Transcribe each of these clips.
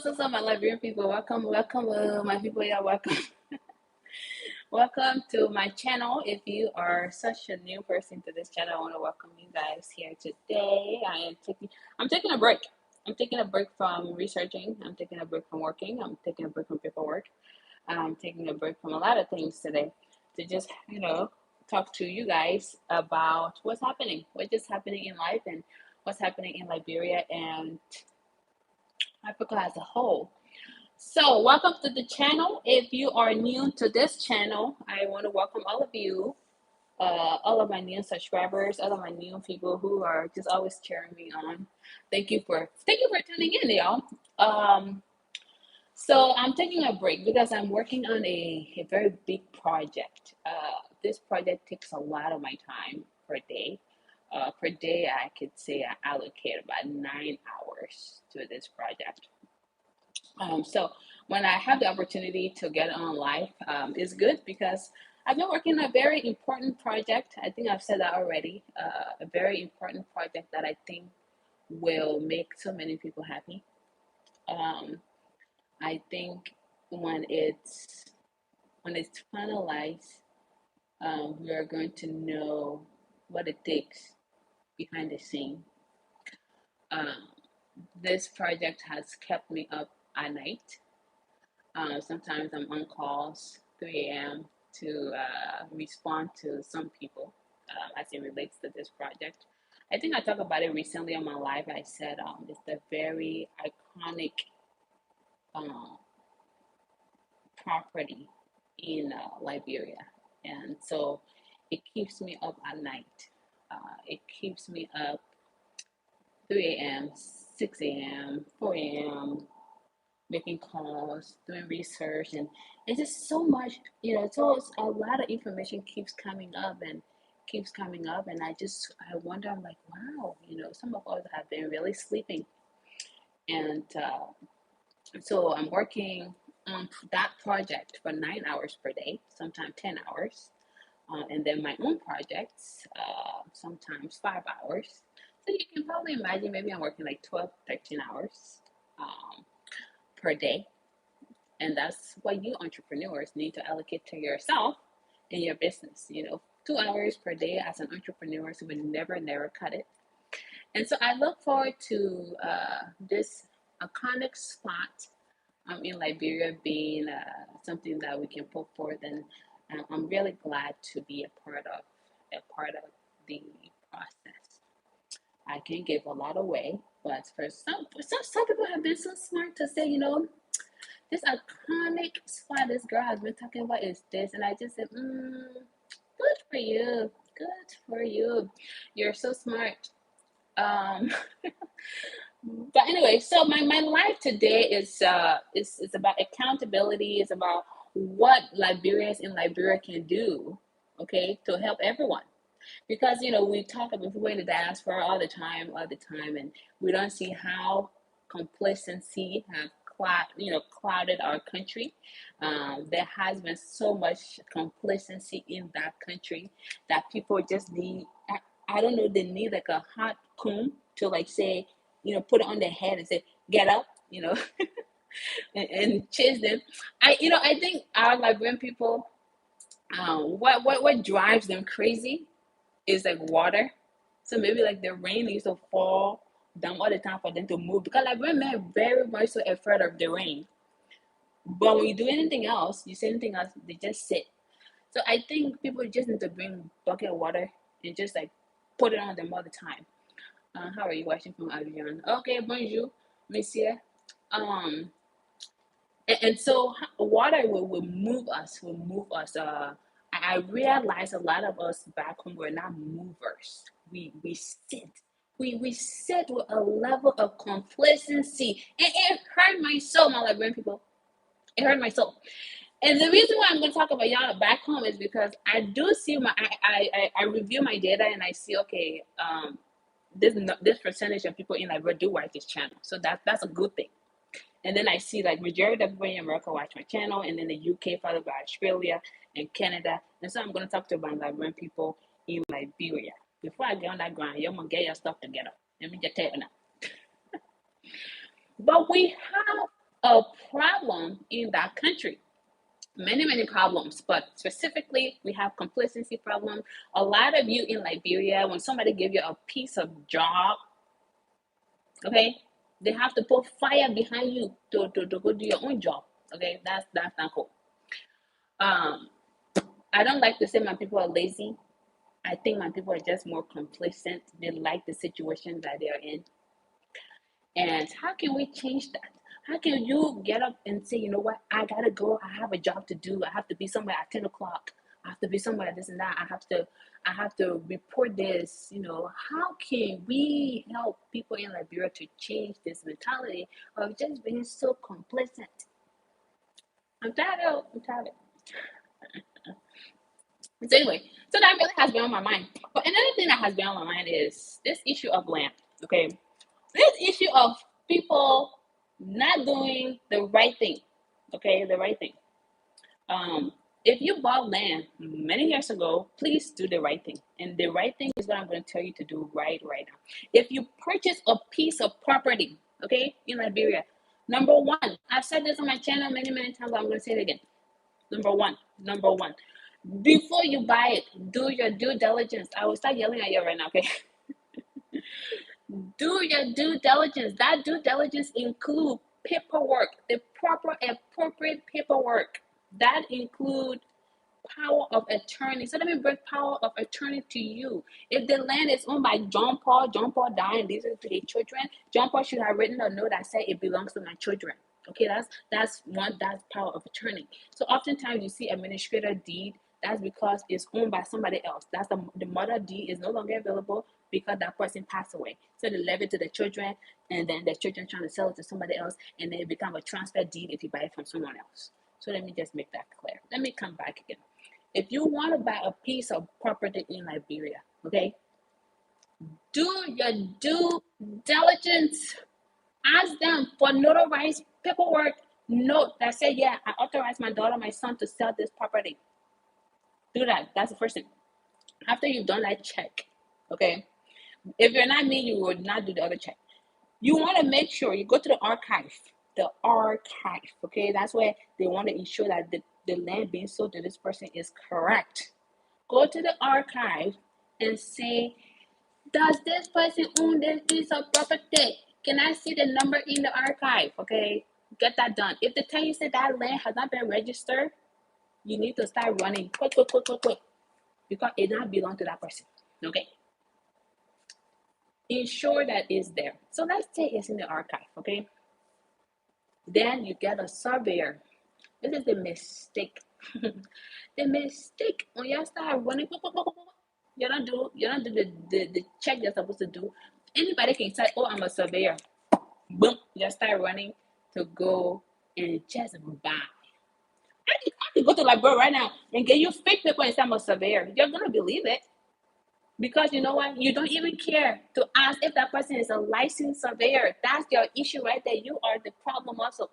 So, my Liberian people, welcome, my people, yeah, welcome. Welcome to my channel. If you are such a new person to this channel, I want to welcome you guys here today. I'm taking a break. I'm taking a break from researching. I'm taking a break from working. I'm taking a break from paperwork. I'm taking a break from a lot of things today to just, talk to you guys about what's just happening in life and what's happening in Liberia and Africa as a whole. So, welcome to the channel. If you are new to this channel, I want to welcome all of you, all of my new subscribers, all of my new people who are just always cheering me on. Thank you for tuning in, y'all. So I'm taking a break because I'm working on a very big project. This project takes a lot of my time per day. Per day, I could say I allocate about 9 hours to this project. So when I have the opportunity to get on live, it's good because I've been working on a very important project. I think I've said that already. A very important project that I think will make so many people happy. Um, I think when it's finalized, we are going to know what it takes behind the scene. Um, this project has kept me up at night. Sometimes I'm on calls 3 a.m. to respond to some people as it relates to this project. I think I talked about it recently on my live. I said it's a very iconic uh, property in Liberia, and so it keeps me up at night. It keeps me up 3 a.m., 6 a.m., 4 a.m. making calls, doing research, and it's just so much, so it's a lot of information keeps coming up, and I wonder, I'm like, wow, some of us have been really sleeping, and so I'm working on that project for 9 hours per day, sometimes 10 hours, and then my own projects, sometimes 5 hours. So you can probably imagine maybe I'm working like 12, 13 hours um, per day. And that's what you entrepreneurs need to allocate to yourself in your business. 2 hours per day as an entrepreneur, so we never cut it. And so I look forward to this iconic spot in Liberia being something that we can put forth, and I'm really glad to be a part of the process. I can give a lot away, but for some people have been so smart to say, this iconic spot this girl has been talking about is this, and I just said, good for you, good for you. You're so smart. Um, but anyway, so my life today is about accountability. It's about what Liberians in Liberia can do, okay, to help everyone. Because we talk about people in the diaspora all the time, and we don't see how complacency has clouded our country. There has been so much complacency in that country that people just need. I don't know. They need like a hot comb to like say, put it on their head and say, "Get up," and chase them. I think our Liberian people, what drives them crazy is like water. So maybe like the rain used to fall down all the time for them to move, because like women are very much so afraid of the rain. But when you do anything else, you say anything else, they just sit. So I think people just need to bring bucket of water and just like put it on them all the time. How are you watching from Avion? Okay, bonjour, monsieur. Um, and so water will move us, I realize a lot of us back home, we're not movers. We sit. We sit with a level of complacency, and it hurt my soul, my Liberian people. It hurt my soul. And the reason why I'm going to talk about y'all back home is because I do see I review my data, and I see, okay, this percentage of people in Liberia do watch this channel, so that's a good thing. And then I see like majority of people in America watch my channel, and then the UK followed by Australia and Canada. And so I'm going to talk to about Liberian people in Liberia. Before I get on that ground, you're going to get your stuff together. Let me just tell you now. But we have a problem in that country. Many problems, but specifically we have complacency problem. A lot of you in Liberia, when somebody give you a piece of job, okay, they have to put fire behind you to go do your own job. Okay, that's not cool. um I don't like to say my people are lazy. I think my people are just more complacent. They like the situation that they're in. And how can we change that? How can you get up and say, you know what, I gotta go, I have a job to do, I have to be somewhere at 10 o'clock, I have to be somewhere at this and that, I have to report this, how can we help people in Liberia to change this mentality of just being so complacent? I'm tired of it. So anyway, so that really has been on my mind. But another thing that has been on my mind is this issue of land. Okay, this issue of people not doing the right thing. Okay, the right thing. Um, if you bought land many years ago, please do the right thing. And the right thing is what I'm going to tell you to do right now. If you purchase a piece of property, okay, in Liberia, number one, I've said this on my channel many times, but I'm going to say it again. Number one, before you buy it, do your due diligence. I will start yelling at you right now, okay? Do your due diligence. That due diligence include paperwork, the proper appropriate paperwork. That include power of attorney. So let me bring power of attorney to you. If the land is owned by John Paul died and leaves it to his children, John Paul should have written a note that said it belongs to my children. Okay, that's power of attorney. So oftentimes you see administrator deed, that's because it's owned by somebody else. That's the mother deed is no longer available because that person passed away. So they leave it to the children, and then the children trying to sell it to somebody else, and then it becomes a transfer deed if you buy it from someone else. So let me just make that clear. Let me come back again. If you want to buy a piece of property in Liberia, okay, do your due diligence. Ask them for notarized paperwork note that say, yeah, I authorize my daughter, my son to sell this property. Do that. That's the first thing. After you've done that check, okay, if you're not me, you would not do the other check. You want to make sure you go to the archive. The archive, okay, that's where they want to ensure that the land being sold to this person is correct. Go to the archive and say, does this person own this piece of property? Can I see the number in the archive? Okay, get that done. If they tell you say that land has not been registered, you need to start running quick, because it not belong to that person. Okay, ensure that it's there. So let's say it's in the archive. Okay, then you get a surveyor. This is the mistake. The mistake when you start running, you don't do the check you're supposed to do. Anybody can say, oh, I'm a surveyor. Boom, just start running to go and just buy. I can go to Liberia right now and get you fake paper and say I'm a surveyor. You're gonna believe it. Because you know what? You don't even care to ask if that person is a licensed surveyor. That's your issue right there. You are the problem also.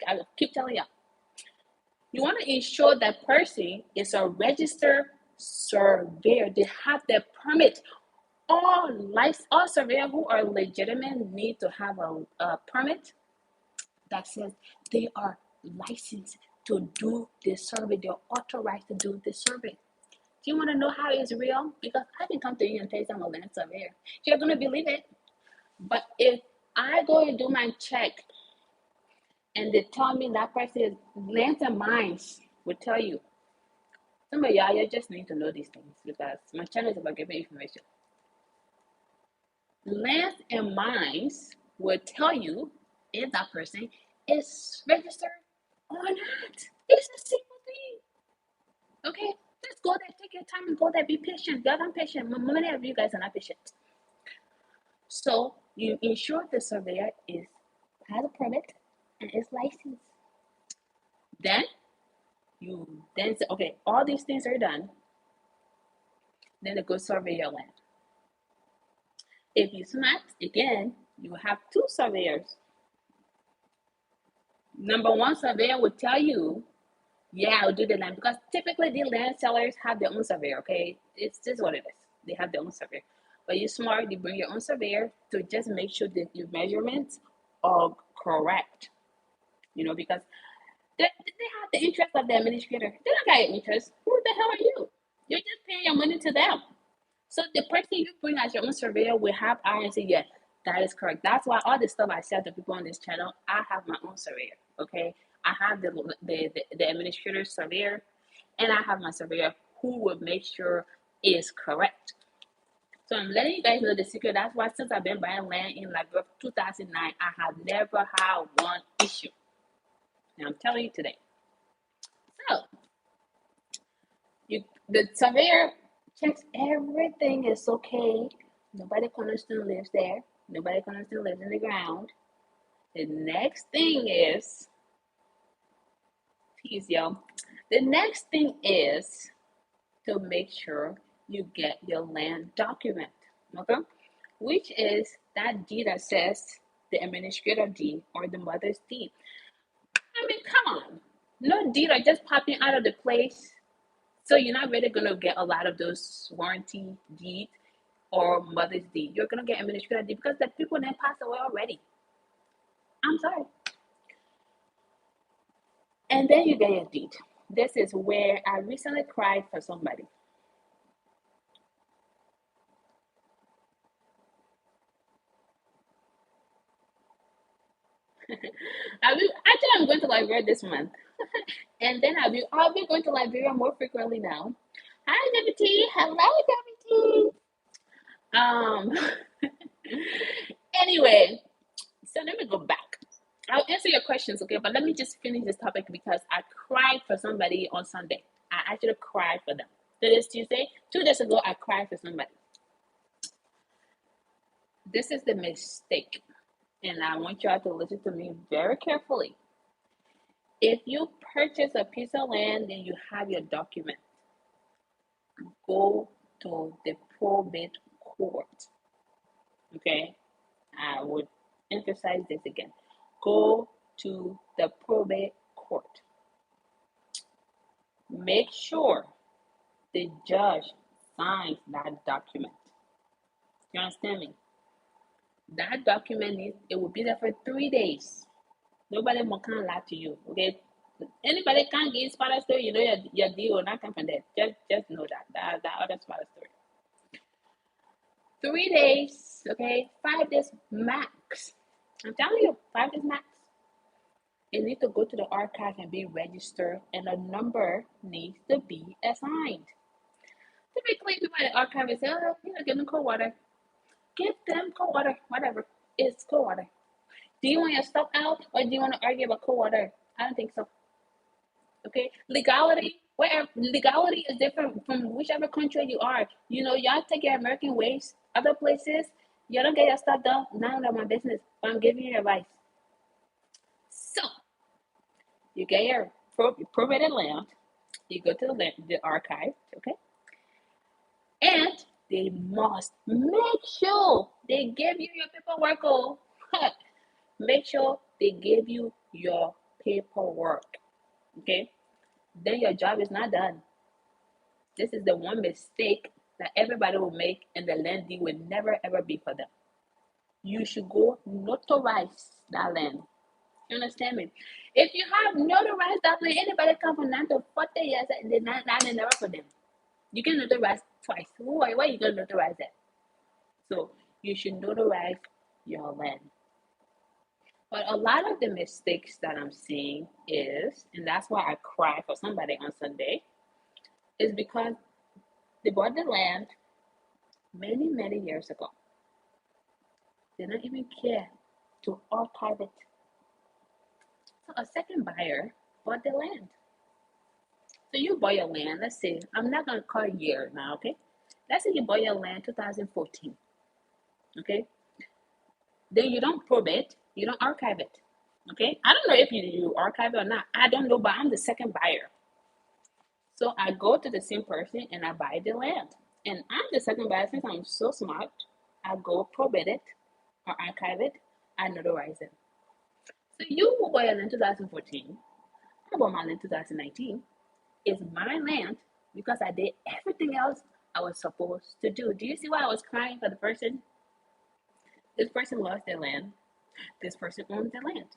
I keep telling you. You want to ensure that person is a registered surveyor. They have their permit. All surveyors who are legitimate need to have a permit that says they are licensed to do this survey. They're authorized to do this survey. Do you want to know how it's real? Because I can come to you and tell you I'm a land surveyor. You're going to believe it. But if I go and do my check and they tell me that person is lands and mines, will tell you. Some of y'all, you just need to know these things because my channel is about giving information. Lands and mines will tell you if that person is registered or not. It's a simple thing. Okay, just go there, take your time and go there. Be patient. God, I'm patient. Many of you guys are not patient. So you ensure the surveyor has a permit and is licensed. Then you then say, okay, all these things are done. Then they go survey your land. If you're smart, again, you have two surveyors. Number one surveyor will tell you, yeah, I'll do the land, because typically the land sellers have their own surveyor, okay? It's just what it is. They have their own surveyor. But you're smart, you bring your own surveyor to just make sure that your measurements are correct. because they have the interest of the administrator. They don't got your interest. Who the hell are you? You're just paying your money to them. So the person you bring as your own surveyor will have eye and say, yeah, that is correct. That's why all the stuff I said to people on this channel, I have my own surveyor. Okay. I have the administrator surveyor, and I have my surveyor who will make sure is correct. So I'm letting you guys know the secret. That's why since I've been buying land in like 2009, I have never had one issue. And I'm telling you today. So the surveyor checks everything is okay. Nobody cornerstone lives there. Nobody cornerstone lives in the ground. The next thing is, peace, yo. The next thing is to make sure you get your land document, okay? Which is that deed that says the administrative deed or the mother's deed. I mean, come on. No deed are just popping out of the place. So you're not really gonna get a lot of those warranty deeds or mother's deed. You're gonna get administrative deed because the people then passed away already. I'm sorry. And then you get your deed. This is where I recently cried for somebody. Actually, I'm going to Liberia this month, and then I'll be going to Liberia more frequently now. Hi, Deputy. Hello, Deputy. Um. Anyway, so let me go back. I'll answer your questions, okay? But let me just finish this topic because I cried for somebody on Sunday. I actually cried for them. Today's Tuesday. 2 days ago, I cried for somebody. This is the mistake, and I want you all to listen to me very carefully. If you purchase a piece of land and you have your document, go to the probate court. Okay? I would emphasize this again. Go to the probate court. Make sure the judge signs that document. You understand me? That document it will be there for 3 days. Nobody can lie to you. Okay? Anybody can give spoiler story, your deal will not come from that. Just know that other spoiler story. 3 days, okay, 5 days max. I'm telling you, 5 days max. You need to go to the archive and be registered, and a number needs to be assigned. Typically, people at the archive will say, "Oh, give them cold water. Give them cold water, whatever. It's cold water. Do you want your stuff out, or do you want to argue about cold water? I don't think so. Okay, legality is different from whichever country you are. Y'all take your American ways. Other places, you don't get your stuff done. None of my business. But I'm giving you advice. So you get your probated land. You go to the archive, okay, and they must make sure they give you your paperwork. Oh, make sure they give you your paperwork. Okay, then your job is not done. This is the one mistake that everybody will make, and the land deal will never ever be for them. You should go notarize that land. You understand me? If you have notarized that land, anybody come from 9 to 40 years, that never for them. You can notarize twice. Why are you gonna notarize that? So you should notarize your land. But a lot of the mistakes that I'm seeing is, and that's why I cry for somebody on Sunday, is because they bought the land many, many years ago. They don't even care to archive it. So a second buyer bought the land. So you buy your land, let's say, I'm not going to call year now, okay? Let's say you buy your land 2014, okay? Then you don't probate, you don't archive it, okay? I don't know if you archive it or not. I don't know, but I'm the second buyer. So I go to the same person and I buy the land. And I'm the second buyer since I'm so smart. I go probate it or archive it, I notarize it. So you will buy a land in 2014, I bought my land in 2019. It's my land because I did everything else I was supposed to do. Do you see why I was crying for the person? This person lost their land. This person owns the land.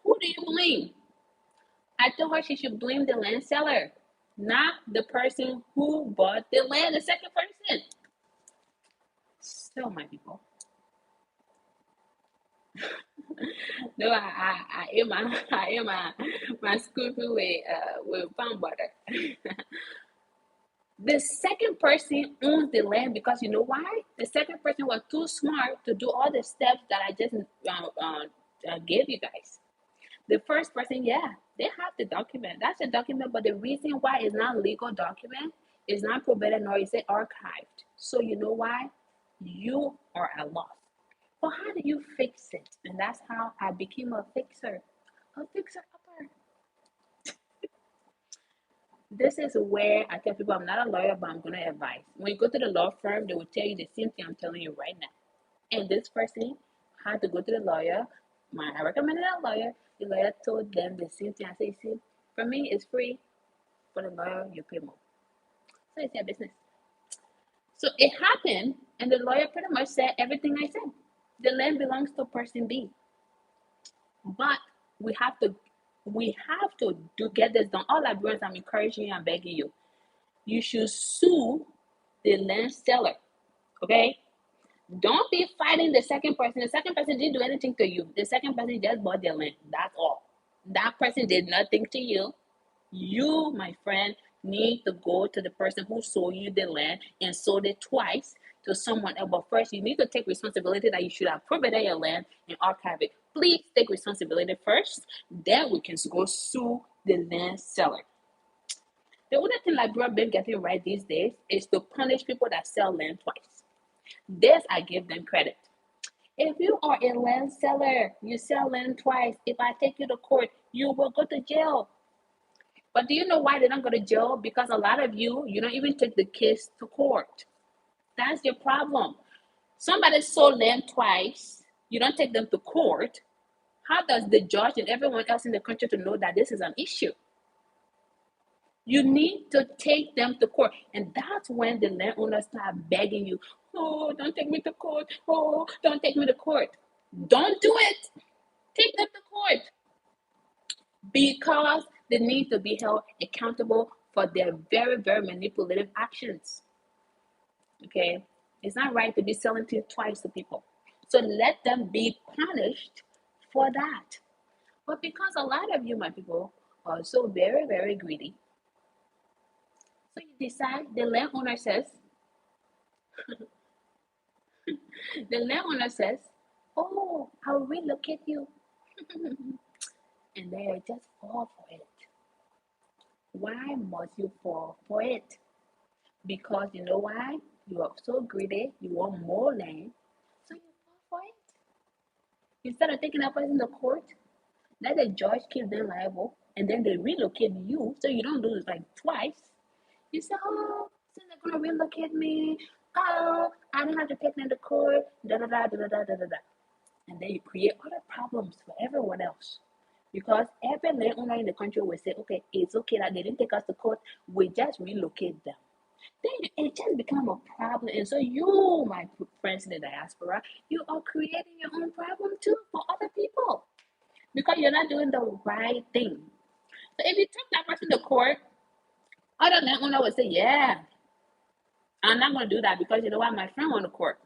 Who do you blame? I told her she should blame the land seller, not the person who bought the land, the second person. So, my people, no, I am I am my scooping with palm butter. The second person owns the land because you know why? The second person was too smart to do all the steps that I just gave you guys. The first person, yeah, they have the document. That's a document, but the reason why it's not legal document, it's not probated nor is it archived. So you know why? You are at loss. But how do you fix it? And that's how I became a fixer upper. This is where I tell people I'm not a lawyer, but I'm going to advise. When you go to the law firm, they will tell you the same thing I'm telling you right now. And this person had to go to the lawyer. I recommended a lawyer. The lawyer told them the same thing. I said, see, for me, it's free. For the lawyer, you pay more. So it's your business. So it happened, and the lawyer pretty much said everything I said. The land belongs to person B. But we have to get this done. All Liberians, I'm encouraging you, I'm begging you. You should sue the land seller. Okay? Don't be fighting the second person. The second person didn't do anything to you. The second person just bought their land. That's all. That person did nothing to you. You, my friend, need to go to the person who sold you the land and sold it twice to someone else. But first, you need to take responsibility that you should have probated your land and archive it. Please take responsibility first. Then we can go sue the land seller. The only thing Liberia been getting right these days is to punish people that sell land twice. This I give them credit. If you are a land seller, you sell land twice. If I take you to court, you will go to jail. But do you know why they don't go to jail? Because a lot of you don't even take the case to court. That's your problem. Somebody sold land twice. You don't take them to court. How does the judge and everyone else in the country to know that this is an issue? You need to take them to court. And that's when the landowners start begging you, oh, don't take me to court. Oh, don't take me to court. Don't do it. Take them to court because they need to be held accountable for their very, very manipulative actions. Okay? It's not right to be selling things twice to people. So let them be punished for that. But because a lot of you, my people, are so very, very greedy, so you decide the landowner says, oh, I'll relocate you. And they just fall for it. Why must you fall for it? Because you know why? You are so greedy, you want more land, so you fall for it. Instead of taking that person to court, let the judge keep them liable, and then they relocate you, so you don't do it like twice. You say, oh, since they're gonna relocate me, oh, I don't have to take them to court, da da da da da da da da. And then you create other problems for everyone else. Because every landowner in the country will say, okay, it's okay that they didn't take us to court, we just relocate them. Then it just become a problem. And so you, my friends in the diaspora, you are creating your own problem too for other people because you're not doing the right thing. So if you took that person to court, other landowner would say, yeah, I'm not going to do that because you know what, my friend went to court.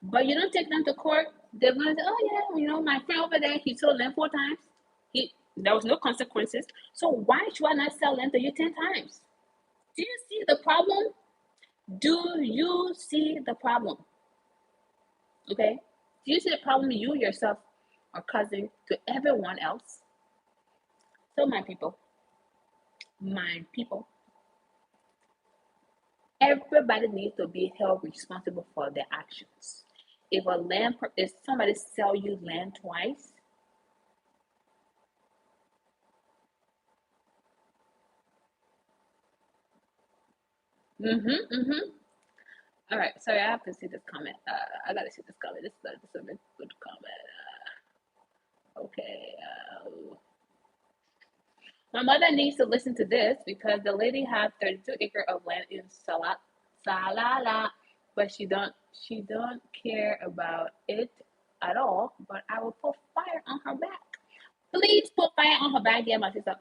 But you don't take them to court, they're going to say, oh yeah, you know, my friend over there, he sold land 4 times. There was no consequences. So why should I not sell land to you 10 times? Do you see the problem? Do you see the problem? Okay? Do you see the problem you yourself are causing to everyone else? So my people, everybody needs to be held responsible for their actions. If somebody sell you land twice, mm-hmm. All right, sorry, I have to see this comment. I gotta see this comment. This is a good comment. Okay. My mother needs to listen to this because the lady had 32 acres of land in Salala, but she don't care about it at all. But I will put fire on her back. Please put fire on her back there, my sister.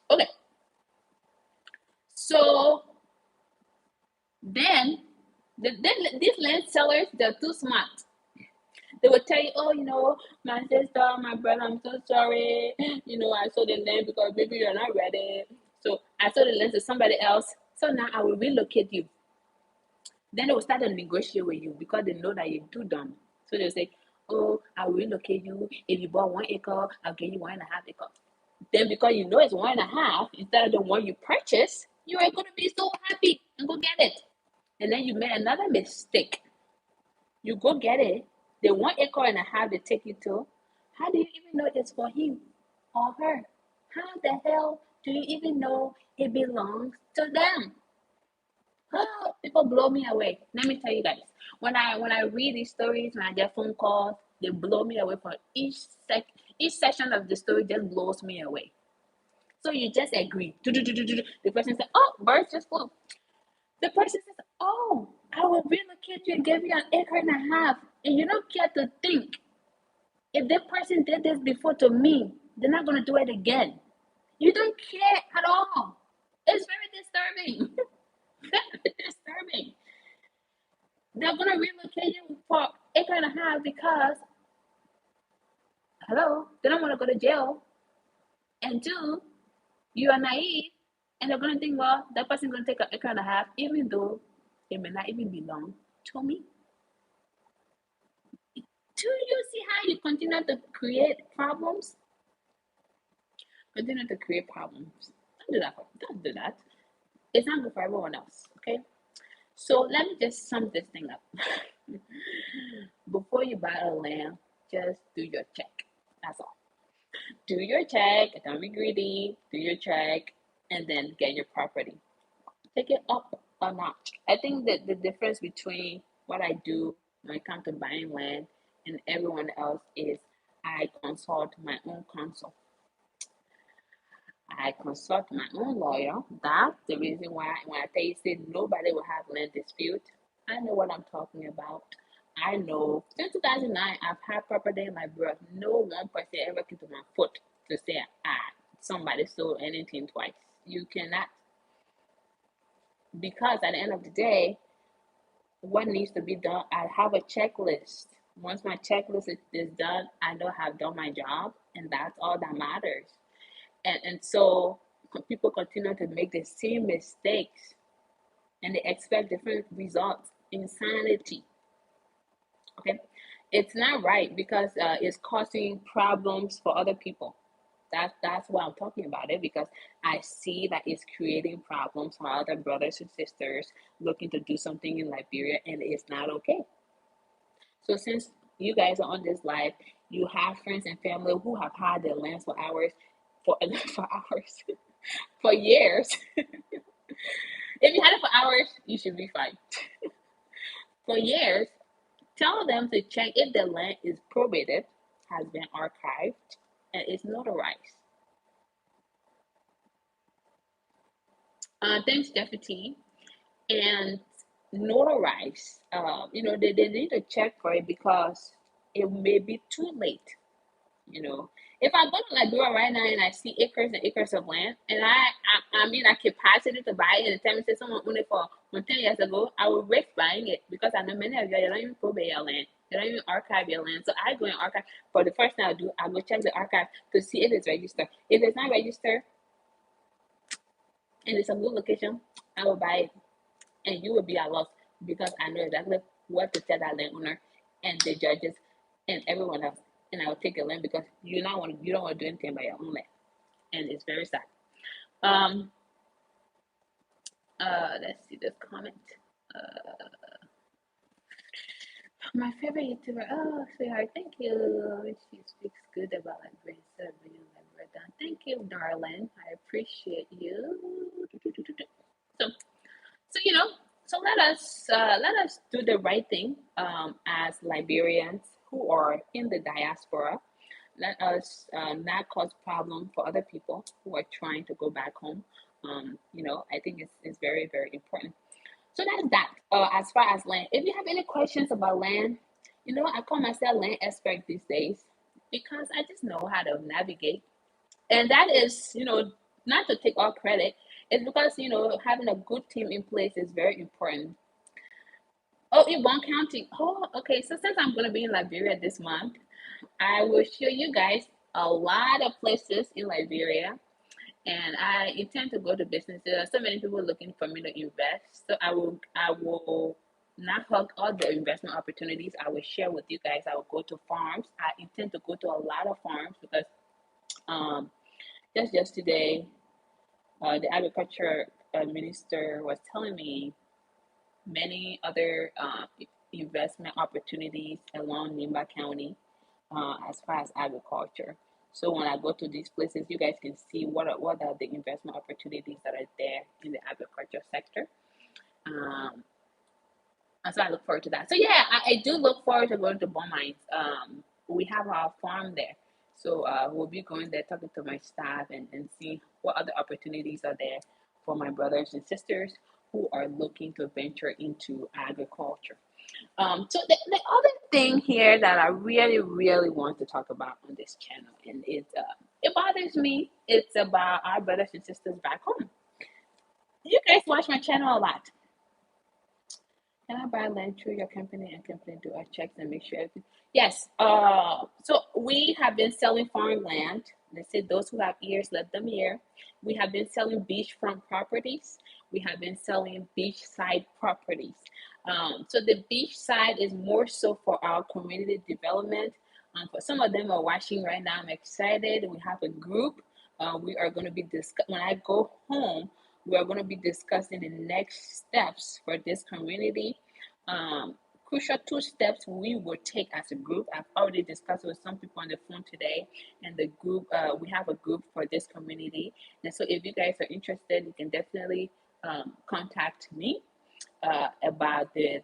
Okay. So then, these land sellers, they're too smart. They will tell you, oh, my sister, my brother, I'm so sorry. I sold the land because maybe you're not ready. So I sold the land to somebody else. So now I will relocate you. Then they will start to negotiate with you because they know that you're too dumb. So they'll say, oh, I will relocate you. If you bought 1 acre, I'll give you 1.5 acres. Then because you know it's 1.5, instead of the one you purchased, you are going to be so happy and go get it. And then you made another mistake. You go get it. The 1.5 acre they take you to, how do you even know it's for him or her? How the hell do you even know it belongs to them? Oh, people blow me away. Let me tell you guys. When I read these stories, when I get phone calls, they blow me away. For each section of the story just blows me away. So you just agree. The person says, "Oh, birds just flew." The person says, "Oh, I will relocate you and give you 1.5 acres, and you don't care to think if that person did this before to me, they're not gonna do it again. You don't care at all. It's very disturbing. Very disturbing. They're gonna relocate you for 1.5 acres because, hello, they don't want to go to jail, and two, you are naive, and they're gonna think, well, that person's gonna take 1.5 acres, even though it may not even belong to me. Do you see how you continue to create problems? Continue to create problems. Don't do that. Don't do that. It's not good for everyone else. Okay. So let me just sum this thing up. Before you buy a land, just do your check. That's all. Do your check. Don't be greedy. Do your check, and then get your property. Take it up a notch. I think that the difference between what I do when it comes to buying land and everyone else is I consult my own counsel. I consult my own lawyer. That's the reason why when I tell you say nobody will have land dispute, I know what I'm talking about. I know since 2009 I've had property in my birth. No one person ever came to my foot to say somebody sold anything twice. You cannot, because at the end of the day, what needs to be done, I have a checklist. Once my checklist is done, I know I've done my job, and that's all that matters. And so people continue to make the same mistakes and they expect different results. Insanity. Okay, it's not right because it's causing problems for other people. That's why I'm talking about it, because I see that it's creating problems for other brothers and sisters looking to do something in Liberia, and it's not okay. So since you guys are on this live, you have friends and family who have had their lands for hours, for hours, for years. If you had it for hours, you should be fine. For years, tell them to check if the land is probated, has been archived, and is notarized. Thanks, Deputy. And notarize. They need to check for it because it may be too late. You know, if I go to Liberia right now and I see acres and acres of land, and I mean I capacity to buy it, and tell me say someone owned it for 10 years ago, I will risk buying it because I know many of you don't even probate your land, you don't even archive your land. So I go and archive. For the first thing I do, I go check the archive to see if it's registered. If it's not registered and it's a good location, I will buy it, and you will be at loss because I know exactly what to tell that landowner and the judges and everyone else. And I will take your land because you don't want to do anything by your own land, and it's very sad. Um. Let's see this comment. Uh, my favorite YouTuber. Oh, sweetheart, thank you. She speaks good about like brain surgery and like breakdown. Thank you, darling. I appreciate you. So, so you know, so let us do the right thing as Liberians who are in the diaspora. Let us not cause problem for other people who are trying to go back home. I think it's very, very important. So that's that. As far as land, if you have any questions about land, I call myself land expert these days. because I just know how to navigate. And that is, not to take all credit. It's because, having a good team in place is very important. Oh, in one county. Oh, okay. So since I'm going to be in Liberia this month, I will show you guys a lot of places in Liberia, and I intend to go to businesses. There are so many people looking for me to invest, so I will not hug all the investment opportunities. I will share with you guys. I will go to farms. I intend to go to a lot of farms because um, just yesterday, the agriculture minister was telling me many other investment opportunities along Nimba County as far as agriculture. So when I go to these places, you guys can see what are the investment opportunities that are there in the agriculture sector. Um, and so I look forward to that. So yeah, I do look forward to going to Bon Mines. We have our farm there. So we'll be going there talking to my staff and see what other opportunities are there for my brothers and sisters who are looking to venture into agriculture. So the other thing here that I really, really want to talk about on this channel, and it bothers me, it's about our brothers and sisters back home. You guys watch my channel a lot. Can I buy land through your company and company do our checks and make sure everything? Yes. So we have been selling farmland. They say those who have ears, let them hear. We have been selling beachfront properties. We have been selling beachside properties. So the beachside is more so for our community development. For some of them are watching right now. I'm excited. We have a group. We are going to be when I go home. We are going to be discussing the next steps for this community. Crucial 2 steps we will take as a group. I've already discussed with some people on the phone today, and the group we have a group for this community. And so, if you guys are interested, you can definitely contact me about the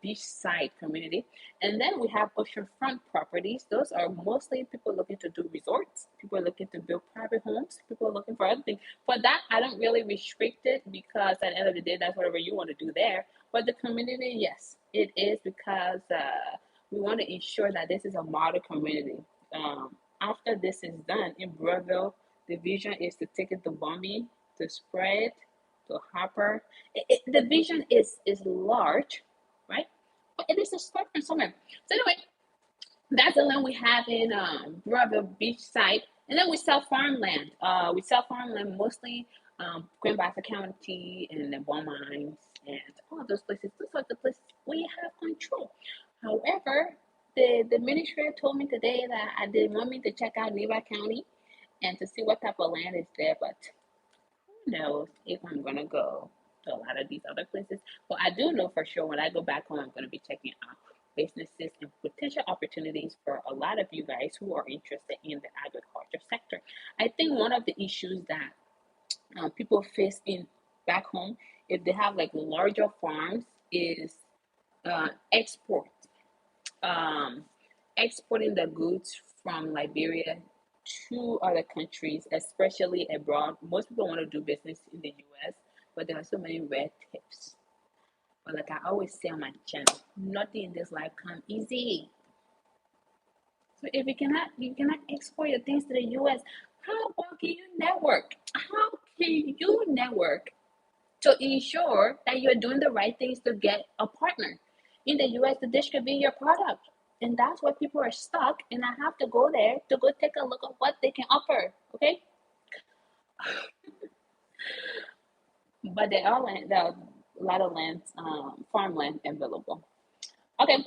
beachside community. And then we have oceanfront properties. Those are mostly people looking to do resorts, people are looking to build private homes, people are looking for other things. For that, I don't really restrict it because at the end of the day, that's whatever you want to do there. But the community, yes, it is because we want to ensure that this is a model community. After this is done in Breville, the vision is to take it to Bombay, to spread, to Harper. The vision is large, right? But it is a start from somewhere. So anyway, that's the land we have in Breville Beachside, and then we sell farmland. We sell farmland mostly Grand Bassa County and the Bon Mines and all those places. Those are the places we have control. However, the ministry told me today that I didn't want me to check out Neva County and to see what type of land is there, but who knows if I'm gonna go to a lot of these other places. But I do know for sure when I go back home, I'm gonna be checking out businesses and potential opportunities for a lot of you guys who are interested in the agriculture sector. I think one of the issues that people face in back home, if they have like larger farms, is export. Um, Exporting the goods from Liberia to other countries, especially abroad. Most people want to do business in the US, but there are so many red tapes. But like I always say on my channel, nothing in this life comes easy. So if you cannot export your things to the US, how can you network? How can you network to ensure that you're doing the right things to get a partner in the US to distribute your product? And that's where people are stuck, and I have to go there to go take a look at what they can offer. Okay, but there are a lot of land, farmland available. Okay,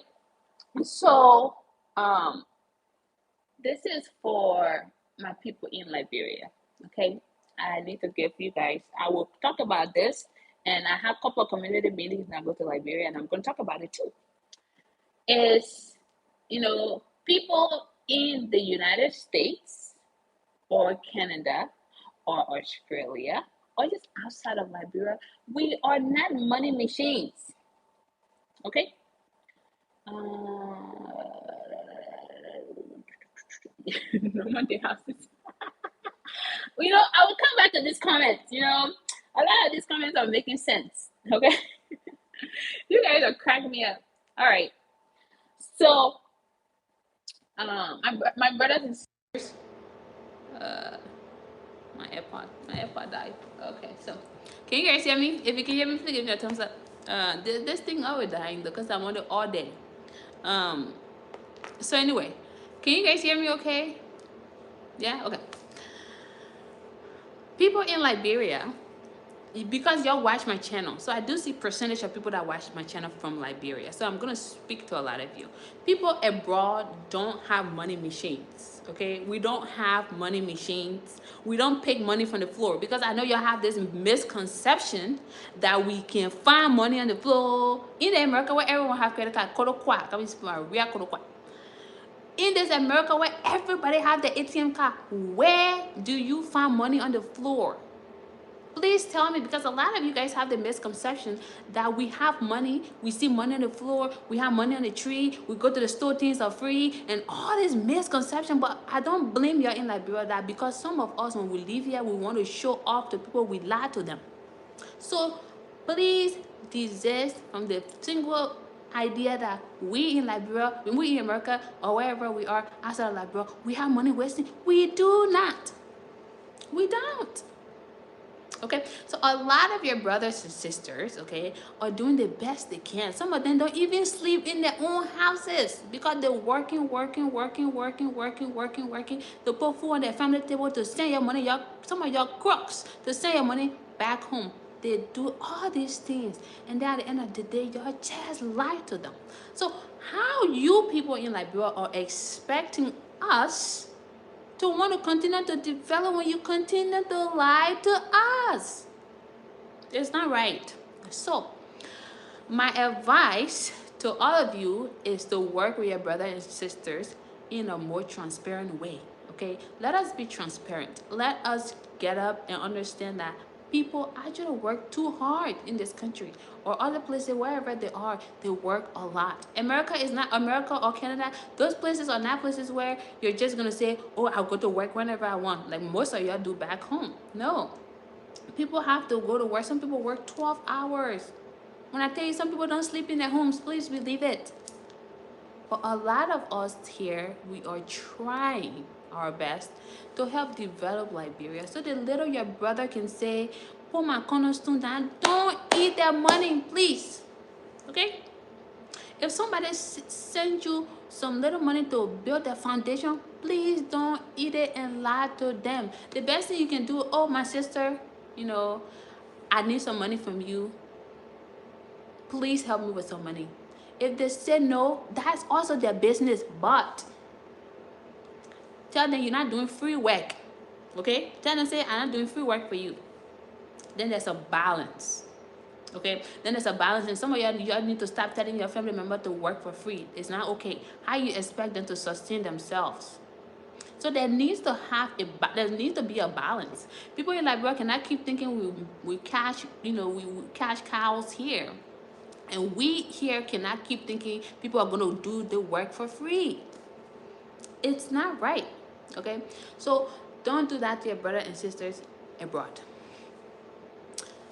so um, this is for my people in Liberia. Okay, I need to give you guys. I will talk about this, and I have a couple of community meetings when I go to Liberia, and I'm going to talk about it too. Is people in the United States or Canada or Australia or just outside of Liberia, we are not money machines. Okay. No money houses. I will come back to these comments. A lot of these comments are making sense. Okay. You guys are cracking me up. All right. So My brothers and sisters. Uh, my AirPod died. Okay, so can you guys hear me? If you can hear me, please give me a thumbs up. This thing always dying though, cause I'm on it all day. Um, so anyway, can you guys hear me? Okay. Yeah. Okay. People in Liberia, because y'all watch my channel, so I do see percentage of people that watch my channel from Liberia, so I'm gonna speak to a lot of you. People abroad don't have money machines. Okay, we don't have money machines. We don't pick money from the floor, because I know y'all have this misconception that we can find money on the floor in America where everyone have credit card. In this America where everybody have the ATM card, where do you find money on the floor? Please tell me, because a lot of you guys have the misconception that we have money, we see money on the floor, we have money on the tree, we go to the store, things are free, and all this misconception. But I don't blame you in Liberia that, because some of us, when we live here, we want to show off to people, we lie to them. So please desist from the single idea that we in Liberia, we in America, or wherever we are outside of Liberia, we have money wasting. We do not. We don't. Okay, so a lot of your brothers and sisters, okay, are doing the best they can. Some of them don't even sleep in their own houses because they're working to put food on their family table, to send your money, some of your crooks, to send your money back home. They do all these things, and then at the end of the day, you just lie to them. So how you people in Liberia are expecting us to want to continue to develop when you continue to lie to us? It's not right. So my advice to all of you is to work with your brothers and sisters in a more transparent way. Okay, let us be transparent. Let us get up and understand that people actually work too hard in this country, or other places, wherever they are, they work a lot. America is not America or Canada. Those places are not places where you're just gonna say, oh, I'll go to work whenever I want, like most of y'all do back home. No, people have to go to work. Some people work 12 hours. When I tell you some people don't sleep in their homes, please believe it. But a lot of us here, we are trying our best to help develop Liberia, so the little your brother can say, put my cornerstone down, don't eat their money, please. Okay? If somebody sends you some little money to build their foundation, please don't eat it and lie to them. The best thing you can do, oh, my sister, I need some money from you. Please help me with some money. If they say no, that's also their business, but tell them you're not doing free work. Okay? Tell them, say, I'm not doing free work for you. Then there's a balance. Okay? Then there's a balance, and some of y'all need to stop telling your family member to work for free. It's not okay. How you expect them to sustain themselves? So there needs to be a balance. People in Liberia cannot keep thinking we catch cows here. And we here cannot keep thinking people are going to do the work for free. It's not right. Okay? So don't do that to your brothers and sisters abroad.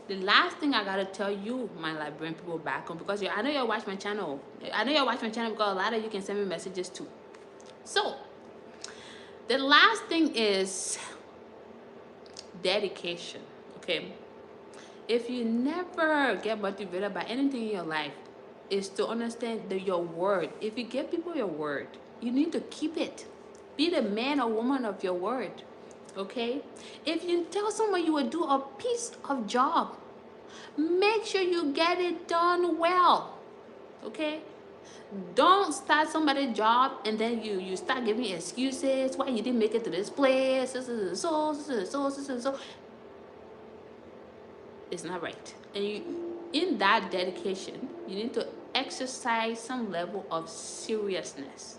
The last thing I got to tell you, my Liberian people back home, because I know you watch my channel. I know you watch my channel because a lot of you can send me messages too. So the last thing is dedication. Okay? If you never get motivated by anything in your life, is to understand your word. If you give people your word, you need to keep it. Be the man or woman of your word. Okay? If you tell someone you will do a piece of job, make sure you get it done well. Okay? Don't start somebody's job and then you start giving excuses why you didn't make it to this place. So. It's not right. And in that dedication, you need to exercise some level of seriousness.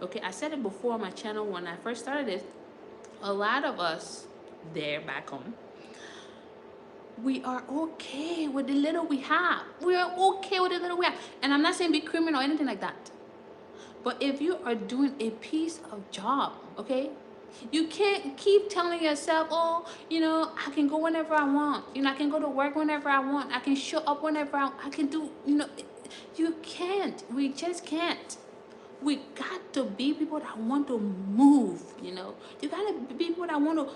Okay, I said it before on my channel when I first started it. A lot of us there back home, we are okay with the little we have. We are okay with the little we have. And I'm not saying be criminal or anything like that. But if you are doing a piece of job, okay, you can't keep telling yourself, oh, I can go whenever I want. I can go to work whenever I want. I can show up whenever I can do, you can't. We just can't. We got to be people that want to move, you know. You got to be people that want to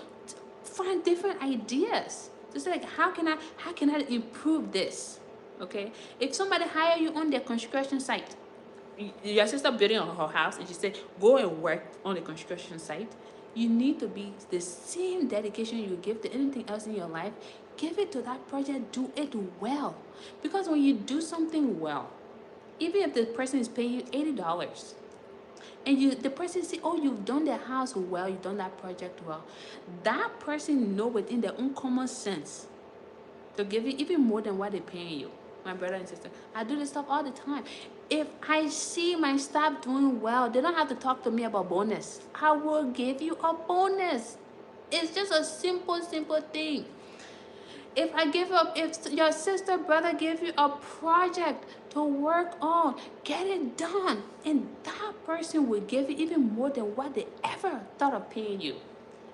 find different ideas. Just like, how can I improve this? Okay? If somebody hire you on their construction site, your sister building on her house, and she said, go and work on the construction site, you need to be the same dedication you give to anything else in your life. Give it to that project, do it well. Because when you do something well, even if the person is paying you $80, and the person say, oh, you've done their house well, you've done that project well, that person know within their own common sense to give you even more than what they're paying you. My brother and sister, I do this stuff all the time. If I see my staff doing well, they don't have to talk to me about bonus. I will give you a bonus. It's just a simple thing. If your sister, brother give you a project to work on, get it done. And that person will give you even more than what they ever thought of paying you.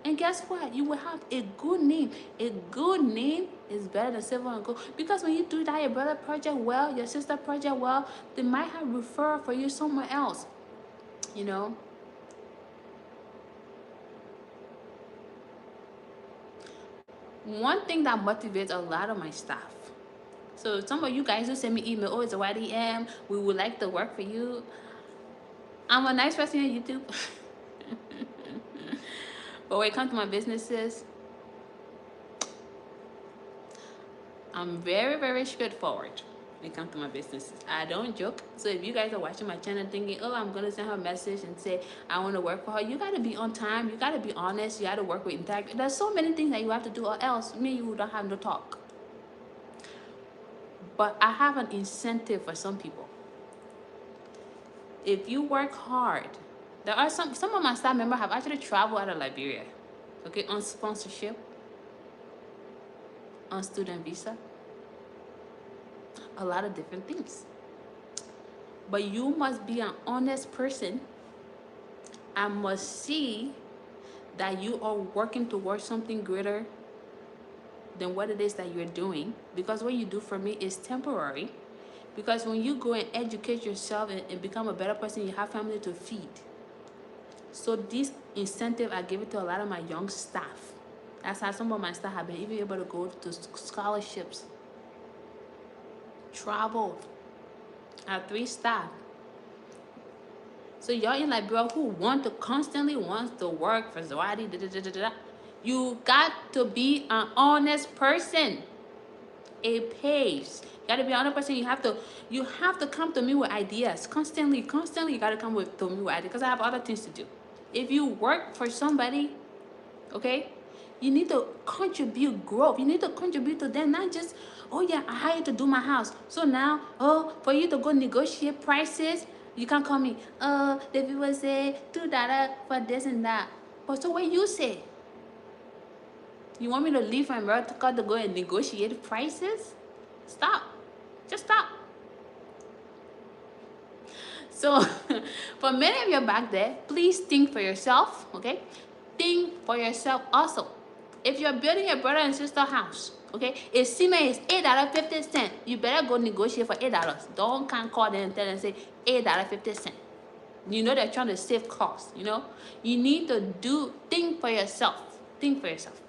And guess what? You will have a good name. A good name is better than silver and gold. Because when you do that, your brother project well, your sister project well, they might have referral for you somewhere else. You know? One thing that motivates a lot of my staff. So some of you guys who send me email, oh, it's a YDM, we would like to work for you. I'm a nice person on YouTube. But when it comes to my businesses, I'm very straightforward when it comes to my businesses. I don't joke. So if you guys are watching my channel thinking, oh, I'm going to send her a message and say, I want to work for her, you got to be on time. You got to be honest. You got to work with integrity. There's so many things that you have to do, or else me, you don't have no talk. But I have an incentive for some people. If you work hard, there are some of my staff members have actually traveled out of Liberia, okay, on sponsorship, on student visa, a lot of different things. But you must be an honest person. I must see that you are working towards something greater than what it is that you're doing, because what you do for me is temporary. Because when you go and educate yourself and become a better person, you have family to feed. So this incentive, I give it to a lot of my young staff. That's how some of my staff have been even able to go to scholarships, travel. I have 3 staff. So y'all in Liberia who want to work for Zawadi, you got to be an honest person. It pays. You got to be an honest person. You have to come to me with ideas constantly. You got to come to me with ideas, because I have other things to do. If you work for somebody, okay, you need to contribute growth. You need to contribute to them, not just, oh yeah, I hired you to do my house. So now, oh, for you to go negotiate prices, you can't call me. The people say $2 for this and that. But so what you say? You want me to leave from America to go and negotiate prices? Stop. Just stop. So for many of you back there, please think for yourself, okay? Think for yourself also. If you're building your brother and sister house, okay, if cement is $8.50, you better go negotiate for $8. Don't can't call them and tell them say $8.50. You know they're trying to save costs, you know? You need to think for yourself. Think for yourself.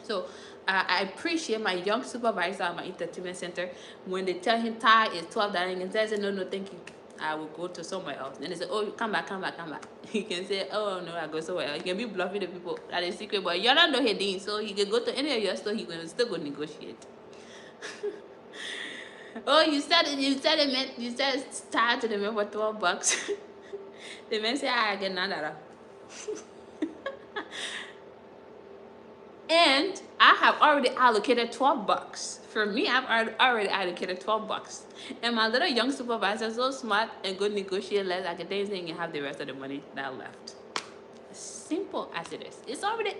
So I appreciate my young supervisor at my entertainment center. When they tell him tie is $12, and he says, no, thank you, I will go to somewhere else. And they say, oh, come back. He can say, oh no, I go somewhere else. He can be bluffing the people that is secret, but you don't know his name, so he can go to any of your store. He can still go negotiate. Oh, you said tie to the man for $12. The man say, I get $9. And I have already allocated $12. For me, I've already allocated $12. And my little young supervisor is so smart and good negotiate less. I can tell you saying you have the rest of the money that left. Simple as it is. It's already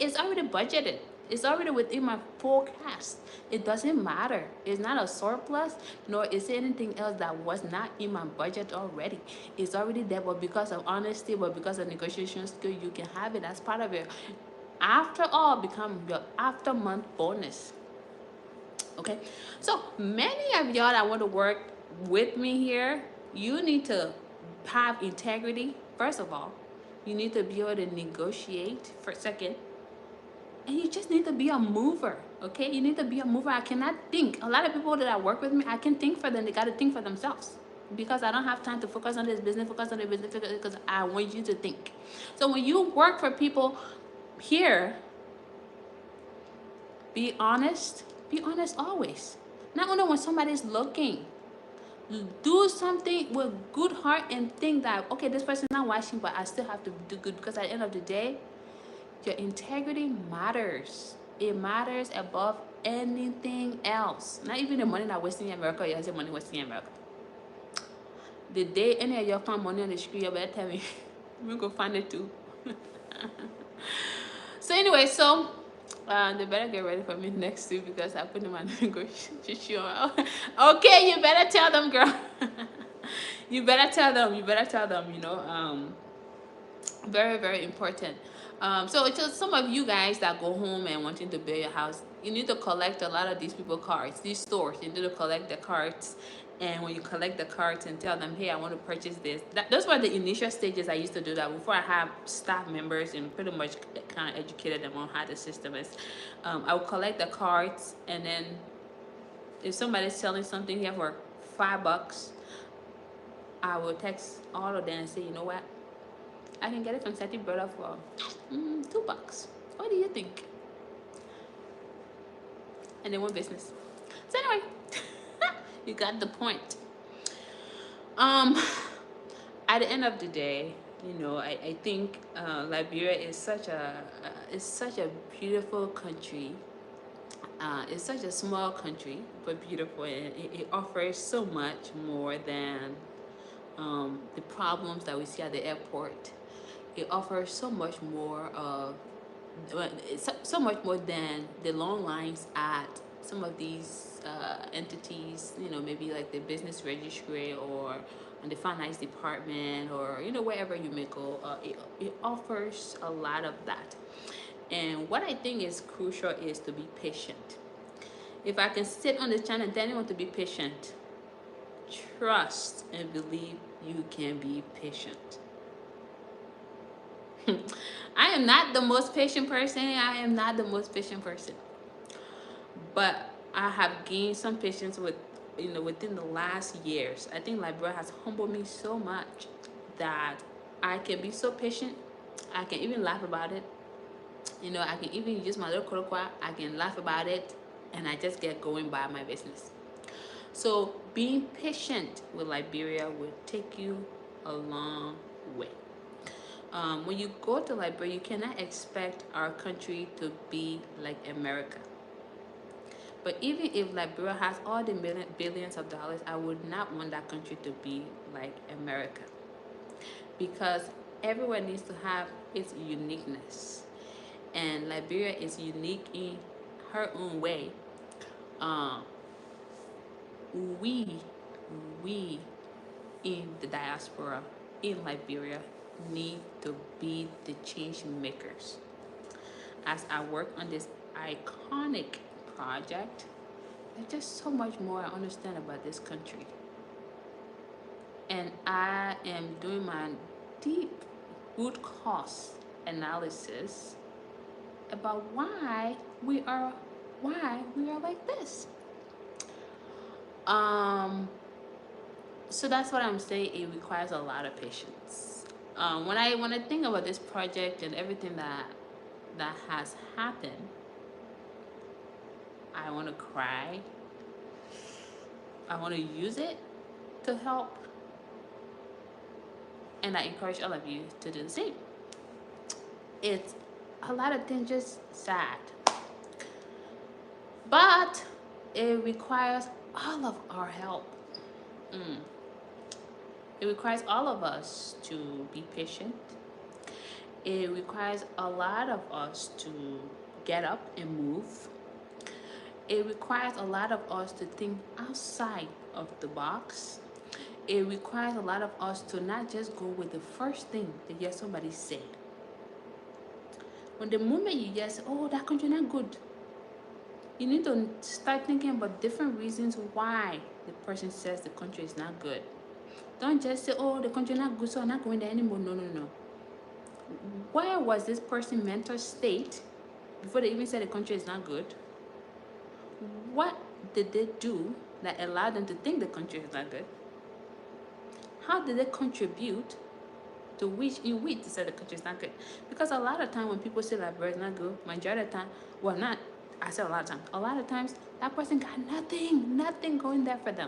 budgeted. It's already within my forecast. It doesn't matter. It's not a surplus, nor is it anything else that was not in my budget already. It's already there, but because of honesty, but because of negotiation skill, you can have it as part of it. After all, become your after month bonus. Okay, so many of y'all that want to work with me here, you need to have integrity, first of all. You need to be able to negotiate, for second. And you just need to be a mover, okay? You need to be a mover. I cannot think. A lot of people that I work with me, I can think for them. They got to think for themselves because I don't have time to focus on this business, focus on the business, because I want you to think. So when you work for people here, be honest. Be honest always. Not only when somebody's looking. Do something with good heart and think that, okay, this person's not watching, but I still have to do good, because at the end of the day, your integrity matters. It matters above anything else. Not even the money that wasting in America. You say money wasting in America. The day any of you find money on the street, you better tell me. We go find it too. So anyway, they better get ready for me next week because I put them on negotiation. Okay, you better tell them, girl. You better tell them. You better tell them. Very, very important. So just some of you guys that go home and wanting to build your house, you need to collect a lot of these people cards, these stores. You need to collect the cards, and when you collect the cards and tell them, hey, I want to purchase this. Those were the initial stages. I used to do that before I have staff members and pretty much kind of educated them on how the system is. I would collect the cards, and then if somebody's selling something here for $5, I will text all of them and say, you know what? I can get it from Seti Brother for $2. What do you think? And they want business. So anyway, you got the point. At the end of the day, I think Liberia is such a beautiful country. It's such a small country, but beautiful. And it offers so much more than the problems that we see at the airport. It offers so much more of, so much more than the long lines at some of these entities, maybe like the business registry or in the finance department, or wherever you may go. It offers a lot of that. And what I think is crucial is to be patient. If I can sit on this channel and tell anyone to be patient, trust and believe you can be patient. I am not the most patient person. But I have gained some patience within the last years. I think Liberia has humbled me so much that I can be so patient. I can even laugh about it. I can even use my little kolokwa. I can laugh about it, and I just get going by my business. So being patient with Liberia will take you a long way. When you go to Liberia, you cannot expect our country to be like America. But even if Liberia has all the billions of dollars, I would not want that country to be like America. Because everyone needs to have its uniqueness. And Liberia is unique in her own way. We in the diaspora in Liberia need to be the change makers. As I work on this iconic project, there's just so much more I understand about this country. And I am doing my deep root cause analysis about why we are like this. So that's what I'm saying. It requires a lot of patience. When I think about this project and everything that has happened, I want to cry. I want to use it to help, and I encourage all of you to do the same. It's a lot of things just sad, but it requires all of our help. It requires all of us to be patient. It requires a lot of us to get up and move. It requires a lot of us to think outside of the box. It requires a lot of us to not just go with the first thing that you hear somebody say. When the moment you hear, oh, that country not good, you need to start thinking about different reasons why the person says the country is not good. Don't just say, oh, the country not good, so I'm not going there anymore. No, no, no. Where was this person mental state before they even said the country is not good? What did they do that allowed them to think the country is not good? How did they contribute to which in which to say the country is not good? Because a lot of time when people say Liberia is not good, majority of the time, well, not I say a lot of times. A lot of times that person got nothing going there for them.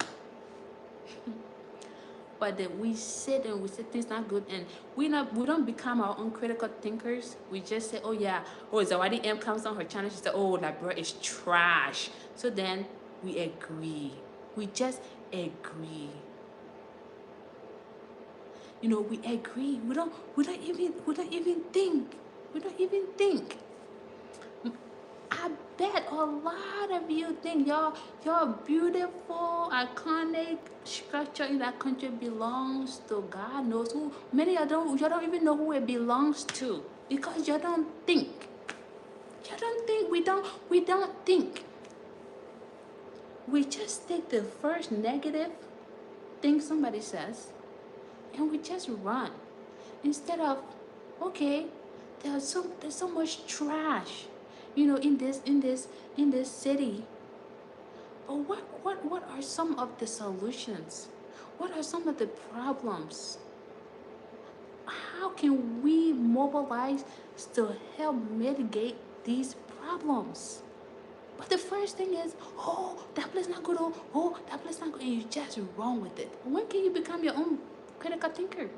But that we sit and we say things not good, and we don't become our own critical thinkers. We just say, oh yeah, oh Zawadi M comes on her channel, she said, oh Liberia is trash. So then we agree. We just agree. You know, we agree. We don't even think. We don't even think. I bet a lot of you think your beautiful, iconic structure in that country belongs to God knows who. Many of you don't even know who it belongs to because you don't think. You don't think. We don't think. We just take the first negative thing somebody says and we just run instead of, okay, there's so much trash, you know, in this city. But what are some of the solutions? What are some of the problems? How can we mobilize to help mitigate these problems? But the first thing is, oh, that place not good, oh, that place not good, and you just run with it. When can you become your own critical thinker?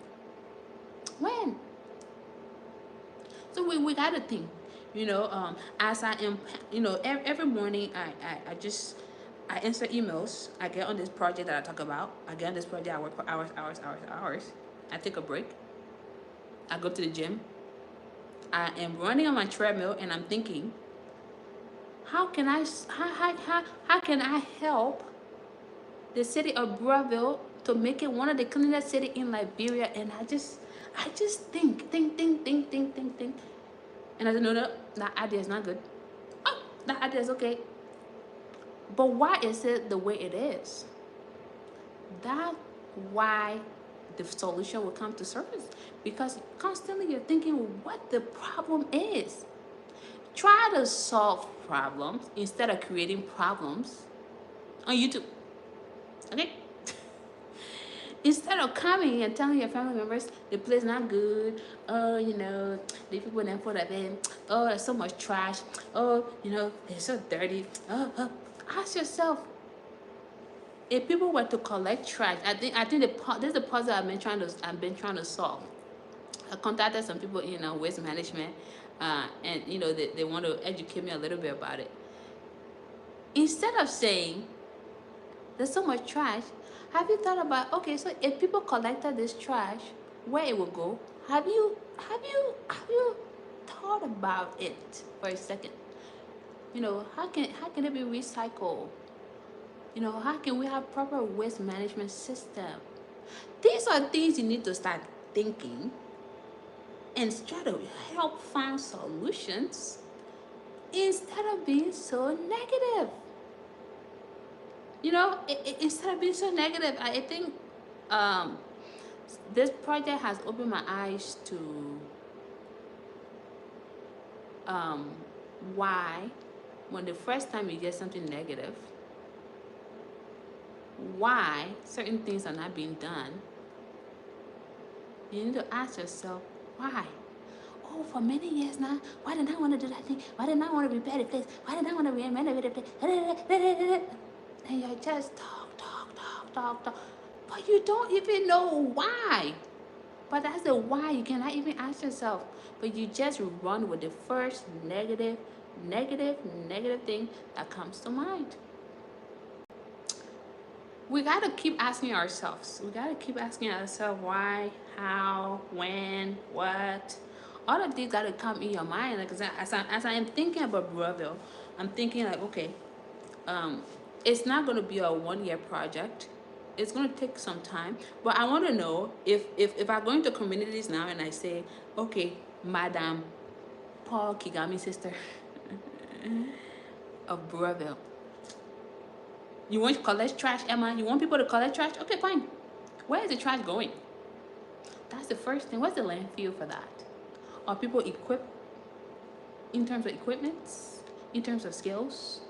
When? So we got to think, you know, as I am, you know, every morning I answer emails. I get on this project that I talk about. I get on this project. I work for hours. I take a break. I go to the gym. I am running on my treadmill and I'm thinking, how can I help the city of Breville to make it one of the cleanest city in Liberia? And I just think. And I said, no, that idea is not good. Oh, that idea is okay. But why is it the way it is? That's why the solution will come to surface. Because constantly you're thinking what the problem is. Try to solve problems instead of creating problems on YouTube. Okay? Instead of coming and telling your family members the place not good, oh, you know, the people in for that them, oh, there's so much trash, oh, you know, they're so dirty. Ask yourself, if people were to collect trash, I think this is the puzzle I've been trying to solve. I contacted some people in waste management, and you know they want to educate me a little bit about it. Instead of saying there's so much trash, have you thought about, okay, so if people collected this trash, where it will go? Have you thought about it for a second? You know, how can it be recycled? You know, how can we have proper waste management system? These are things you need to start thinking and try to help find solutions instead of being so negative. You know, instead of being so negative, I think this project has opened my eyes to why, when the first time you get something negative, why certain things are not being done. You need to ask yourself, why? Oh, for many years now, why did I want to do that thing? Why did I want to repair the place? Why did I want to renovate the place? And you just talk. But you don't even know why. But that's the why you cannot even ask yourself. But you just run with the first negative thing that comes to mind. We got to keep asking ourselves. We got to keep asking ourselves why, how, when, what. All of these got to come in your mind. Like, as I am thinking about Breville, I'm thinking like, okay, it's not going to be a 1-year project. It's going to take some time. But I want to know if I go into communities now and I say, okay, Madam Paul Kigami sister of Breville, you want to collect trash, Emma? You want people to collect trash? Okay, fine. Where is the trash going? That's the first thing. What's the landfill for that? Are people equipped in terms of equipments, in terms of skills,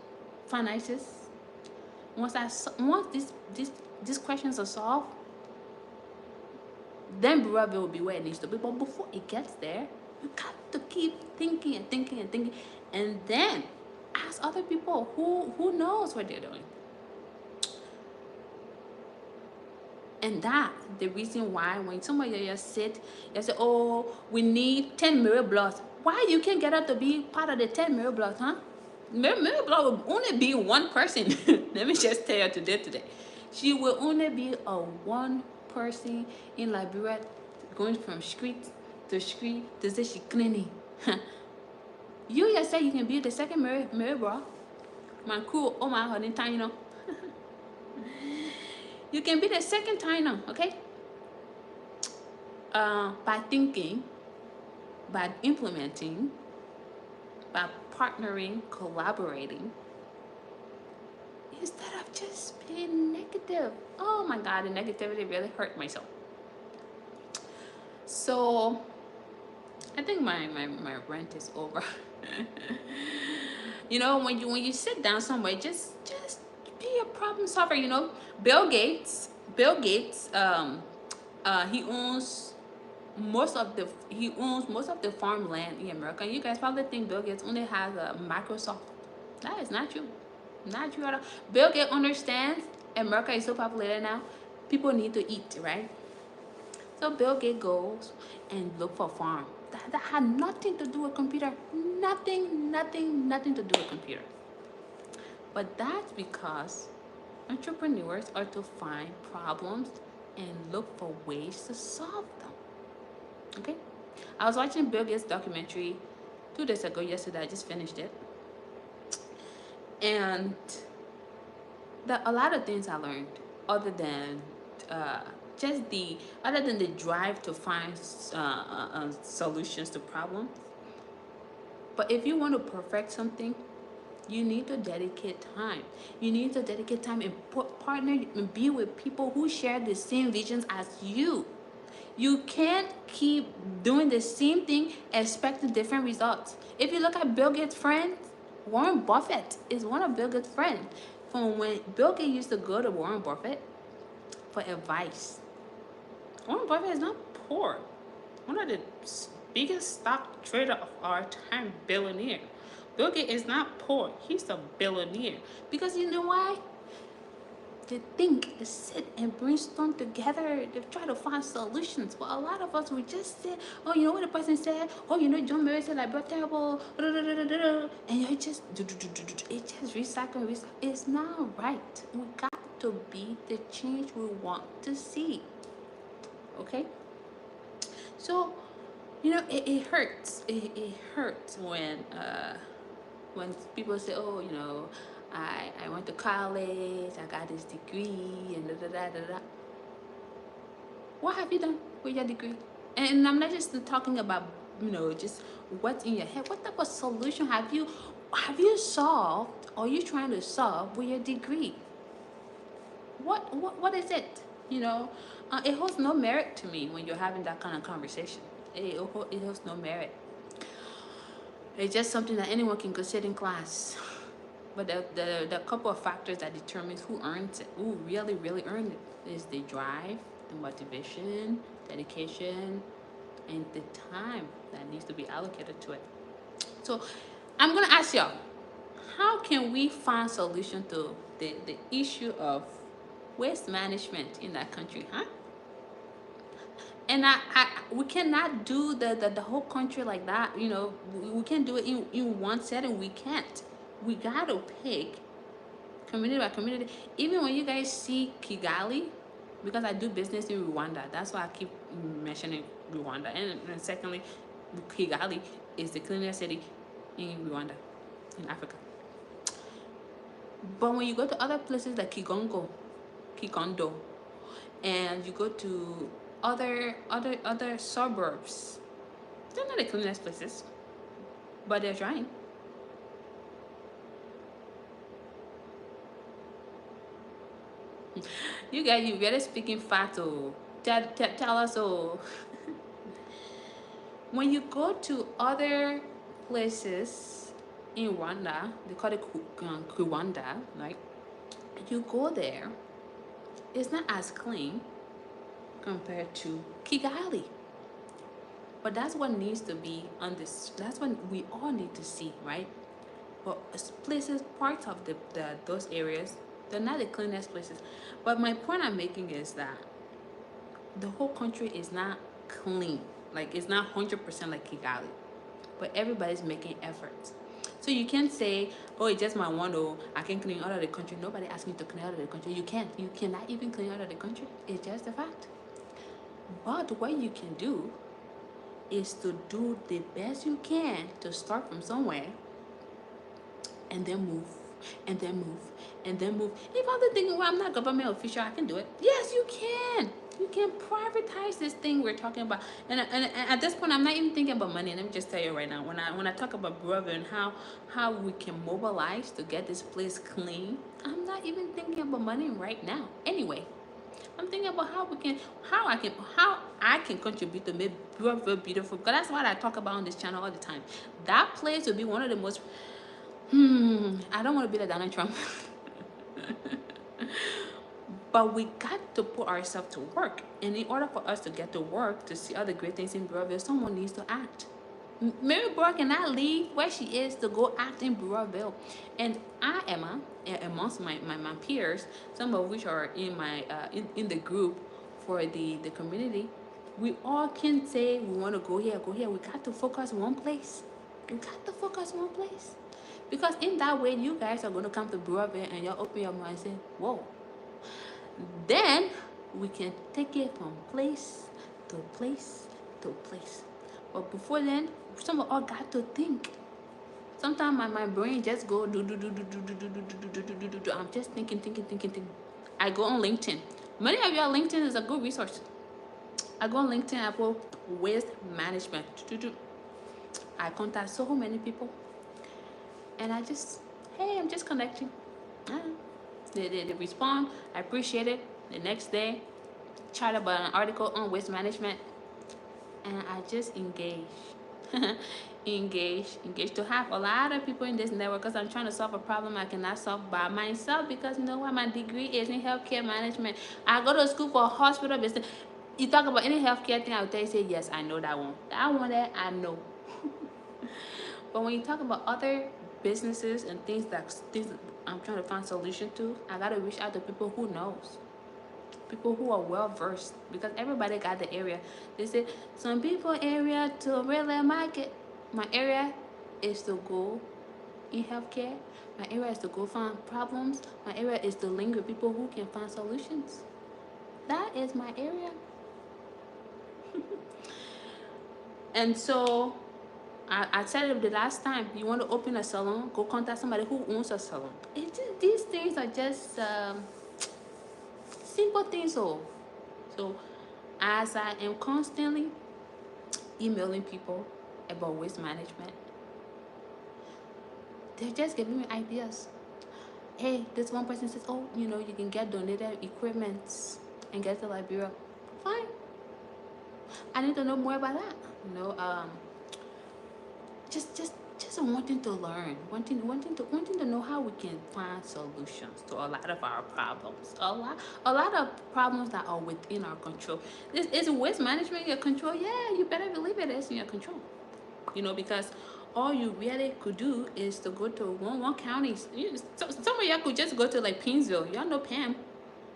finances? Once these questions are solved, then Buraville will be where it needs to be. But before it gets there, you got to keep thinking and thinking and thinking, and then ask other people who knows what they're doing. And that the reason why when somebody just sit, they say, "Oh, we need 10 mirror blocks." Why you can't get up to be part of the 10 mirror blocks, huh? Mirror block will only be one person. Let me just tell you today. She will only be a one person in Liberia, going from street to street to say she cleaning. You just say you can be the second mirror block. My crew, oh my honey, tiny, you know. You can be the second tiny, okay? By thinking, by implementing, by partnering, collaborating, instead of just being negative. Oh my God, the negativity really hurt myself. So I think my rant is over. You know, when you sit down somewhere, just be a problem solver. You know, Bill Gates, he owns most of the farmland in America. And you guys probably think Bill Gates only has a Microsoft. That is not true. Not true at all. Bill Gates understands America is so populated now. People need to eat, right? So Bill Gates goes and look for farm. That had nothing to do with computer. Nothing to do with computer. But that's because entrepreneurs are to find problems and look for ways to solve them. Okay? I was watching Bill Gates documentary 2 days ago, yesterday. I just finished it. And a lot of things I learned, other than other than the drive to find solutions to problems. But if you want to perfect something, you need to dedicate time. You need to dedicate time and partner and be with people who share the same visions as you. You can't keep doing the same thing expecting different results. If you look at Bill Gates' friends, Warren Buffett is one of Bill Gates' friends. From when Bill Gates used to go to Warren Buffett for advice. Warren Buffett is not poor. One of the biggest stock trader of our time, billionaire. Bill Gates is not poor. He's a billionaire. Because you know why? They think, they sit and brainstorm together. They try to find solutions. But a lot of us, we just say, oh, you know what the person said? Oh, you know, John Mayer said like, but terrible. And it just recycle. It's not right. We got to be the change we want to see. Okay? So, you know, it hurts. It hurts when people say, oh, you know, I went to college, I got this degree, and da. What have you done with your degree? And I'm not just talking about, you know, just what's in your head. What type of solution have you solved, or are you trying to solve with your degree? What is it? You know, it holds no merit to me when you're having that kind of conversation. It holds no merit. It's just something that anyone can go sit in class. But the couple of factors that determines who earns it, who really earned it, is the drive, the motivation, dedication, and the time that needs to be allocated to it. So I'm gonna ask y'all, how can we find solution to the issue of waste management in that country, huh? And we cannot do the whole country like that. You know, we can't do it in one setting. We can't. We gotta pick community by community. Even when you guys see Kigali, because I do business in Rwanda, that's why I keep mentioning Rwanda. And secondly, Kigali is the cleanest city in Rwanda, in Africa. But when you go to other places like Kikondo, and you go to other suburbs, they're not the cleanest places, but they're trying. You guys, you better speaking fast. Oh, tell us. Oh, when you go to other places in Rwanda, they call it Rwanda, right? You go there, it's not as clean compared to Kigali. But that's what needs to be on this. That's what we all need to see, right? But places, parts of the those areas, they're not the cleanest places. But my point I'm making is that the whole country is not clean. Like it's not 100% like Kigali, but everybody's making efforts. So you can't say, "Oh, it's just my one. Oh, I can clean out of the country." Nobody asking you to clean out of the country. You can't. You cannot even clean out of the country. It's just a fact. But what you can do is to do the best you can to start from somewhere and then move and then move and then move. If I'm thinking, well, I'm not government official, I can do it. Yes, you can. You can privatize this thing we're talking about. And at this point, I'm not even thinking about money. Let me just tell you right now, when I talk about brother and how we can mobilize to get this place clean, I'm not even thinking about money right now. Anyway, I'm thinking about how I can contribute to make brother beautiful. Because that's what I talk about on this channel all the time. That place will be one of the most I don't want to be like Donald Trump. But we got to put ourselves to work. And in order for us to get to work, to see other great things in Burrillville, someone needs to act. Mary Burr cannot leave where she is to go act in Burrillville. And I am amongst my peers, some of which are in my in the group for the community. We all can say we want to go here, go here. We got to focus one place. We got to focus one place. Because in that way, you guys are going to come to Burrillville and you'll open your mind and say, whoa. Then we can take it from place to place to place. But before then, some of us got to think. Sometimes my brain just go do. I'm just thinking. I go on LinkedIn. Many of you on LinkedIn is a good resource. I go on LinkedIn, I put waste management. I contact so many people. And I just, hey, I'm just connecting. They respond. I appreciate it. The next day, chat about an article on waste management. And I just engage. engage to have a lot of people in this network because I'm trying to solve a problem I cannot solve by myself because you know what, my degree is in healthcare management. I go to school for hospital business. You talk about any healthcare thing, I would tell you, say yes, I know that one. That one that I know. But when you talk about other businesses and things I'm trying to find solution to, I gotta reach out to people who knows. People who are well versed, because everybody got the area. They say some people area to really market. My area is to go in healthcare. My area is to go find problems. My area is to link with people who can find solutions. That is my area. And so I said it the last time. You want to open a salon, go contact somebody who owns a salon. These things are just simple things. So as I am constantly emailing people about waste management, they're just giving me ideas. Hey, this one person says, oh, you can get donated equipment and get to Liberia. Fine. I need to know more about that. Just wanting to learn, wanting to know how we can find solutions to a lot of our problems. A lot of problems that are within our control. Is waste management in your control? Yeah, you better believe it is in your control. Because all you really could do is to go to one county. Some of y'all could just go to like Painesville. Y'all know Pam.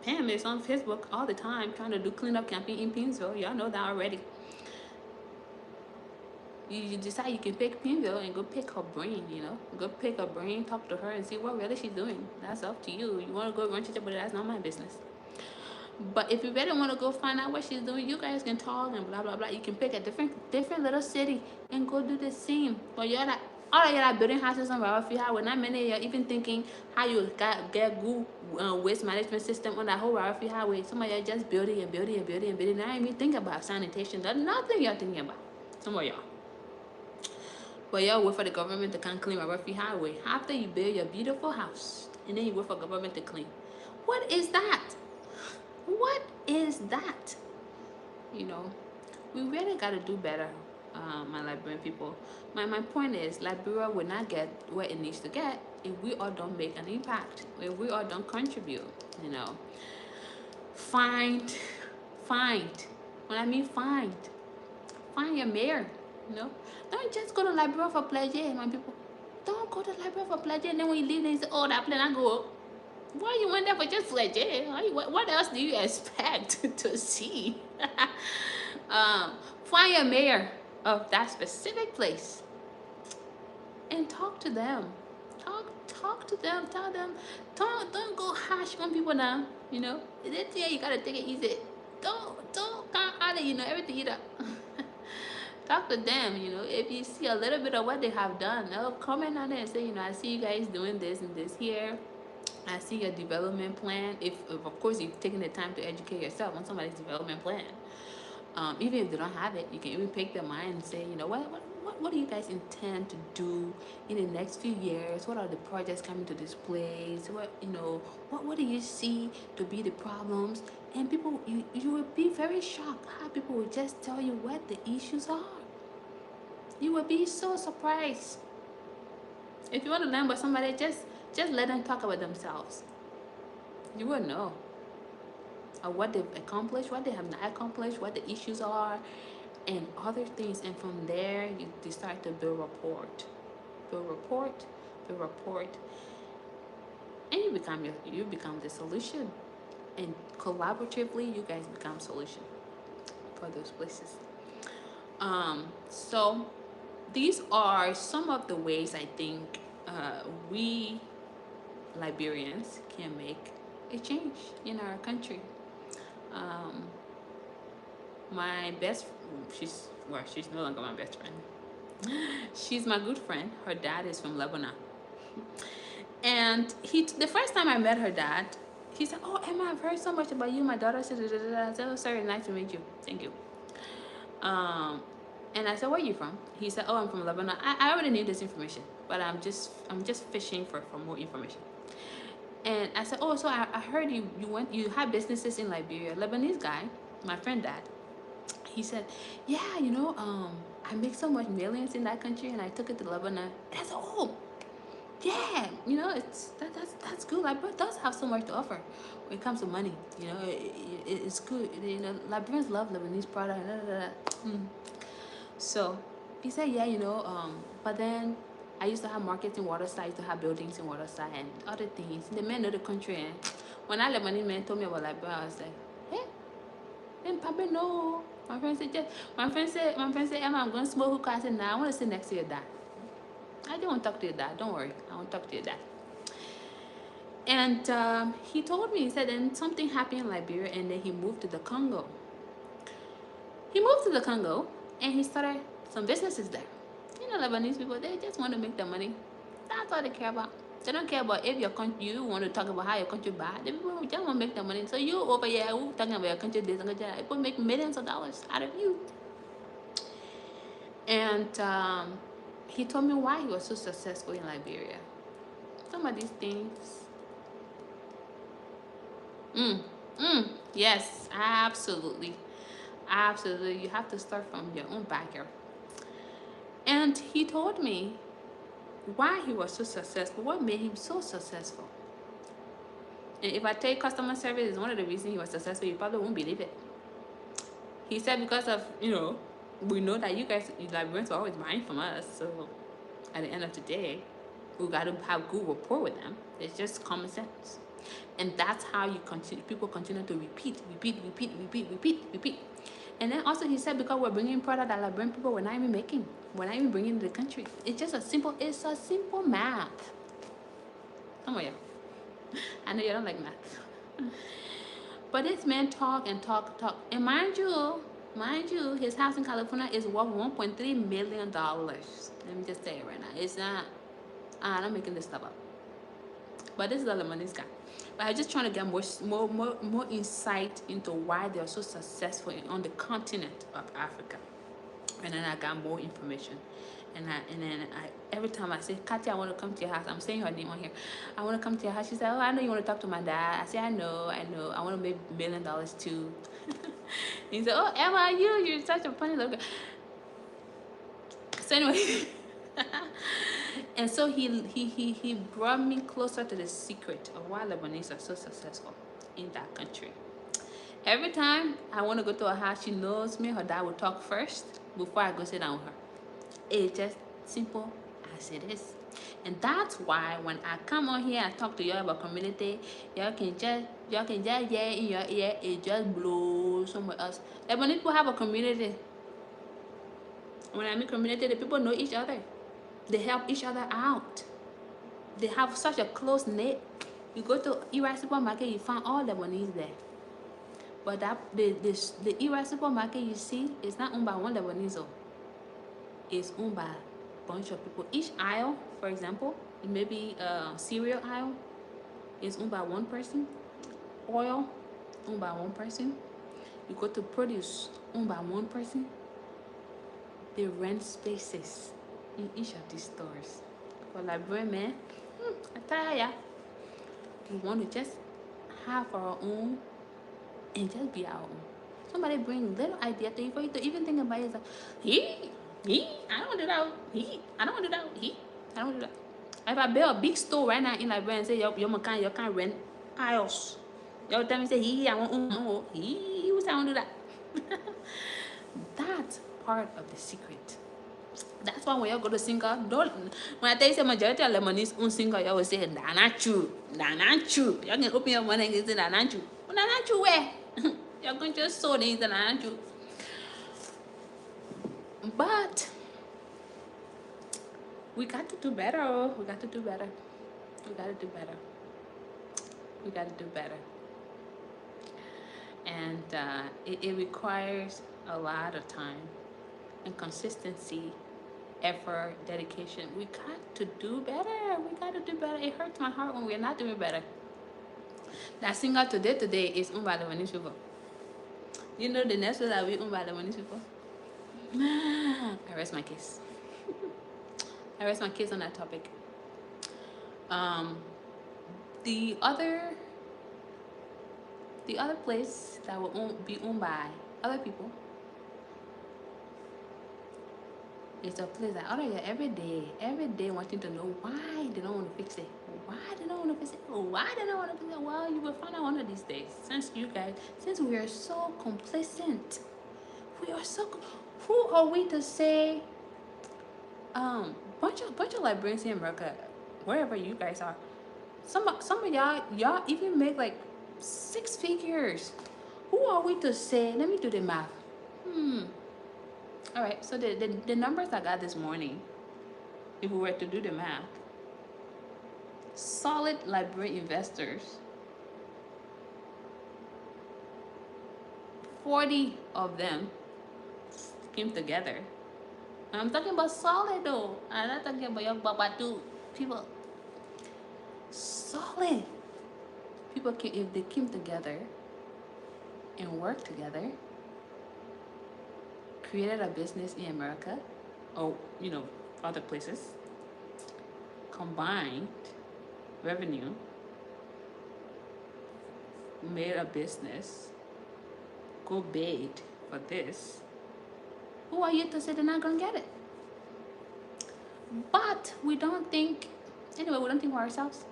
Pam is on Facebook all the time trying to do cleanup campaign in Painesville. Y'all know that already. You decide you can pick Painesville and go pick her brain, Go pick her brain, talk to her and see what really she's doing. That's up to you. You want to go run to but that's not my business. But if you really want to go find out what she's doing, you guys can talk and blah blah blah. You can pick a different little city and go do the same. But you're like all of y'all building houses on Ralphie Highway. Not many of y'all even thinking how you get good waste management system on that whole Ralphie Highway. Some of y'all just building and building and building and building. Not even think about sanitation. There's nothing y'all thinking about. Some of y'all. But y'all wait for the government to come clean Ralphie Highway after you build your beautiful house, and then you wait for government to clean. What is that? What is that? You know, we really got to do better, my Liberian people. My point is, Liberia will not get where it needs to get if we all don't make an impact, if we all don't contribute. You know, find, find. When I mean find your mayor. You know, don't just go to Liberia for pleasure, my people. Don't go to Liberia for pleasure, and then when you leave, they say, "Oh, that place I go." Why you went there for just pleasure? What else do you expect to see? Find a mayor of that specific place and talk to them. Talk to them. Tell them. Don't go harsh on people now. You know, this year you gotta take it easy. Don't come out of everything either. Talk to them. If you see a little bit of what they have done, comment on it and say, I see you guys doing this and this here. I see your development plan. If of course you've taken the time to educate yourself on somebody's development plan. Even if they don't have it, you can even pick their mind and say, what do you guys intend to do in the next few years? What are the projects coming to this place? What do you see to be the problems? And people, you will be very shocked how people will just tell you what the issues are. You will be so surprised. If you want to learn about somebody, just let them talk about themselves. You will know what they've accomplished, what they have not accomplished, what the issues are, and other things. And from there, you start to build rapport, and you become the solution. And collaboratively, you guys become solution for those places. So these are some of the ways I think we Liberians can make a change in our country. My best, she's no longer my best friend. She's my good friend. Her dad is from Lebanon, and the first time I met her dad, he said, "Oh, Emma, I've heard so much about you. My daughter said, I said, oh, sorry, nice to meet you. Thank you." And I said, "Where are you from?" He said, "Oh, I'm from Lebanon." I already knew this information, but I'm just fishing for more information. And I said, "Oh, so I heard you have businesses in Liberia." Lebanese guy, my friend dad, he said, "Yeah, I make so much millions in that country, and I took it to Lebanon." And I said, "Oh, yeah, that's good. Liberia does have so much to offer when it comes to money. It's good. Liberians love Lebanese product." So he said, "Yeah, but then I used to have markets in Waterside, I used to have buildings in Waterside and other things. The men know the country, and when that Lebanese man told me about Liberia, I was like, hey, then Papa no." My friend said, Emma, I'm going to smoke hookah. I said, "Nah, I want to sit next to your dad. I don't want to talk to your dad. Don't worry. I won't talk to your dad." And he told me, he said, then something happened in Liberia, and then he moved to the Congo. And he started some businesses there. Lebanese people, they just want to make their money. That's all they care about. They don't care about if you want to talk about how your country bad. The people just want to make their money. So you over here talking about your country this and that, people make millions of dollars out of you. And he told me why he was so successful in Liberia. Some of these things. Yes, absolutely. Absolutely. You have to start from your own backyard. And he told me why he was so successful, what made him so successful. And if I take customer service is one of the reasons he was successful, you probably won't believe it. He said because of, we know that you guys, Liberians, are always buying from us. So at the end of the day, we got to have good rapport with them. It's just common sense. And that's how people continue to repeat. And then also he said because we're bringing product that Liberian people were not even making. We're not even bringing to the country. It's a simple math. Oh yeah. I know you don't like math. But this man talk. And mind you, his house in California is worth $1.3 million. Let me just say it right now. It's not, I'm not making this stuff up. But this is a Lebanese guy. But I'm just trying to get more insight into why they're so successful on the continent of Africa. And then I got more information. And then every time I say, Katya, I want to come to your house. I'm saying her name on here. I want to come to your house. She said, oh, I know you want to talk to my dad. I said, I know. I want to make $1 million too. He said, oh, Emma, you're such a funny little girl. So anyway, and so he brought me closer to the secret of why Lebanese are so successful in that country. Every time I want to go to her house, she knows me. Her dad will talk first before I go sit down with her. It's just simple as it is. And that's why when I come on here and talk to y'all about community, y'all can just hear in your ear, it just blows somewhere else. Like when people have a community, when I mean community, the people know each other. They help each other out. They have such a close knit. You go to Ira supermarket, you find all Lebanese there. But that the Ira supermarket you see is not owned by one Lebanese. Is owned by a bunch of people. Each aisle, for example, maybe cereal aisle is owned by one person. Oil, owned by one person. You go to produce, owned by one person. They rent spaces in each of these stores. For Liberia, man, I tell ya, we want to just have our own and just be our own. Somebody bring little idea to you for you to even think about it. It's like, I don't want to do that. I don't want to do that. I don't want to do that. If I build a big store right now in Liberia and say, you can't rent aisles. Y'all tell me, say, I want who say I want to do that? That's part of the secret. That's why when you go to Singa, when I tell you the majority of Lebanese own Singa, you always say, "That's not true. That's not true." You can open your money and say, "That's not true." But that's not true where? You're going to just sow things that are not true. But we got to do better. Oh. We got to do better. We got to do better. We got to do better. And it requires a lot of time and consistency, effort, dedication. We got to do better. We got to do better. It hurts my heart when we're not doing better. That singer today is owned by the Lebanese people. You know the next one that we owned by the Lebanese people? I rest my case. I rest my case on that topic. The other place that will be owned by other people is a place that other every day wanting to know why they don't want to fix it. Why they don't want to fix it? Why they don't want to fix it? Well, you will find out one of these days. Since we are so complacent, who are we to say? Bunch of Liberians in America, wherever you guys are, some of y'all even make like 6 figures. Who are we to say? Let me do the math. All right, so the numbers I got this morning, if we were to do the math, solid Liberian investors, 40 of them came together. I'm talking about solid though. I'm not talking about young babatu people. Solid people if they came together and worked together, created a business in America or other places, combined revenue, made a business, go bid for this. Who are you to say they're not gonna get it? But we don't think for ourselves.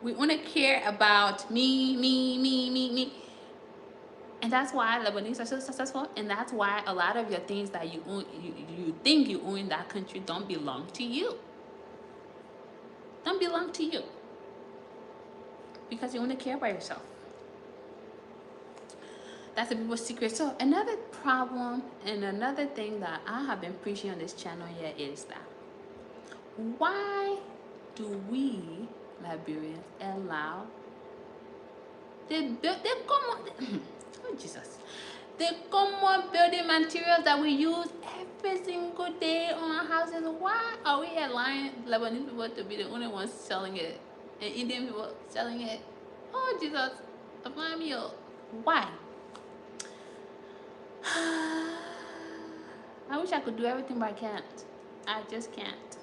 We only care about me. And that's why Lebanese are so successful, and that's why a lot of your things that you own, you think you own in that country don't belong to you. Don't belong to you. Because you only care about yourself. That's the people's secret. So another problem and another thing that I have been preaching on this channel here is that why do we Liberians allow the common building materials that we use every single day on our houses? Why are we allowing Lebanese people to be the only ones selling it and Indian people selling it? Oh Jesus, why? I wish I could do everything, but I can't. I just can't.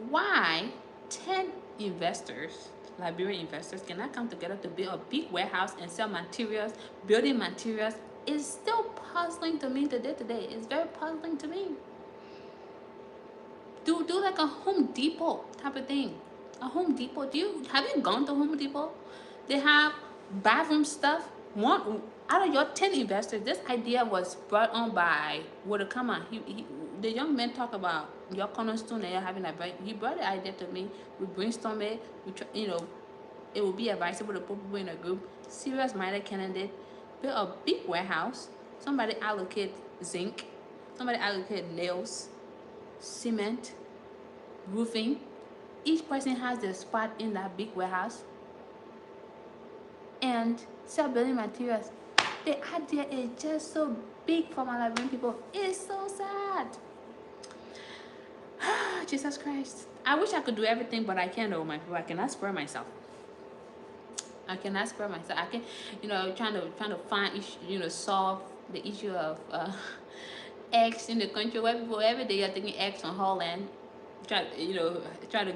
Why 10 investors, Liberian investors, cannot come together to build a big warehouse and sell materials, building materials, is still puzzling to me today. It's very puzzling to me. Do like a Home Depot type of thing. A Home Depot. Have you gone to Home Depot? They have bathroom stuff. One out of your 10 investors, this idea was brought on by Wadakama. The young man talk about your cornerstone and you're having a he brought the idea to me. We brainstorm it. It would be advisable to put people in a group. Serious minded candidate. Build a big warehouse. Somebody allocate zinc. Somebody allocate nails, cement, roofing. Each person has their spot in that big warehouse and sell building materials. The idea is just so big for my Liberian people. It's so sad. Jesus Christ. I wish I could do everything, but I can't, oh my people. I cannot spare myself. I cannot spare myself. I can, trying to find, solve the issue of eggs in the country where people every day are taking eggs on Holland. Try to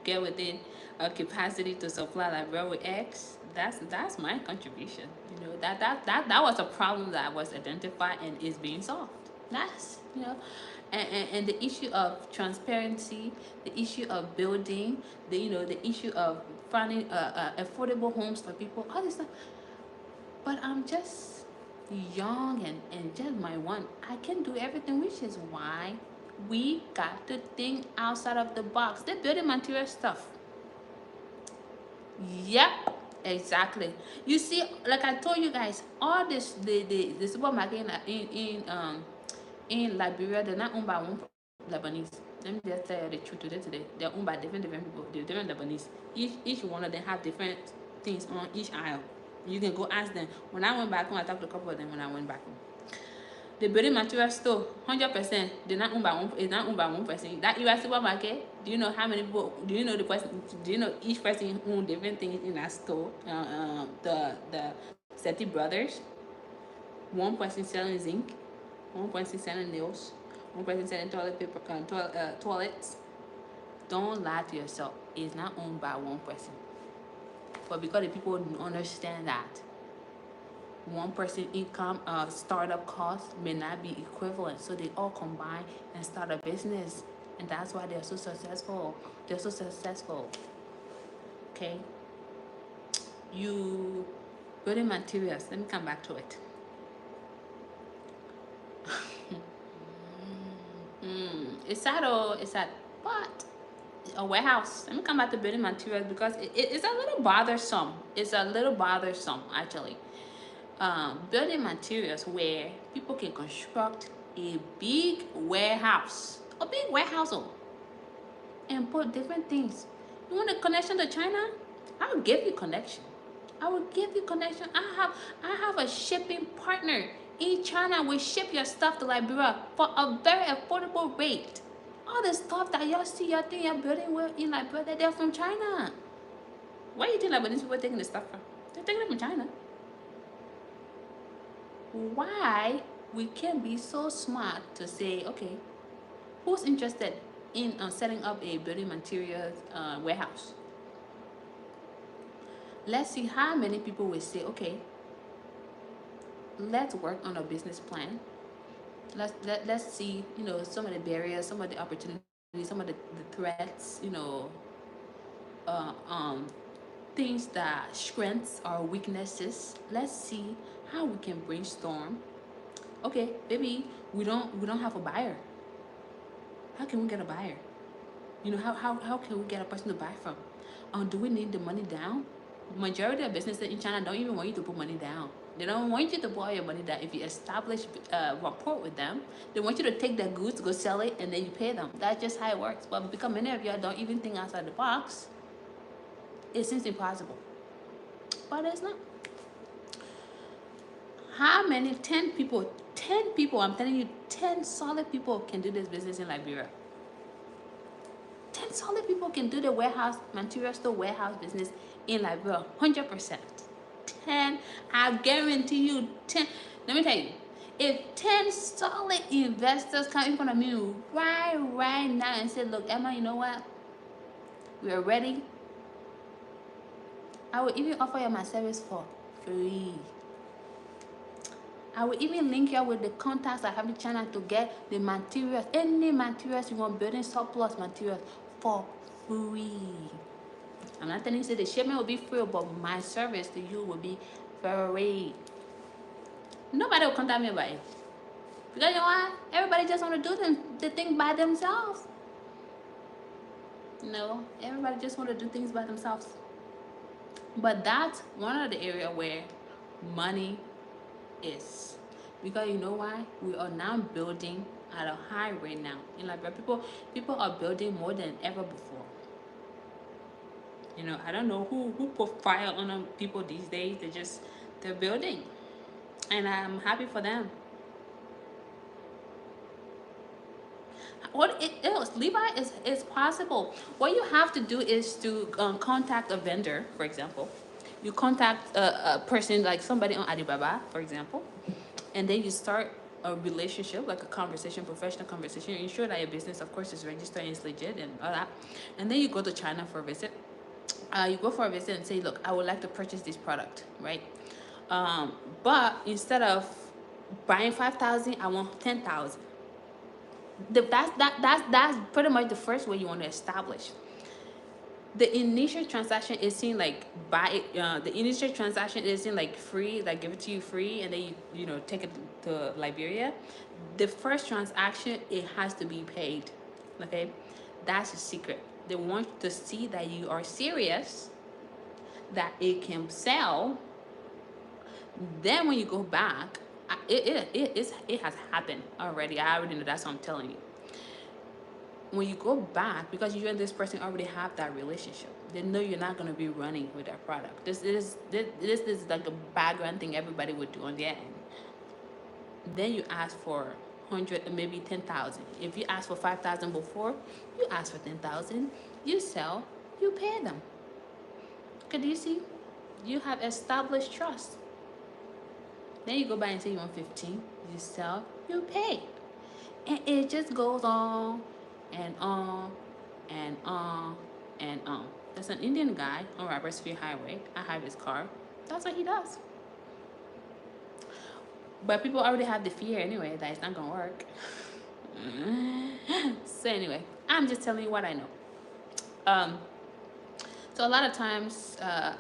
get within a capacity to supply Liberia with eggs. That's my contribution. That was a problem that was identified and is being solved. That's and the issue of transparency, the issue of building, the issue of finding affordable homes for people, all this stuff. But I'm just young and just my one. I can do everything, which is why we got to think outside of the box. The building material stuff. Yep, exactly. You see, like I told you guys, all this the supermarket in Liberia, they're not owned by one Lebanese. Let me just tell you the truth today. They're owned by different people. They're different Lebanese. Each one of them have different things on each aisle. You can go ask them. When I went back home, I talked to a couple of them when I went back home. The building material store, 100%, they're not owned by one. It's not owned by one person. That U.S. supermarket, do you know how many people? Do you know the person? Do you know each person owns different things in that store? The Seti brothers. One person selling zinc, one person selling nails, one person selling toilet paper, toilets. Don't lie to yourself. It's not owned by one person. But because the people understand that one person income startup cost may not be equivalent, so they all combine and start a business, and that's why they're so successful. Okay, you building materials, let me come back to it. It's sad, but a warehouse, let me come back to building materials because it's a little bothersome. Actually. Building materials where people can construct a big warehouse, and put different things. You want a connection to China? I will give you connection. I have a shipping partner in China. We ship your stuff to Liberia for a very affordable rate. All the stuff that y'all see, y'all think you're building in Liberia, they're from China. Why do you think Lebanese people are taking the stuff from? They're taking it from China. Why we can be so smart to say, okay, who's interested in setting up a building materials warehouse? Let's see how many people will say, okay, let's work on a business plan. Let's see, some of the barriers, some of the opportunities, some of the threats, things that strengths or weaknesses. Let's see how we can brainstorm. Okay, maybe we don't have a buyer. How can we get a buyer? How can we get a person to buy from? Do we need the money down? Majority of businesses in China don't even want you to put money down. They don't want you to put all your money down. If you establish a rapport with them, they want you to take their goods, go sell it, and then you pay them. That's just how it works. But because many of you don't even think outside the box, it seems impossible. But it's not. How many? 10 people. 10 people, I'm telling you, 10 solid people can do this business in Liberia. 10 solid people can do the warehouse, material store warehouse business in Liberia, 100%. 10, I guarantee you, 10. Let me tell you, If 10 solid investors come in front of me right now and say, look, Emma, you know what? We are ready. I will even offer you my service for free. I will even link you with the contacts I have in China to get the materials, any materials you want, building surplus materials for free. I'm not telling you the shipment will be free, but my service to you will be free. Nobody will contact me about it. Because you know what? Everybody just want to do the thing by themselves. No, everybody just want to do things by themselves. But that's one of the area where money is. Because you know why? We are now building at a high rate now. In Liberia, people are building more than ever before. You know, I don't know who put fire on people these days. They're building. And I'm happy for them. What it is, Levi, is possible. What you have to do is to contact a vendor, for example. You contact a person like somebody on Alibaba, for example, and then you start a relationship, like a conversation, professional conversation. You ensure that your business, of course, is registered and is legit and all that. And then you go to China for a visit. You go for a visit and say, look, I would like to purchase this product, right? But instead of buying 5,000, I want 10,000. That's pretty much the first way you want to establish. The initial transaction is seen like the initial transaction isn't like free, like give it to you free and then you know take it to Liberia. The first transaction, it has to be paid. Okay, that's the secret. They want to see that you are serious, that it can sell. Then when you go back, it has happened already. I already know. That's what I'm telling you. When you go back, because you and this person already have that relationship, they know you're not going to be running with that product. This is like a background thing everybody would do on their end. Then you ask for 100, maybe 10,000. If you ask for 5,000 before, you ask for 10,000. You sell, you pay them. Okay, do you see? You have established trust. Then you go back and say you want 15. You sell, you pay, and it just goes on and on and on and on. There's an Indian guy on Robert Street Highway. I have his car. That's what he does. But people already have the fear anyway that it's not gonna work. So anyway, I'm just telling you what I know. So a lot of times,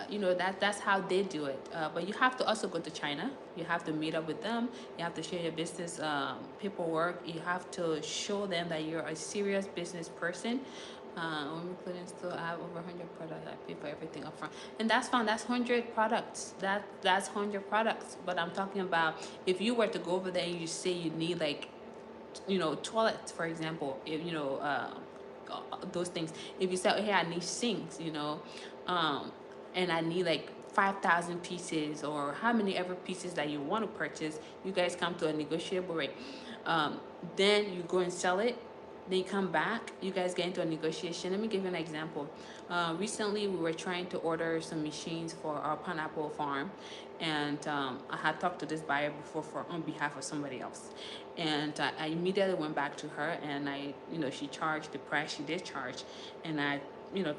you know, that's how they do it. But you have to also go to China. You have to meet up with them. You have to share your business paperwork. You have to show them that you're a serious business person. When we put in still, I have over 100 products. I pay for everything up front, and that's fine. That's 100 products. That's 100 products. But I'm talking about if you were to go over there and you say you need like, you know, toilets, for example, if you know those things. If you say, oh, hey, I need sinks, you know, and I need like 5,000 pieces or how many ever pieces that you want to purchase, you guys come to a negotiable rate. Then you go and sell it. Then you come back, you guys get into a negotiation. Let me give you an example. Recently, we were trying to order some machines for our pineapple farm, and I had talked to this buyer before on behalf of somebody else, and I immediately went back to her, and she charged the price she did charge, and I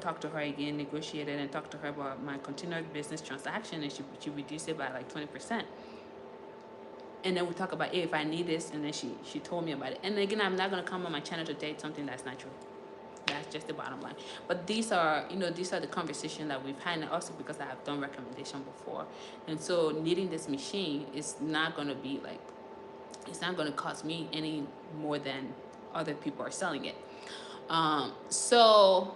talked to her again, negotiated, and talked to her about my continued business transaction, and she reduced it by like 20%. And then we talk about, hey, if I need this, and then she told me about it. And again, I'm not gonna come on my channel to date something that's not true. That's just the bottom line. But these are the conversations that we've had, and also because I have done recommendation before. And so needing this machine is not gonna be like, it's not gonna cost me any more than other people are selling it. So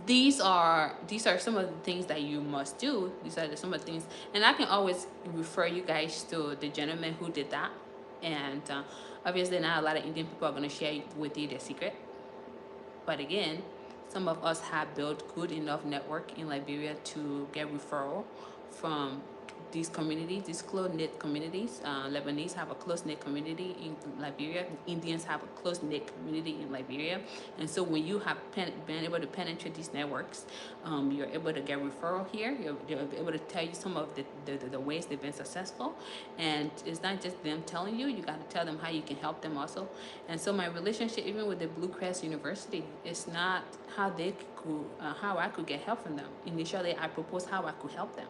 these are some of the things that you must do. These are some of the things, and I can always refer you guys to the gentleman who did that. And obviously not a lot of Indian people are going to share with you their secret, but again, some of us have built good enough network in Liberia to get referral from these communities, these close-knit communities. Lebanese have a close-knit community in Liberia. Indians have a close-knit community in Liberia. And so when you have been able to penetrate these networks, you're able to get referral here. You're able to tell you some of the ways they've been successful. And it's not just them telling you, you got to tell them how you can help them also. And so my relationship, even with the Blue Crest University, is not how they could, how I could get help from them. Initially, I proposed how I could help them.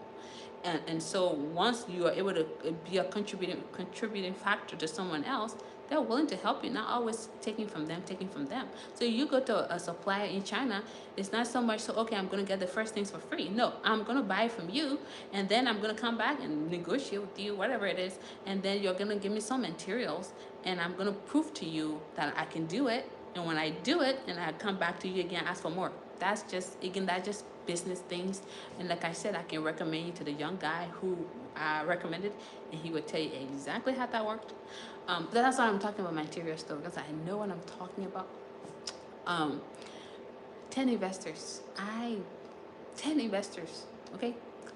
And so once you are able to be a contributing factor to someone else, they're willing to help you, not always taking from them. So you go to a supplier in China, it's not so much so, okay, I'm going to get the first things for free. No, I'm going to buy from you, and then I'm going to come back and negotiate with you, whatever it is, and then you're going to give me some materials, and I'm going to prove to you that I can do it. And when I do it, and I come back to you again, ask for more. That's just business things. And like I said, I can recommend you to the young guy who I recommended, and he would tell you exactly how that worked. But that's why I'm talking about material stuff, because I know what I'm talking about. 10 investors. 10 investors, okay?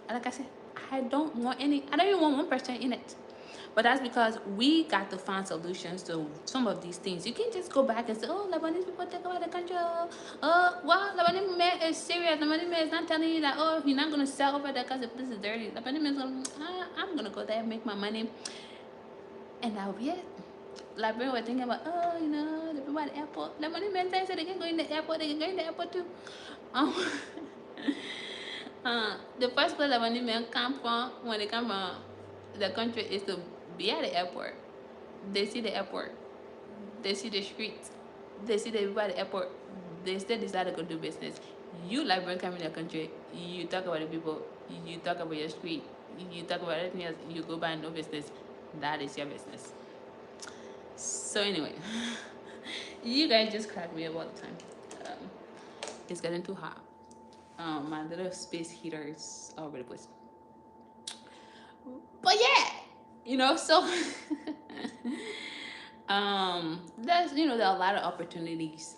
Like I said, I don't even want 1% in it. But that's because we got to find solutions to some of these things. You can't just go back and say, oh, Lebanese people take over the country. Well, Lebanese man is serious. Lebanese man is not telling you that, oh, you're not going to sell over there because the place is dirty. Lebanese man is going to, I'm going to go there and make my money. And that'll be it. Liberia were thinking about, oh, the people at the airport. Lebanese men say they can go in the airport. They can go in the airport too. The first place Lebanese men come from when they come from the country is to be at the airport. They see the airport. They see the streets. They see the people at the airport. They still decide to go do business. You, Liberian, come in the country, you talk about the people, you talk about your street, you talk about everything else, you go by no business. That is your business. So anyway, you guys just crack me up all the time. It's getting too hot. My little space heater is all over the place. But yeah, so there's there are a lot of opportunities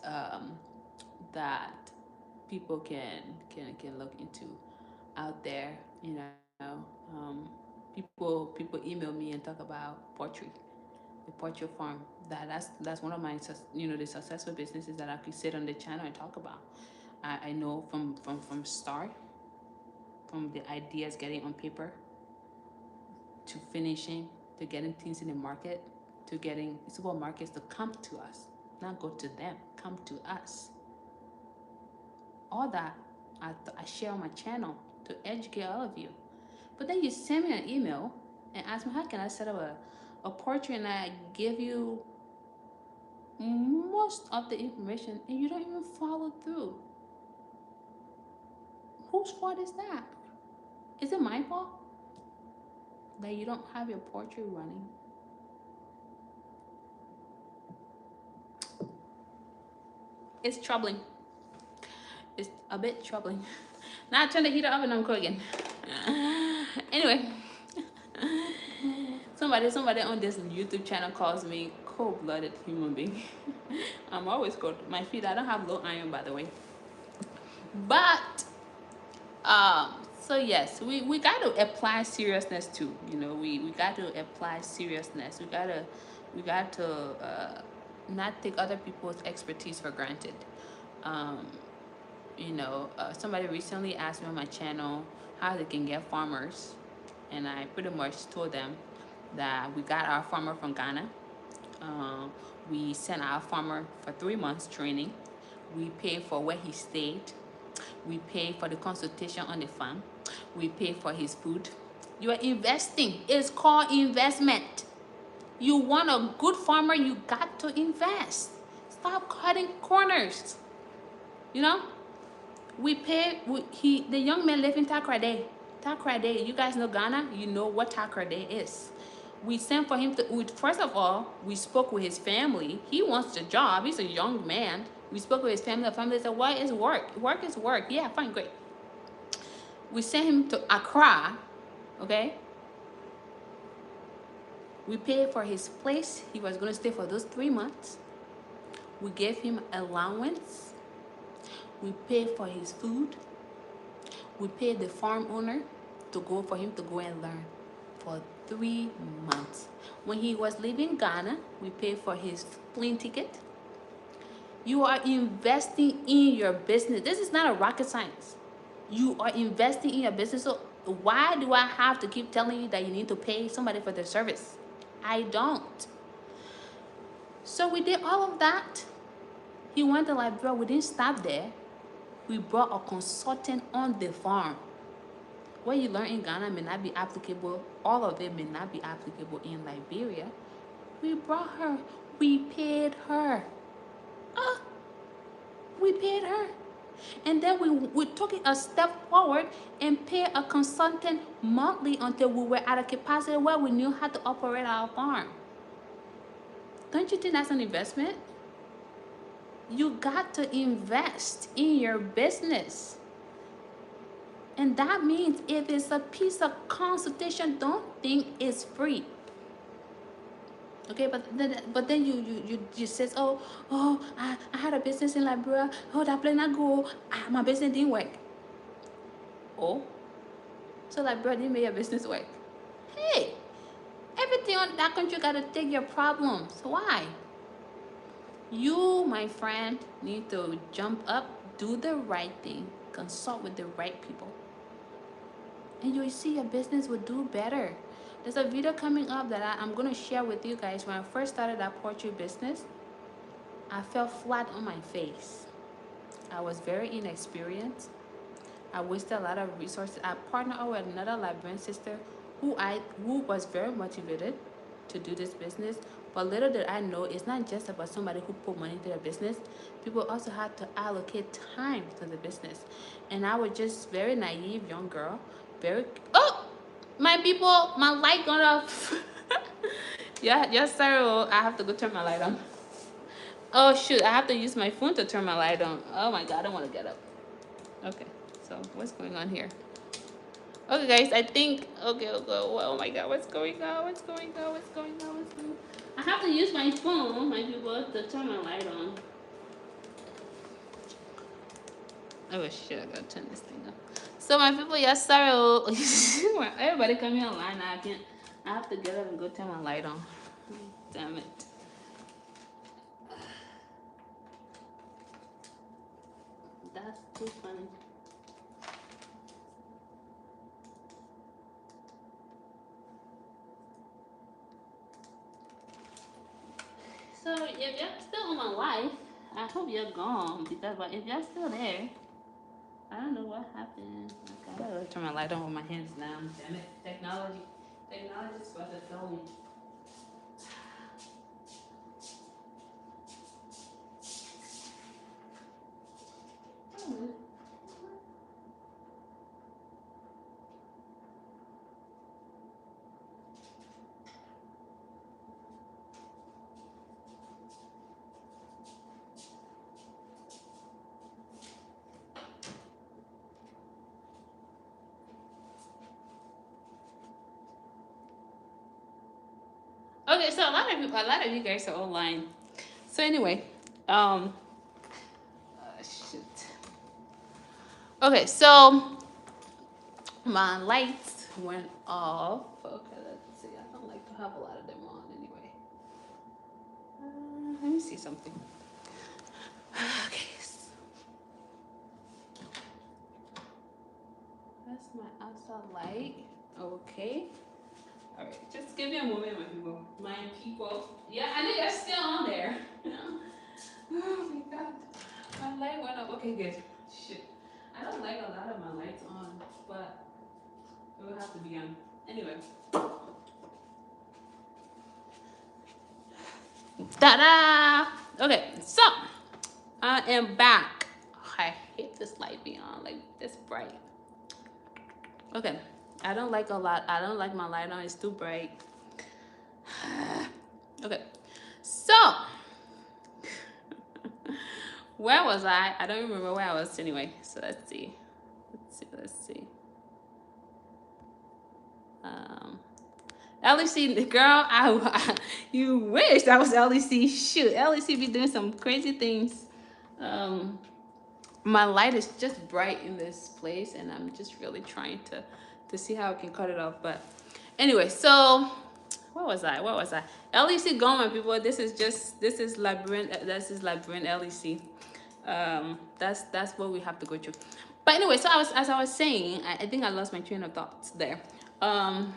that people can look into out there. People email me and talk about poultry, the poultry farm. That's one of my the successful businesses that I could sit on the channel and talk about. I know from start, from the ideas getting on paper to finishing, to getting things in the market, to getting supermarkets to come to us, not go to them, come to us. All that I share on my channel to educate all of you. But then you send me an email and ask me, how can I set up a portrait, and I give you most of the information and you don't even follow through. Whose fault is that? Is it my fault that you don't have your portrait running? It's troubling. It's a bit troubling. Now I turn the heater up and I'm cooking. Anyway, somebody on this YouTube channel calls me cold-blooded human being. I'm always cold. My feet, I don't have low iron, by the way. But so yes, we got to apply seriousness too. We got to apply seriousness. We got to not take other people's expertise for granted. Somebody recently asked me on my channel how they can get farmers, and I pretty much told them that we got our farmer from Ghana. We sent our farmer for 3 months training. We paid for where he stayed. We pay for the consultation on the farm. We pay for his food. You are investing. It's called investment. You want a good farmer, you got to invest. Stop cutting corners. We pay. The young man live in Takrade. Takrade. You guys know Ghana. You know what Takrade is. We sent for him to. First of all, we spoke with his family. He wants a job. He's a young man. We spoke with his family. The family said, "What is work? Work is work." Yeah, fine, great. We sent him to Accra. Okay. We paid for his place. He was going to stay for those 3 months. We gave him allowance. We paid for his food. We paid the farm owner for him to go and learn. for 3 months. When he was leaving Ghana, we paid for his plane ticket. You are investing in your business. This is not a rocket science. You are investing in your business. So why do I have to keep telling you that you need to pay somebody for their service? I don't. So we did all of that. He went to Liberia. We didn't stop there. We brought a consultant on the farm. What you learn in Ghana may not be applicable. All of it may not be applicable in Liberia. We brought her. We paid her. We paid her. And then we took it a step forward and paid a consultant monthly until we were at a capacity where we knew how to operate our farm. Don't you think that's an investment? You got to invest in your business. And that means if it's a piece of consultation, don't think it's free. Okay, but then you says, I had a business in Liberia. Oh, that place not go. My business didn't work. Oh, so Liberia didn't make your business work. Hey, everything on that country got to take your problems. Why? You, my friend, need to jump up, do the right thing, consult with the right people, and you'll see your business will do better. There's a video coming up that I'm going to share with you guys. When I first started that poultry business, I fell flat on my face. I was very inexperienced. I wasted a lot of resources. I partnered with another Liberian sister who was very motivated to do this business. But little did I know, it's not just about somebody who put money into their business. People also had to allocate time to the business. And I was just very naive young girl. My people, my light gone off. Yes, sir. I have to go turn my light on. Oh shoot, I have to use my phone to turn my light on. Oh my god, I don't want to get up. Okay, so what's going on here? Okay, guys, I think. Okay. Oh my god, what's going on? I have to use my phone, my people, to turn my light on. Oh shit, I gotta turn this thing on. So my people, yes, sorry. Everybody coming online now. I have to get up and go turn my light on. Damn it. That's too funny. So if you're still on my life, I hope you're gone, because if you're still there, I don't know what happened. Okay, I gotta turn my light on with my hands now. Damn it. Technology is supposed to tell me. Okay, so a lot of you guys are online. So anyway, shoot. Okay, so my lights went off. Okay, let's see. I don't like to have a lot of them on anyway. Let me see something. Okay. That's my outside light. Okay. All right. Just give me a moment, my people. Yeah, I know you're still on there. Oh my god. My light went up. Okay, good. Shit. I don't like a lot of my lights on, but it will have to be on. Anyway. Ta-da! Okay, so I am back. I hate this light being on like this bright. Okay, I don't like my light on. It's too bright. Okay, so where was I? I don't remember where I was anyway. So let's see. LEC, girl, you wish that was LEC. Shoot, LEC be doing some crazy things. My light is just bright in this place, and I'm just really trying to see how I can cut it off. But Anyway, so where was I? Where was I? LEC going, people. This is labyrinth. This is labyrinth LEC. That's what we have to go through. But anyway, so as I was saying, I think I lost my train of thoughts there. What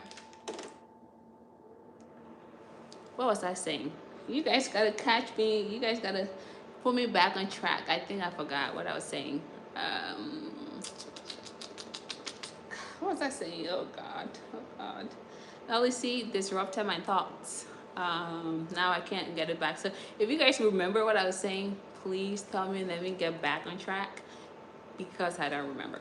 was I saying? You guys gotta catch me. You guys gotta put me back on track. I think I forgot what I was saying. What was I saying? Oh God. Oh God. LEC disrupted my thoughts. Now I can't get it back. So if you guys remember what I was saying, please tell me and let me get back on track because I don't remember.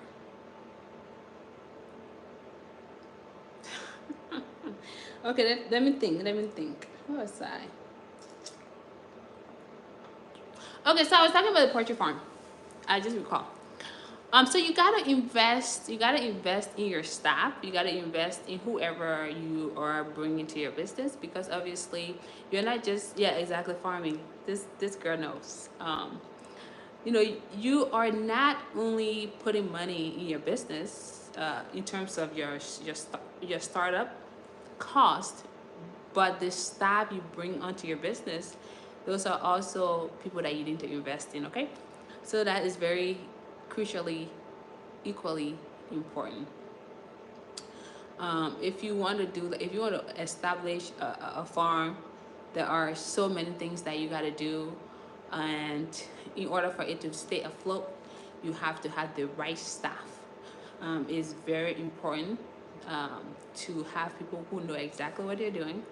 Okay, let me think. Let me think. What was I? Okay, so I was talking about the poultry farm. I just recall. So you gotta invest. You gotta invest in your staff. You gotta invest in whoever you are bringing to your business because obviously you're not just exactly farming. This girl knows. You know you are not only putting money in your business in terms of your startup cost, but the staff you bring onto your business, those are also people that you need to invest in. Okay, so that is very crucially equally important. If you want to establish a farm, there are so many things that you got to do, and in order for it to stay afloat, you have to have the right staff. It's very important to have people who know exactly what they're doing.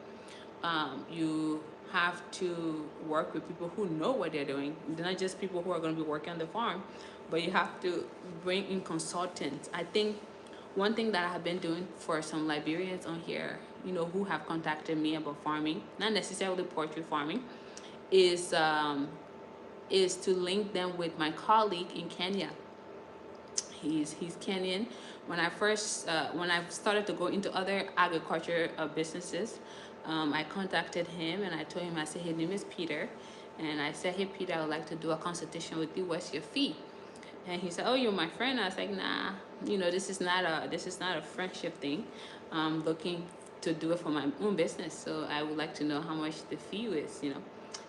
You have to work with people who know what they're doing. They're not just people who are going to be working on the farm, but you have to bring in consultants. I think one thing that I have been doing for some Liberians on here, who have contacted me about farming, not necessarily poultry farming, is to link them with my colleague in Kenya. He's Kenyan. When I started to go into other agriculture businesses, I contacted him and I told him, I said his name is Peter, and I said, hey Peter, I would like to do a consultation with you. What's your fee? And he said, oh, you're my friend. I was like, nah, this is not a friendship thing. I'm looking to do it for my own business, so I would like to know how much the fee is.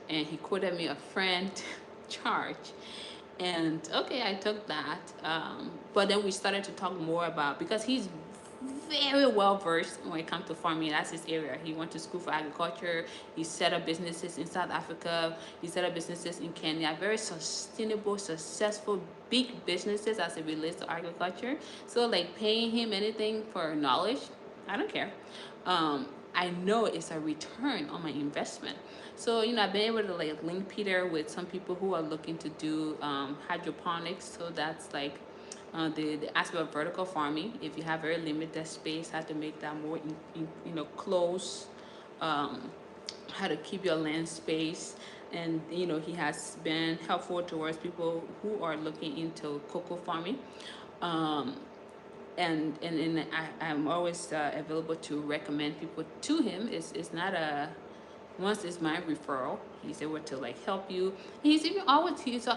And he quoted me a friend charge. And okay, I took that. But then we started to talk more about, because he's very well versed when it comes to farming. That's his area. He went to school for agriculture. He set up businesses in South Africa. He set up businesses in Kenya. Very sustainable, successful, big businesses as it relates to agriculture. So like paying him anything for knowledge, I don't care. I know it's a return on my investment. So I've been able to like link Peter with some people who are looking to do hydroponics. So that's like the aspect of vertical farming. If you have very limited space, how to make that more close. How to keep your land space. And he has been helpful towards people who are looking into cocoa farming. And I'm always available to recommend people to him. It's not a once it's my referral, he's able to like help you. He's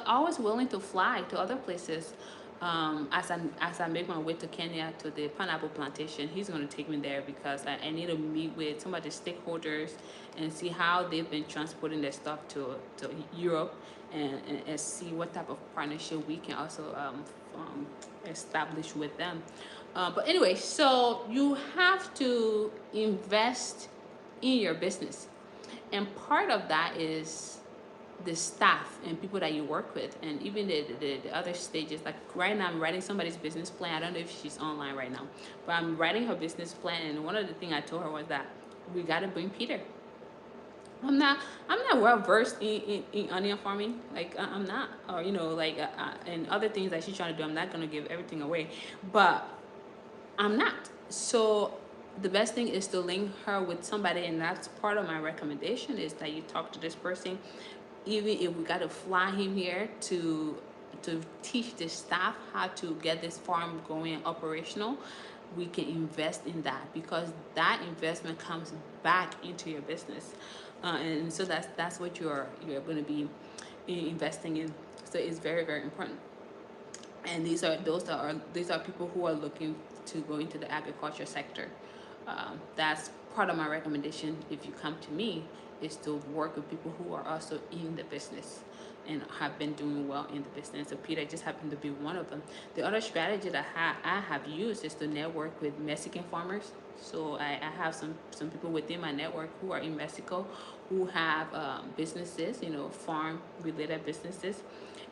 always willing to fly to other places. As I make my way to Kenya to the pineapple plantation, he's going to take me there because I need to meet with some of the stakeholders and see how they've been transporting their stuff to Europe, and see what type of partnership we can also establish with them. But anyway, so you have to invest in your business. And part of that is the staff and people that you work with, and even the other stages. Like right now I'm writing somebody's business plan. I don't know if she's online right now, but I'm writing her business plan, and one of the things I told her was that we got to bring Peter. I'm not well versed in onion farming. Like I'm not, or and other things that she's trying to do. I'm not gonna give everything away, but I'm not. So the best thing is to link her with somebody, and that's part of my recommendation is that you talk to this person, even if we got to fly him here to teach the staff how to get this farm going and operational. We can invest in that because that investment comes back into your business, and so that's what you're going to be investing in. So it's very, very important. And these are people who are looking to go into the agriculture sector. That's part of my recommendation. If you come to me, is to work with people who are also in the business and have been doing well in the business. So Peter just happened to be one of them. The other strategy that I have used is to network with Mexican farmers. So I have some people within my network who are in Mexico who have businesses, farm related businesses,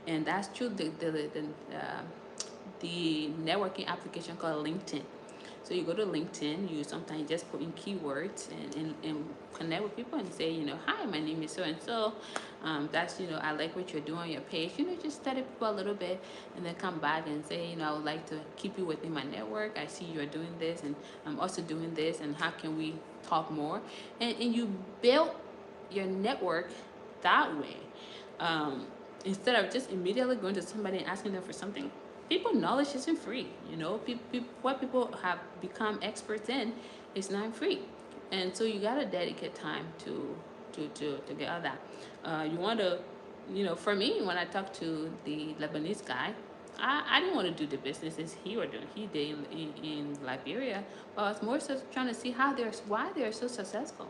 and that's through the networking application called LinkedIn. So you go to LinkedIn, you sometimes just put in keywords and connect with people and say, hi, my name is so and so. That's, I like what you're doing on your page. Just study people a little bit and then come back and say, I would like to keep you within my network. I see you're doing this and I'm also doing this, and how can we talk more? And you build your network that way. Um, Instead of just immediately going to somebody and asking them for something. People knowledge isn't free. What people have become experts in is not free, and so you gotta dedicate time to get all that. You want to, for me, when I talked to the Lebanese guy, I didn't want to do the businesses he did in Liberia, but I was more so trying to see why they're so successful.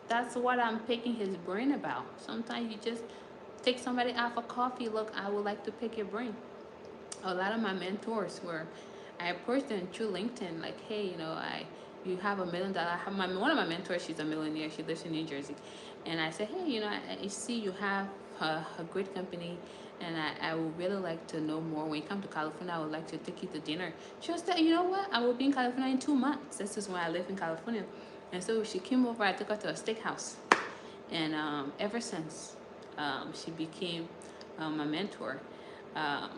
That's what I'm picking his brain about. Sometimes you just take somebody out for coffee. Look, I would like to pick your brain. A lot of my mentors were, I approached them through LinkedIn, like, hey, you have $1 million. I have one of my mentors. She's a millionaire. She lives in New Jersey, and I said, hey, I see you have a great company, and I would really like to know more. When you come to California, I would like to take you to dinner. She was like, you know what? I will be in California in 2 months. This is when I live in California, and so she came over. I took her to a steakhouse, and ever since, she became my mentor. Um,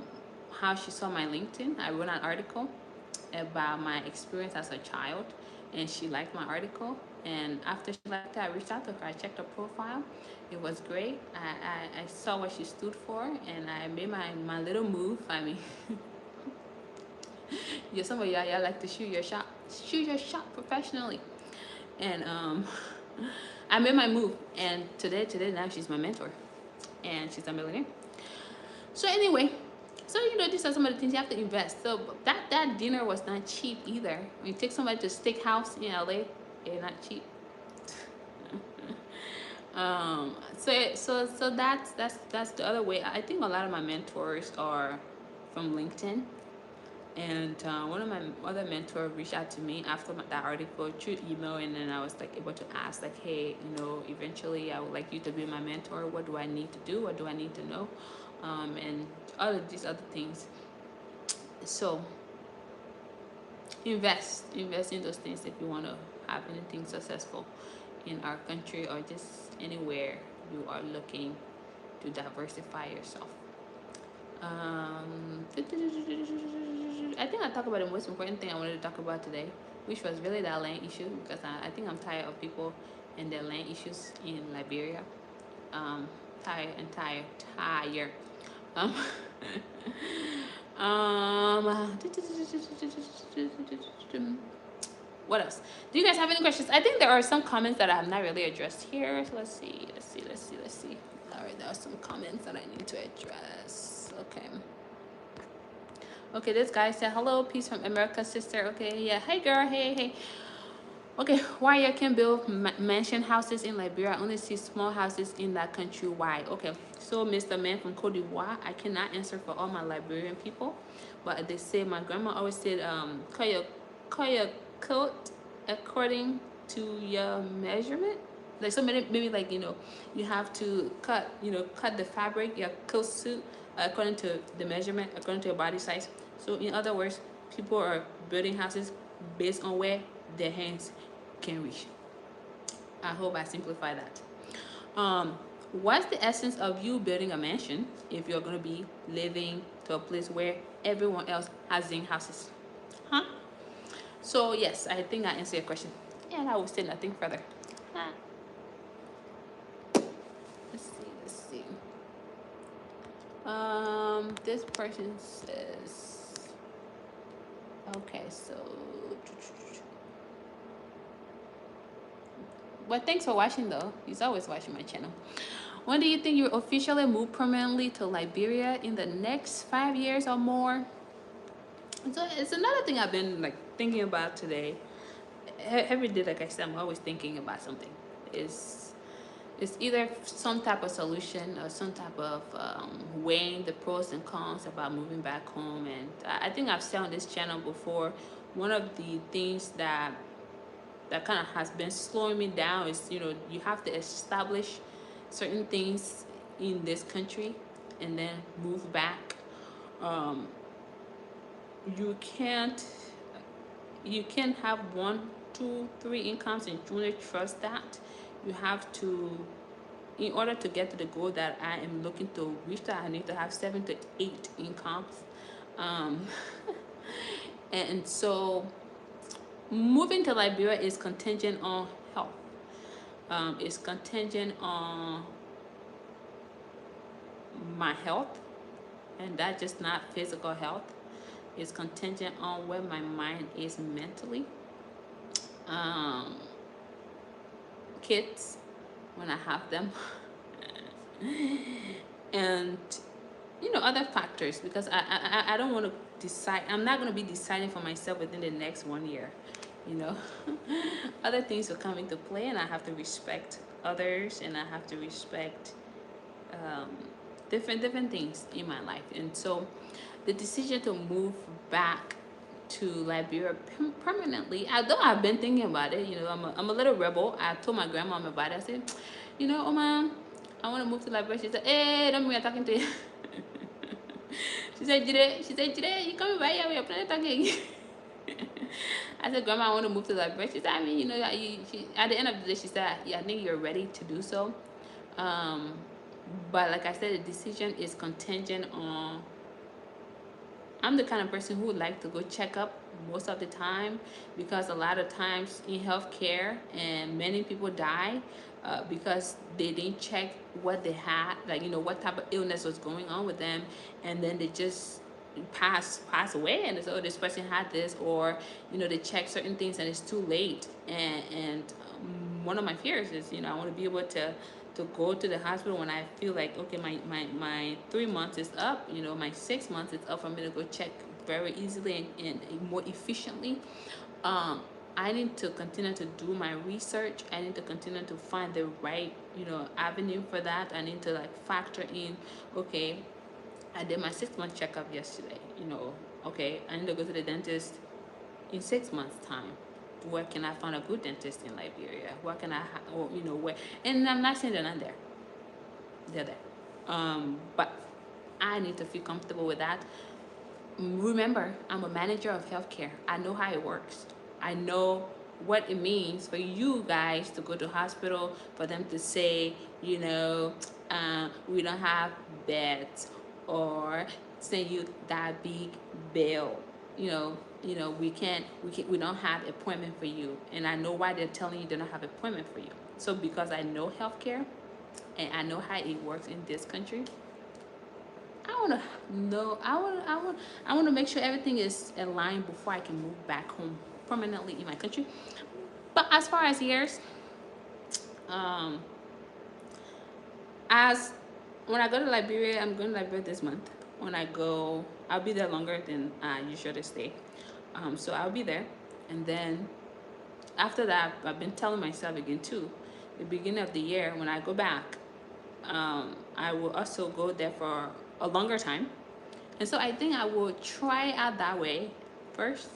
how she saw my LinkedIn, I wrote an article about my experience as a child, and she liked my article. And after she liked it, I reached out to her. I checked her profile. It was great. I saw what she stood for, and I made my little move. I mean, yeah, some of y'all like to shoot your shot professionally, and I made my move. And today now she's my mentor, and she's a millionaire. So anyway, so these are some of the things you have to invest. So that dinner was not cheap either. When you take somebody to steakhouse in LA, they're not cheap. So that's the other way. I think a lot of my mentors are from LinkedIn. And one of my other mentors reached out to me after that article through email, and then I was like able to ask, like, hey, eventually I would like you to be my mentor. What do I need to do? What do I need to know? And all of these other things. So invest in those things if you want to have anything successful in our country or just anywhere you are looking to diversify yourself. I think I talked about the most important thing I wanted to talk about today, which was really that land issue, because I think I'm tired of people and their land issues in Liberia. Tired. Um, what else? Do you guys have any questions? I think there are some comments that I have not really addressed here. Let's see. All right, there are some comments that I need to address. Okay, this guy said, hello, peace from America, sister. Okay, yeah. Hey, girl. Hey. Okay, why you can build mansion houses in Liberia? I only see small houses in that country. Why? Okay, so Mr. Man from Cote d'Ivoire, I cannot answer for all my Liberian people, but they say, my grandma always said, cut your coat according to your measurement. Like, so maybe like, you have to cut the fabric, your coat suit, according to the measurement, according to your body size. So in other words, people are building houses based on where their hands can reach. I hope I simplify that. What's the essence of you building a mansion if you're going to be living to a place where everyone else has zinc houses? Huh? So yes, I think I answered your question. And I will say nothing further. Let's see. This person says, okay, so, but thanks for watching though. He's always watching my channel. When do you think you officially move permanently to Liberia? In the next 5 years or more? So it's another thing I've been like thinking about today. every day, like I said, I'm always thinking about something. It's it's either some type of solution or some type of weighing the pros and cons about moving back home. And I think I've said on this channel before, one of the things that kind of has been slowing me down is, you have to establish certain things in this country and then move back. um, you can't you can have one, two, three incomes and truly trust that. You have to, in order to get to the goal that I am looking to reach, that I need to have 7 to 8 incomes. um, and so moving to Liberia is contingent on health. It's contingent on my health, and that's just not physical health. It's contingent on where my mind is mentally. Um, Kids, when I have them, and other factors, because I don't want to decide. I'm not going to be deciding for myself within the next 1 year. You know, other things will come into play, and I have to respect others, and I have to respect um, different things in my life. And so the decision to move back to Liberia permanently, although I've been thinking about it, I'm a little rebel. I told my grandmom about it. I said, oh man, I want to move to Liberia. She said, hey, don't be talking to you. Jide, you coming by here? We're playing talking. I said, Grandma, I want to move to Liberia. She said, I mean, at the end of the day, she said, yeah, I think you're ready to do so. But like I said, the decision is contingent on, I'm the kind of person who would like to go check up most of the time, because a lot of times in healthcare, and many people die because they didn't check what they had, like, what type of illness was going on with them, and then they just pass away, and so this person had this, or they check certain things and it's too late. And one of my fears is, I want to be able to go to the hospital when I feel like, okay, my 3 months is up, my 6 months is up for me to go check very easily and more efficiently. I need to continue to do my research. I need to continue to find the right, avenue for that. I need to factor in, okay, I did my 6 month checkup yesterday, okay, I need to go to the dentist in 6 months time. Where can I find a good dentist in Liberia? Where can I, where? And I'm not saying they're not there. They're there. But I need to feel comfortable with that. Remember, I'm a manager of healthcare. I know how it works. I know what it means for you guys to go to hospital, for them to say, we don't have beds, or send you that big bill. We don't have appointment for you. And I know why they're telling you they don't have appointment for you. So because I know healthcare and I know how it works in this country, I want to make sure everything is aligned before I can move back home permanently in my country. But as far as years, as when I go to Liberia, I'm going to Liberia this month. When I go, I'll be there longer than I usually stay. So I'll be there, and then after that, I've been telling myself again too, the beginning of the year when I go back, I will also go there for a longer time. And so I think I will try out that way first,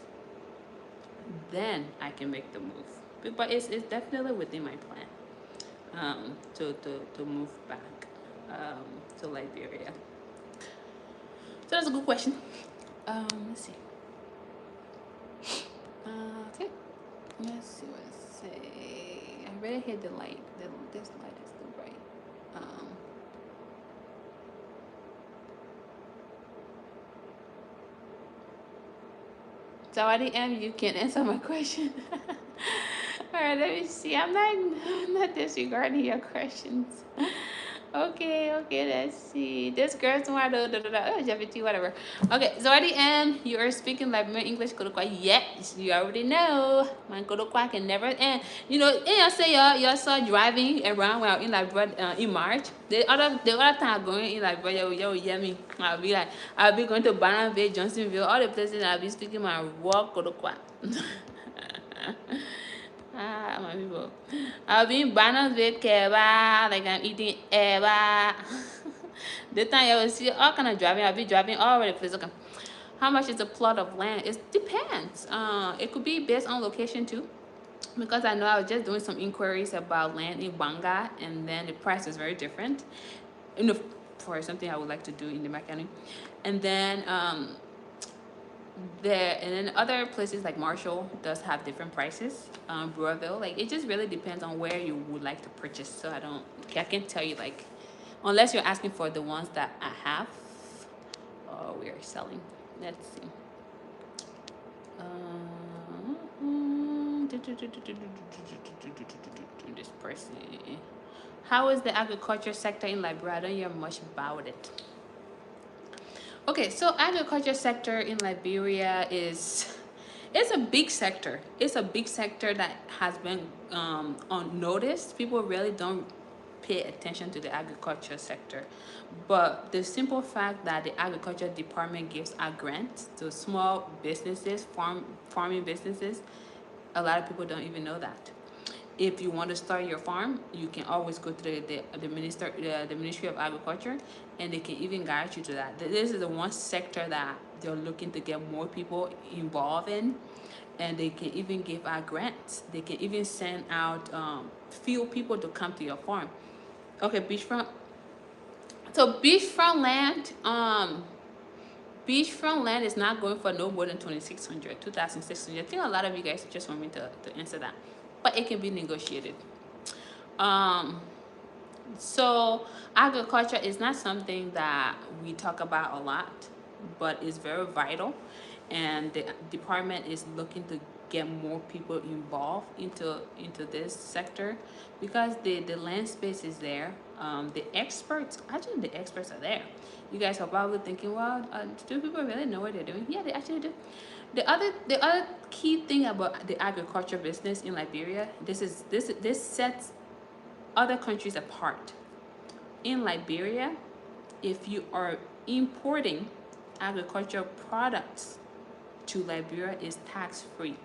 then I can make the move. But it's definitely within my plan to move back to Liberia. So that's a good question. Let's see. Okay. Let's see what I say. I already hit the light. This light is too bright. So at the end, you can answer my question. All right, let me see. I'm not disregarding your questions. Okay, let's see. This girl's one, oh, Jeffy, whatever. Okay, so at the end, you are speaking Liberian English. Yes, you already know. My Kodokwa can never end. And I say y'all saw driving around while in Liberia in March. The other time going in Liberia, yo, yeah, me. I'll be going to Bannerville, Johnsonville, all the places I'll be speaking my raw Kodokwa. Ah, my people. I'll be in bananas with keba, like I'm eating eba. The time you will see all kind of driving. I'll be driving all over the place. Okay. How much is a plot of land? It depends. It could be based on location too. Because I know I was just doing some inquiries about land in Banga, and then the price is very different. You know, for something I would like to do in the County. And then there, and then other places like Marshall does have different prices. Brewerville, like it just really depends on where you would like to purchase. So I can't tell you like, unless you're asking for the ones that I have, we are selling. Let's see. This person. How is the agriculture sector in Liberia? I don't hear much about it. Okay, so agriculture sector in Liberia is, it's a big sector. It's a big sector that has been unnoticed. People really don't pay attention to the agriculture sector. But the simple fact that the agriculture department gives out grants to small businesses, farming businesses, a lot of people don't even know that. If you want to start your farm, you can always go to the Ministry of Agriculture, and they can even guide you to that. This is the one sector that they're looking to get more people involved in, and they can even give out grants. They can even send out field people to come to your farm. Okay, beachfront. So beachfront land is not going for no more than 2,600, 2,600. I think a lot of you guys just want me to answer that, but it can be negotiated. So agriculture is not something that we talk about a lot, but it's very vital, and the department is looking to get more people involved into this sector, because the land space is there. The experts are there. You guys are probably thinking, well, do people really know what they're doing? Yeah, they actually do. The other key thing about the agriculture business in Liberia, this sets other countries apart. In Liberia, if you are importing agricultural products to Liberia, is tax-free.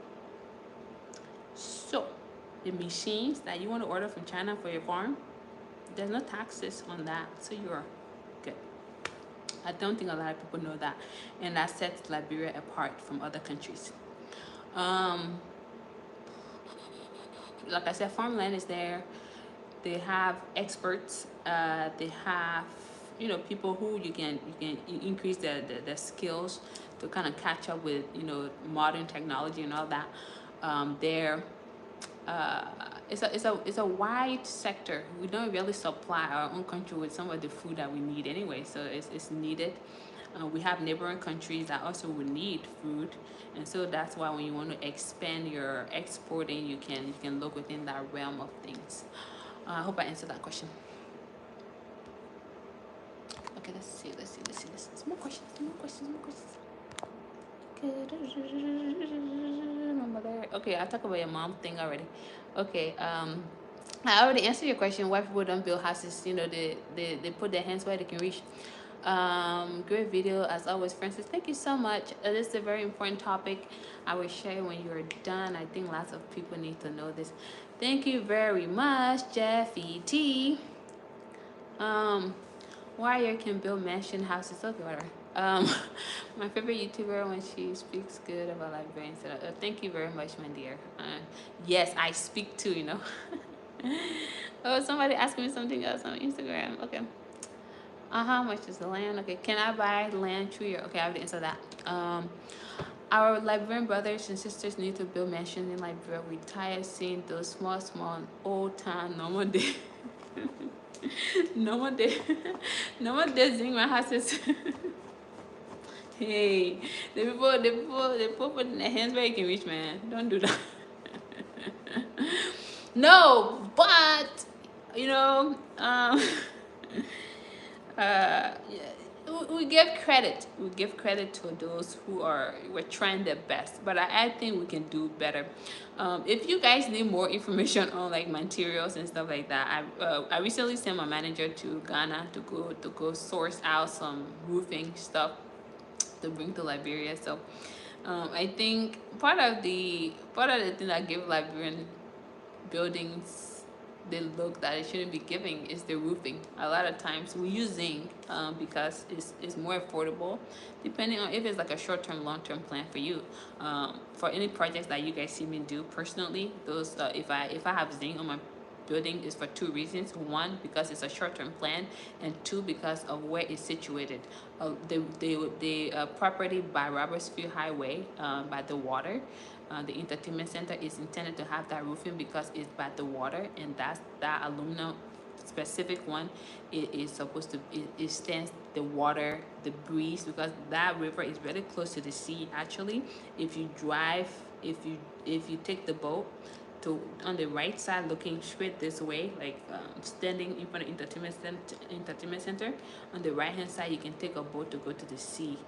So the machines that you want to order from China for your farm, there's no taxes on that, so you're good. I don't think a lot of people know that, and that sets Liberia apart from other countries. Like I said, farmland is there. They have experts. They have, people who you can increase their skills to kind of catch up with, modern technology and all that. There, it's a wide sector. We don't really supply our own country with some of the food that we need anyway, so it's needed. We have neighboring countries that also would need food, and so that's why when you want to expand your exporting, you can look within that realm of things. I hope I answered that question. Okay, let's see. More questions. My mother. Okay, I'll talk about your mom thing already. Okay, I already answered your question. Why people don't build houses? They put their hands where they can reach. Great video as always, Francis. Thank you so much. This is a very important topic. I will share when you're done. I think lots of people need to know this. Thank you very much, Jeffy T. Warrior can build mansion houses. Okay, whatever. My favorite YouTuber when she speaks good about Liberians. Thank you very much, my dear. Yes, I speak too. Oh, somebody asked me something else on Instagram. Okay. How much is the land? Okay, can I buy land through your? Okay, I have to answer that. Our Liberian brothers and sisters need to build mansions in Liberia. We tired seeing those small, old town normal day. normal day zing my houses. Hey, the people put in their hands where you can reach, man. Don't do that. No, but yeah, we give credit. We give credit to those who were trying their best, but I think we can do better. If you guys need more information on like materials and stuff like that, I recently sent my manager to Ghana to go source out some roofing stuff to bring to Liberia. So I think part of the thing that give Liberian buildings, the look that it shouldn't be giving is the roofing. A lot of times we use zinc because it's more affordable, depending on if it's like a short-term, long-term plan for you. For any projects that you guys see me do personally, those if I have zinc on my building is for two reasons. One, because it's a short-term plan, and two, because of where it's situated. The property by Robertsfield Highway, by the water, the entertainment center is intended to have that roofing because it's by the water, and that aluminum specific one, it is supposed to, it stands the water, the breeze, because that river is very close to the sea. Actually, if you drive, if you take the boat to on the right side looking straight this way, like standing in front of entertainment center, on the right hand side you can take a boat to go to the sea,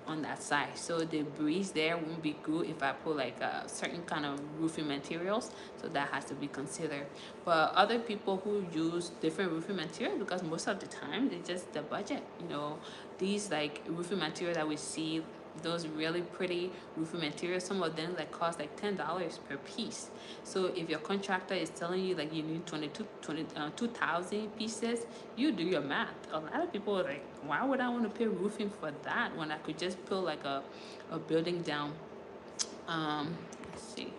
on that side. So the breeze there won't be good if I put like a certain kind of roofing materials, so that has to be considered. But other people who use different roofing materials, because most of the time it's just the budget, you know, these like roofing materials that we see, those really pretty roofing materials, some of them like cost like $10 per piece. So if your contractor is telling you like you need 2,000 pieces, you do your math. A lot of people are like, why would I want to pay roofing for that when I could just put like a building down? Let's see.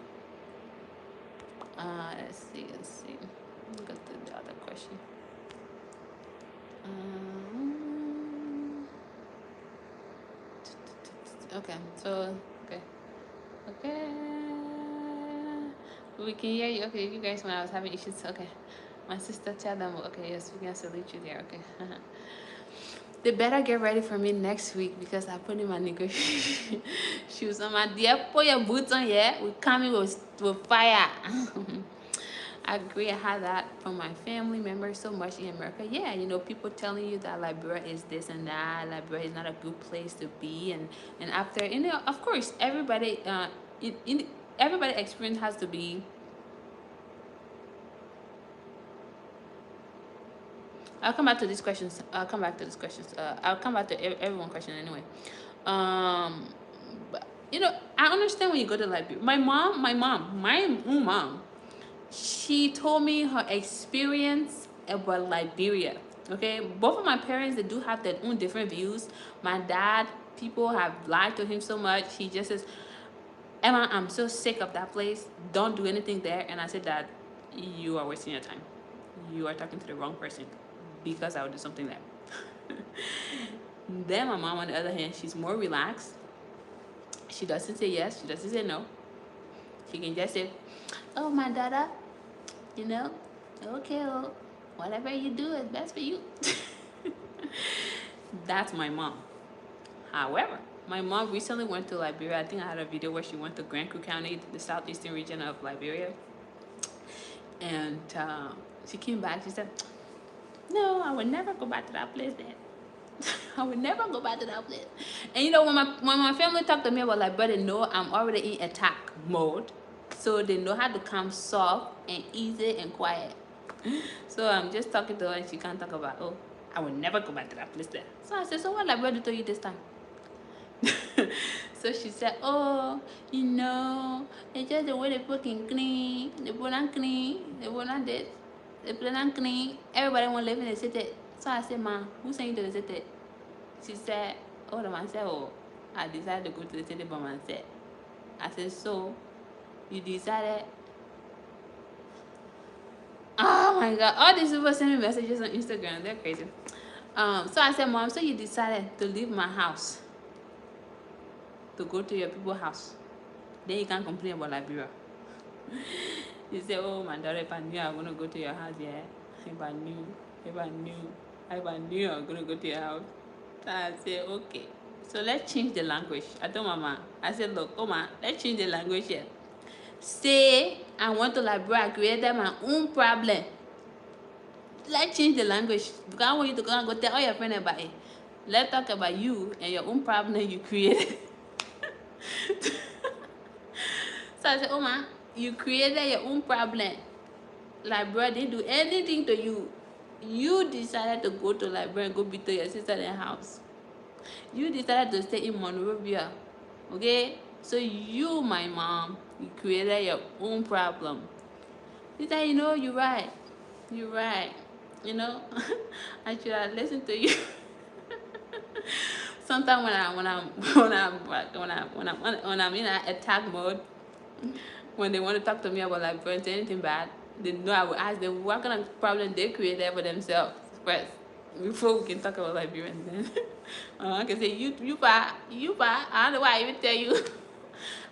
Let's see. Look at the other question. Okay, so okay, we can hear you. Okay, you guys, when I was having issues, okay, my sister tell them, okay, yes, we can salute you there. Okay. They better get ready for me next week because I put in my negotiation shoes on. My dear, put your boots on, yeah, we coming with fire. I agree. I had that from my family members so much in America. Yeah, you know, people telling you that Liberia is this and that, Liberia is not a good place to be, and after, you know, of course, everybody, everybody experience has to be. I'll come back to these questions. I'll come back to everyone question anyway. But, you know, I understand when you go to Liberia. My own mom, she told me her experience about Liberia. Okay, both of my parents, they do have their own different views. My dad, people have lied to him so much. He just says, Emma, I'm so sick of that place. Don't do anything there. And I said, Dad, you are wasting your time. You are talking to the wrong person, because I would do something there. Then my mom, on the other hand, she's more relaxed. She doesn't say yes. She doesn't say no. She can just say, oh, my daughter, you know, okay, well, whatever you do is best for you. That's my mom. However, my mom recently went to Liberia. I think I had a video where she went to Grand Coup County, the southeastern region of Liberia. And she came back. She said, no, I would never go back to that place then. I would never go back to that place. And you know, when my family talked to me about Liberia, they know I'm already in attack mode. So they know how to come soft and easy and quiet. So I'm just talking to her and she can't talk about, oh, I would never go back to that place there. So I said, so what Liberia do to you this time? So she said, oh, you know, it's just the way they fucking clean. They put on clean. They put on this. They put on clean. Everybody want to live in the city. So I said, Ma, who sent you to the city? She said, oh, the man said, oh, I decided to go to the city by myself. I said, so you decided? Oh my God, all these people send me messages on Instagram. They're crazy. So I said, Mom, so you decided to leave my house to go to your people's house. Then you can't complain about Liberia. You say, oh, my daughter, if I knew I was going to go to your house, yeah. If I knew I was going to go to your house. So I said, okay. So let's change the language. I told Mama, I said, look, Oma, let's change the language here. Say, I went to Liberia, I created my own problem. Let's change the language. Because I want you to go and go tell all your friends about it. Let's talk about you and your own problem you created. So I said, Oma, you created your own problem. Liberia didn't do anything to you. You decided to go to Liberia and go beat to your sister in the house. You decided to stay in Monrovia. Okay? So you, my mom, you created your own problem. She said, you know, you're right. You're right. You know, I should have listened to you. Sometimes when I'm in an attack mode, when they want to talk to me about like friends, anything bad, they know I will ask them what kind of problem they created for themselves first before we can talk about Liberians. Then I can say you bad. I don't know why I even tell you.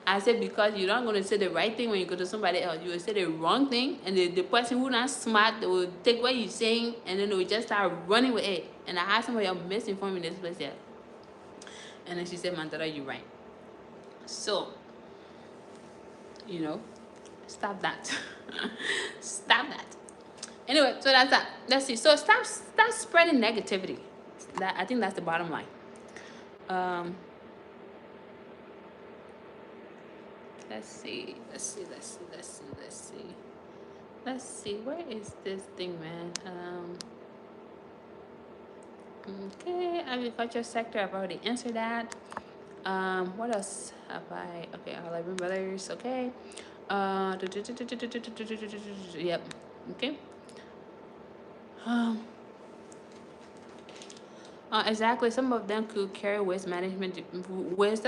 I said because you're not going to say the right thing when you go to somebody else. You will say the wrong thing, and the person who not smart, they will take what you're saying, and then they will just start running with it. And I asked somebody, I'm misinforming this place there. And then she said, Mandara, you're right. So, you know, stop that. Stop that. Anyway, so that's that. Let's see. So stop spreading negativity. That I think that's the bottom line. Um, let's see. Let's see. Where is this thing, man? Okay, agriculture sector. I've already answered that. What else have I? Okay, all Liberian brothers. Okay. Yep. Okay. Um, exactly. Some of them could carry waste management. Waste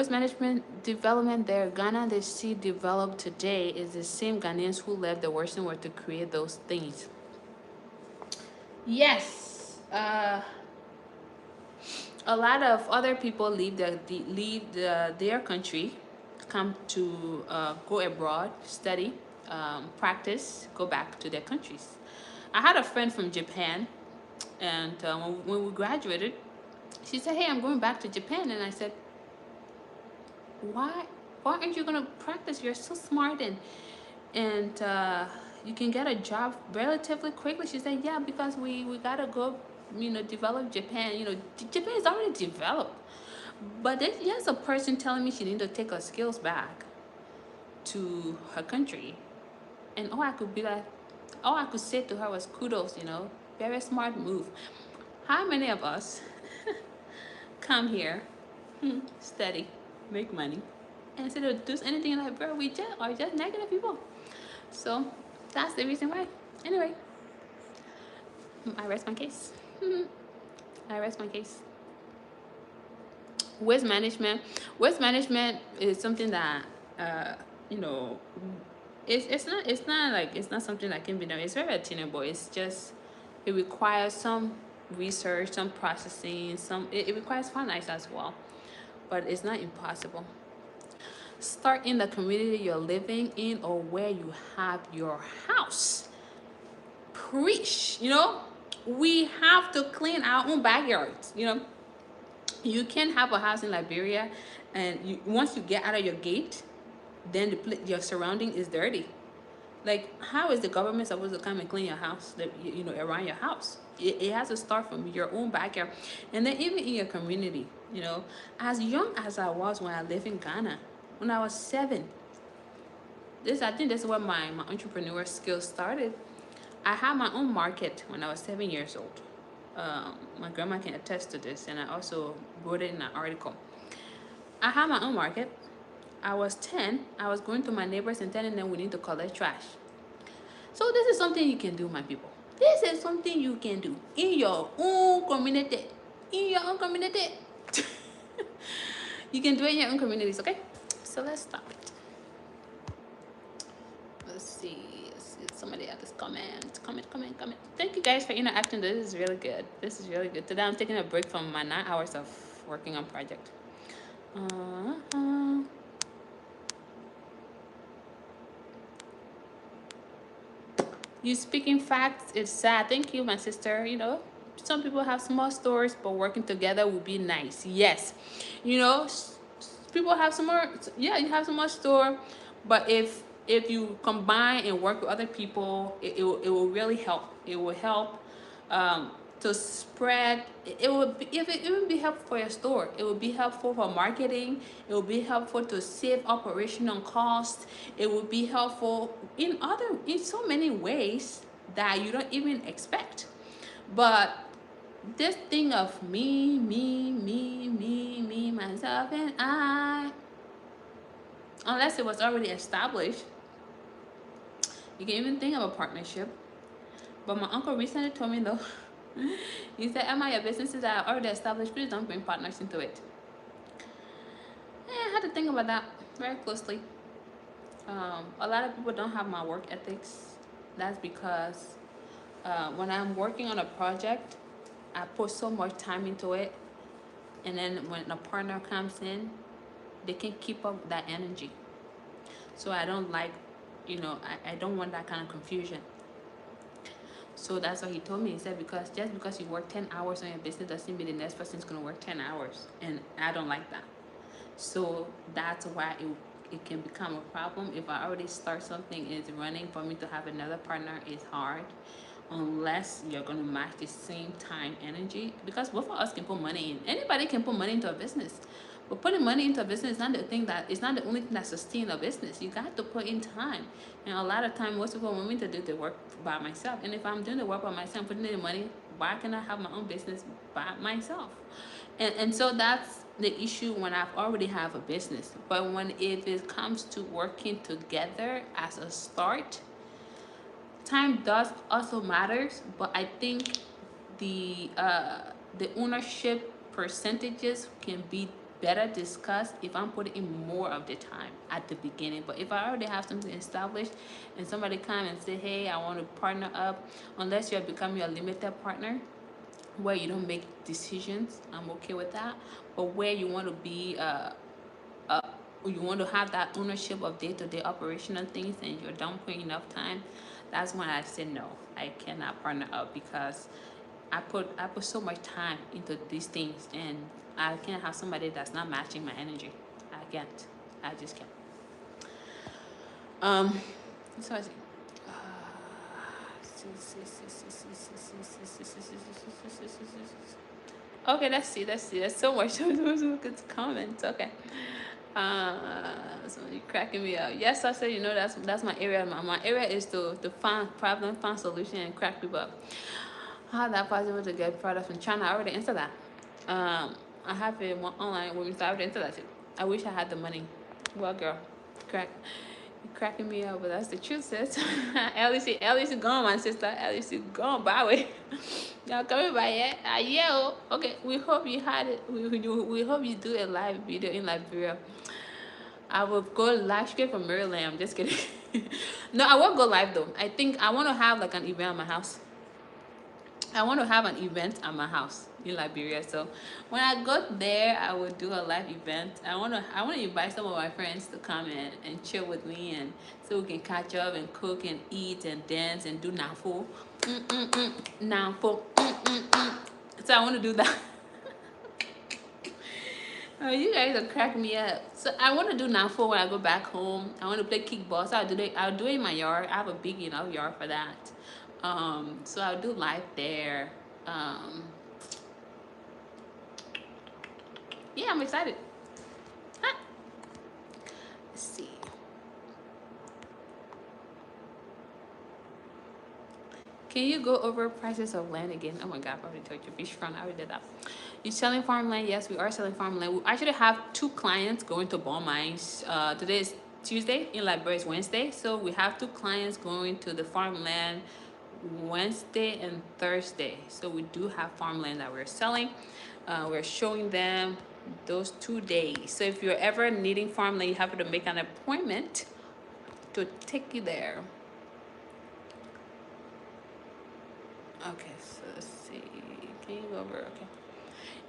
management development there. Ghana, they see developed today is the same Ghanaians who left the Western world to create those things. Yes. A lot of other people their country, come to go abroad, study, practice, go back to their countries. I had a friend from Japan, and when we graduated, she said, "Hey, I'm going back to Japan," and I said, "Why? Why aren't you gonna practice? You're so smart and you can get a job relatively quickly." She said, "Yeah, because we gotta go, develop Japan. Japan is already developed." But there's a person telling me she need to take her skills back to her country, and all I could say to her was kudos. Very smart move. How many of us come here, study, make money, and instead of do anything like, bro, we just are just negative people. So that's the reason why. Anyway, I rest my case. I rest my case. Waste management. Waste management is something that you know it's not something that can be done. It's very attainable. It's just it requires some research, some processing, it requires finance as well. But it's not impossible. Start in the community you're living in or where you have your house. Preach. We have to clean our own backyards. You can't have a house in Liberia, and once you get out of your gate, then your surrounding is dirty. Like, how is the government supposed to come and clean your house, around your house? It has to start from your own backyard, and then even in your community. As young as I was when I lived in Ghana, when I was 7, I think this is where my entrepreneur skills started. I had my own market when I was 7 years old. My grandma can attest to this, and I also wrote it in an article. I had my own market. I was 10. I was going to my neighbors and telling them we need to collect trash. So this is something you can do, my people. This is something you can do in your own community. In your own community. You can do it in your own communities, okay? So let's stop it. Let's see. Somebody had this comment. Thank you guys for interacting. This is really good. Today I'm taking a break from my 9 hours of working on project. You speaking facts, it's sad. Thank you, my sister. Some people have small stores, but working together would be nice. Yes. People have some more. Yeah, you have some more store, but if you combine and work with other people, it will really help. It will help to spread. It would be helpful for your store. It would be helpful for marketing. It would be helpful to save operational costs. It would be helpful in so many ways that you don't even expect. But this thing of me, myself, and I, unless it was already established, You can even think of a partnership. But my uncle recently told me though, he said, Emma, your businesses are already established, please don't bring partners into it. I had to think about that very closely. A lot of people don't have my work ethics. That's because when I'm working on a project, I put so much time into it, and then when a partner comes in, they can keep up that energy. So I don't like, I don't want that kind of confusion. So that's what he told me. He said, because just because you work 10 hours on your business doesn't mean the next person's going to work 10 hours. And I don't like that. So that's why it can become a problem. If I already start something and it's running, for me to have another partner is hard, unless you're going to match the same time energy, because both of us can put money in. Anybody can put money into a business, but putting money into a business is not the thing that it's not the only thing that sustains a business. You got to put in time, and a lot of time most people want me to do the work by myself. And if I'm doing the work by myself, putting in the money, why can I have my own business by myself? And so that's the issue when I've already have a business. But when it comes to working together as a start, time does also matters. But I think the ownership percentages can be better discussed if I'm putting in more of the time at the beginning. But if I already have something established and somebody come and say, hey, I want to partner up, unless you're becoming a limited partner where you don't make decisions, I'm okay with that. But where you want to be uh, you want to have that ownership of day-to-day operational things and you're done putting enough time, that's when I say no, I cannot partner up, because I put so much time into these things, and I can't have somebody that's not matching my energy. I can't. I just can't. So I see. Okay, let's see. There's so much. Good comments. Okay. So you're cracking me up. Yes, I said, that's my area. My area is to find problem, find solution, and crack people up. How that possible to get product from China? I already answered that. I have it online with me, so I already answered that too. I wish I had the money. Well, girl, crack. You're cracking me up, but that's the truth, sis. At least you gone, my sister. At least you gone, by way. Y'all coming by yet? Yeah. Oh. Okay. We hope you had it. We hope you do a live video in Liberia. I will go live straight from Maryland. I'm just kidding. No, I won't go live though. I think I want to have like an event at my house. I want to have an event at my house in Liberia. So when I go there, I will do a live event. I want to invite some of my friends to come and chill with me, and so we can catch up and cook and eat and dance and do nafo. Nafo. So I want to do that. Oh, you guys are cracking me up. So I want to do nafo when I go back home. I want to play kickball. So I'll do it in my yard. I have a big enough yard for that. So I'll do live there. Yeah, I'm excited. Huh. Let's see. Can you go over prices of land again? Oh my God, I probably told you. Beachfront, I already did that. You selling farmland? Yes, we are selling farmland. We actually have 2 clients going to ball mines. Today is Tuesday, in Liberia is Wednesday. So we have 2 clients going to the farmland Wednesday and Thursday. So we do have farmland that we're selling. We're showing them those 2 days. So if you're ever needing farmland, you have to make an appointment to take you there. Okay, so let's see. Can you go over? Okay.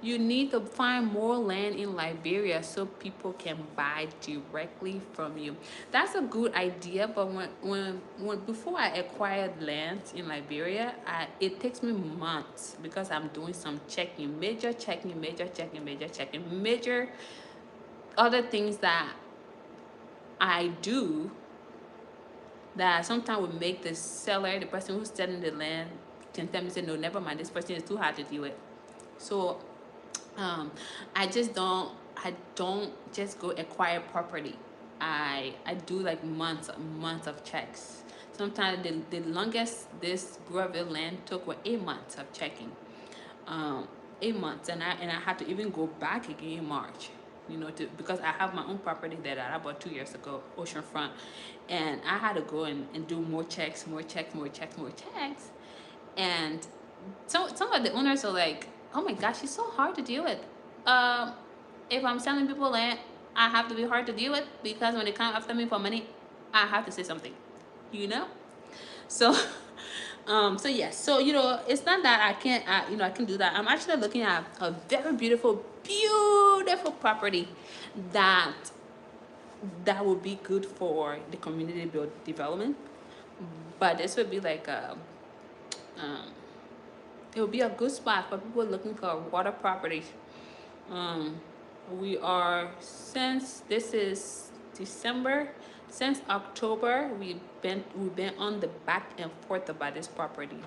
You need to find more land in Liberia so people can buy directly from you. That's a good idea, but when before I acquired land in Liberia, it takes me months because I'm doing some checking, major other things that I do that sometimes would make the seller, the person who's selling the land, can tell me, say, no, never mind, this person is too hard to deal with. So I don't just go acquire property. I do like months of checks. Sometimes the longest this Greville land took were 8 months of checking. 8 months, and I had to even go back again in March. you know, because I have my own property there that I bought 2 years ago, oceanfront, and I had to go and do more checks, and some of the owners are like, oh my gosh, it's so hard to deal with. Um, if I'm selling people land, I have to be hard to deal with because when they come after me for money, I have to say something, you know. So, so yes, so you know, it's not that I can't, you know, I can do that. I'm actually looking at a very beautiful property that would be good for the community development. But this would be like um, it would be a good spot for people looking for water properties. Um, we are, since this is December, since October, we've been on the back and forth about this property.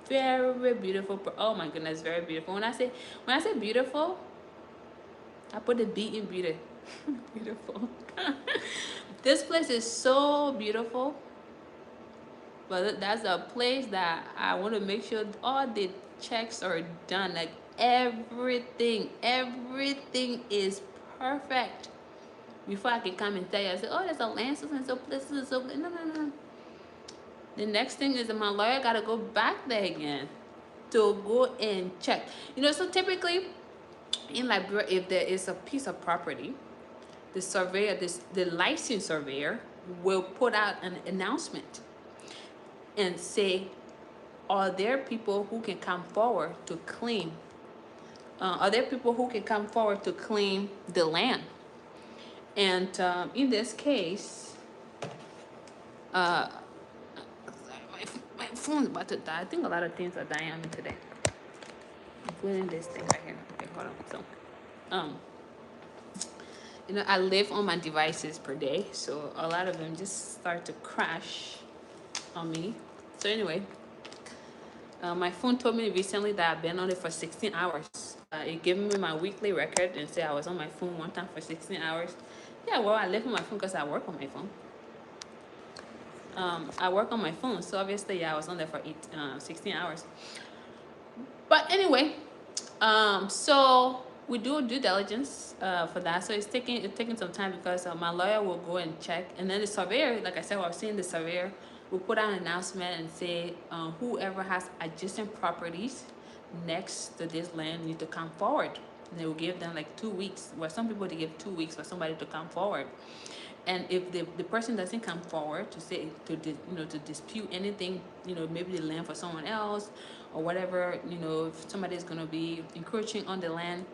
Very beautiful. Oh my goodness, very beautiful. When I say beautiful, I put the B in beauty. Beautiful. This place is so beautiful. But that's a place that I want to make sure all the checks are done. Like everything is perfect before I can come and tell you. I say, oh, there's a land so and so places and so. No. The next thing is that my lawyer got to go back there again to go and check. You know, so typically in Liberia, if there is a piece of property, the surveyor, the licensed surveyor, will put out an announcement and say, are there people who can come forward to claim? Are there people who can come forward to claim the land? And in this case, uh, my phone's about to die. I think a lot of things are dying on me today, including this thing right here. Okay, hold on. So, um, you know, I live on my devices per day, so a lot of them just start to crash on me. So anyway, my phone told me recently that I've been on it for 16 hours. It gave me my weekly record and said I was on my phone one time for 16 hours. Yeah, well, I live on my phone because I work on my phone. I work on my phone, so obviously, yeah, I was on there for 16 hours. But anyway, so we do due diligence for that. So it's taking some time because my lawyer will go and check, and then the surveyor, like I said, I was seeing the surveyor will put out an announcement and say whoever has adjacent properties next to this land need to come forward. And they will give them like 2 weeks. Well, some people they give 2 weeks for somebody to come forward. And if the person doesn't come forward to say to dispute anything, maybe the land for someone else or whatever, if somebody is going to be encroaching on the land,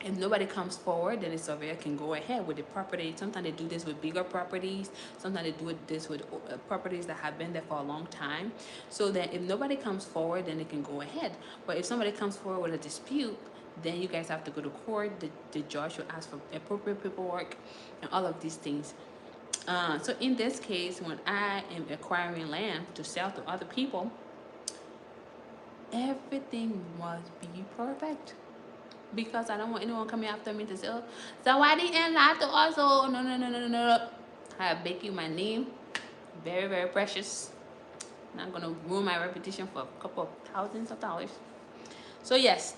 if nobody comes forward, then the surveyor can go ahead with the property. Sometimes they do this with bigger properties. Sometimes they do this with properties that have been there for a long time. So that if nobody comes forward, then they can go ahead. But if somebody comes forward with a dispute, then you guys have to go to court. The judge will ask for appropriate paperwork and all of these things. So in this case, when I am acquiring land to sell to other people, everything must be perfect. Because I don't want anyone coming after me to say, oh, so why didn't lie to us? Oh, no. I beg you, my name, very, very precious. Not going to ruin my reputation for a couple of thousands of dollars. So yes,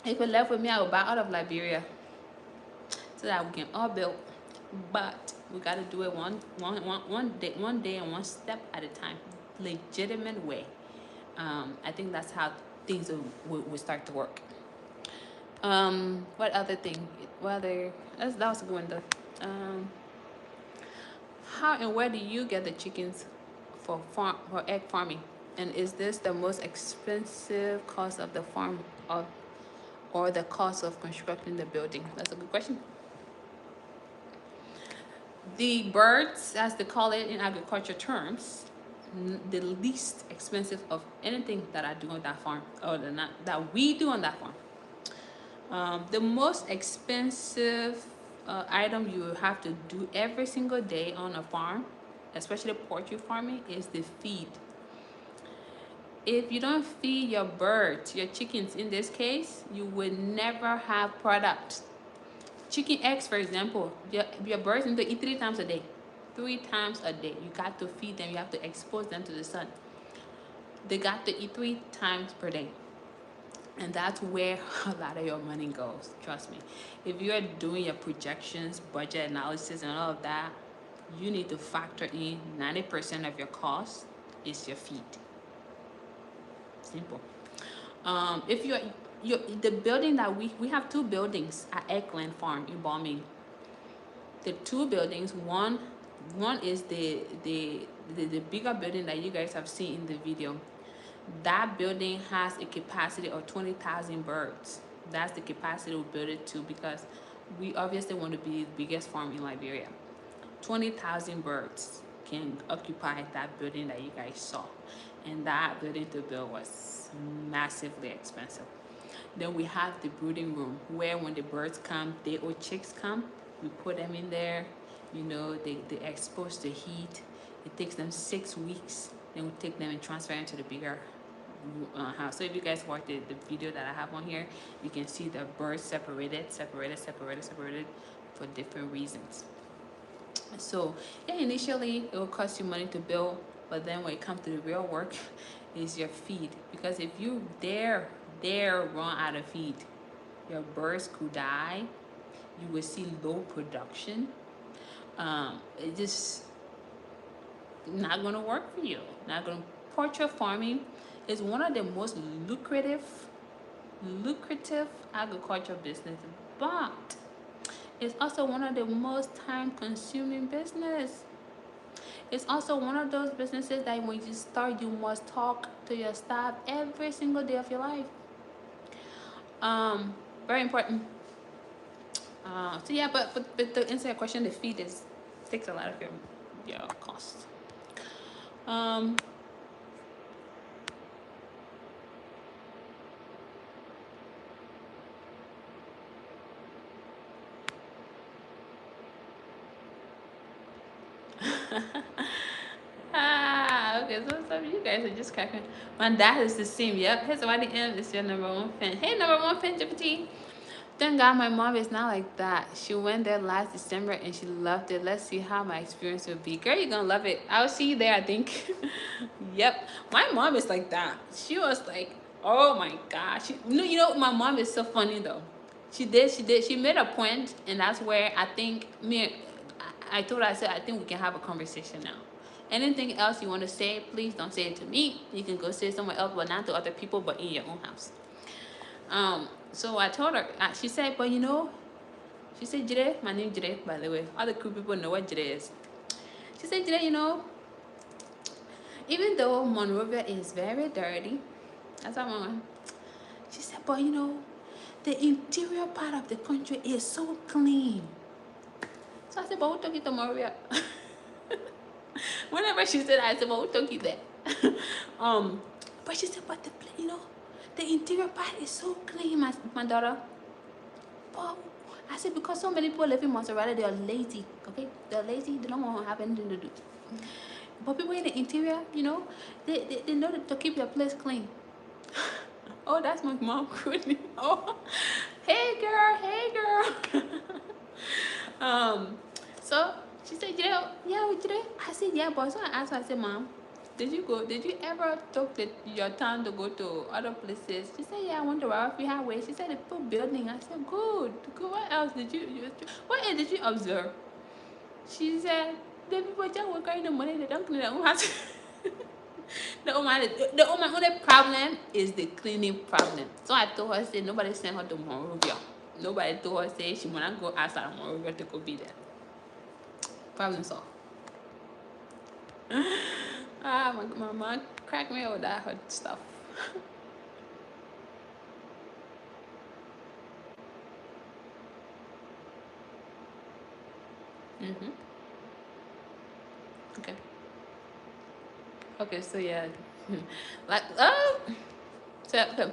if you left with me, I will buy out of Liberia so that we can all build. But we got to do it one day and one step at a time, legitimate way. I think that's how things will start to work. What other thing? That was a good one though. How and where do you get the chickens for egg farming? And is this the most expensive cost of the farm or the cost of constructing the building? That's a good question. The birds, as they call it in agriculture terms, the least expensive of anything that I do on that farm, or that we do on that farm. The most expensive item you have to do every single day on a farm, especially poultry farming, is the feed. If you don't feed your birds, your chickens in this case, you will never have product. Chicken eggs, for example, your birds need to eat 3 times a day. 3 times a day. You got to feed them. You have to expose them to the sun. They got to eat 3 times per day. And that's where a lot of your money goes. Trust me. If you're doing your projections, budget analysis, and all of that, you need to factor in 90% of your cost is your feed. Simple. If you're the building that we have two buildings at Eggland Farm in Bombing. The two buildings, one is the bigger building that you guys have seen in the video. That building has a capacity of 20,000 birds. That's the capacity we built it to, because we obviously want to be the biggest farm in Liberia. 20,000 birds can occupy that building that you guys saw. And that building to build was massively expensive. Then we have the brooding room, where when the birds come, day-old chicks come, we put them in there. You know, they're exposed to heat. It takes them 6 weeks. Then we take them and transfer them to the bigger house. So if you guys watch the video that I have on here, you can see the birds separated for different reasons. So yeah, initially it will cost you money to build, but then when it comes to the real work, is your feed. Because if you dare run out of feed, your birds could die. You will see low production. It just not gonna work for you. Not gonna. Poultry farming is one of the most lucrative agricultural business, but it's also one of the most time-consuming business. It's also one of those businesses that when you start, you must talk to your staff every single day of your life. Very important. So yeah, but to answer your question, the feed takes a lot of your costs. Okay, so you guys are just cracking. My dad is the same. Yep, his YDM is your number one fan. Hey, number one fan, GPT. Thank God my mom is not like that. She went there last December and she loved it. Let's see how my experience will be. Girl, you're gonna love it. I'll see you there, I think. Yep. My mom is like that. She was like, oh my gosh. You know, my mom is so funny though. She made a point, and that's where I think I told her, I said, I think we can have a conversation now. Anything else you want to say, please don't say it to me. You can go say it somewhere else, but not to other people, but in your own house. So I told her, she said, but you know, she said, Jide, my name Jide, by the way. Other cool people know what Jide is. She said, Jide, you know, even though Monrovia is very dirty, that's our mama. She said, but you know, the interior part of the country is so clean. So I said, but who took you to Monrovia? Whenever she said that, I said, well, who took you there? But she said, but you know, the interior part is so clean, my daughter. But I said, because so many people live in Montserrat, they are lazy, okay? They're lazy, they don't want to have anything to do. But people in the interior, you know, they know to keep their place clean. Oh, that's my mom. Oh, hey girl. So she said, yeah, today. I said, yeah, but so I asked her, I said, Mom, did you ever took your time to go to other places? She said, yeah, I went to Ralphie Highway. She said, they put building. I said, good. What else did what else did you observe? She said, the people just work in the money, they don't clean their own house. The only problem is the cleaning problem. So I told her, I said, nobody sent her to Monrovia. Nobody told her, say, she wanna go outside of Monrovia to go be there. Problem solved. My mom cracked me with that hot stuff. Okay. Okay, so yeah. Like, so okay.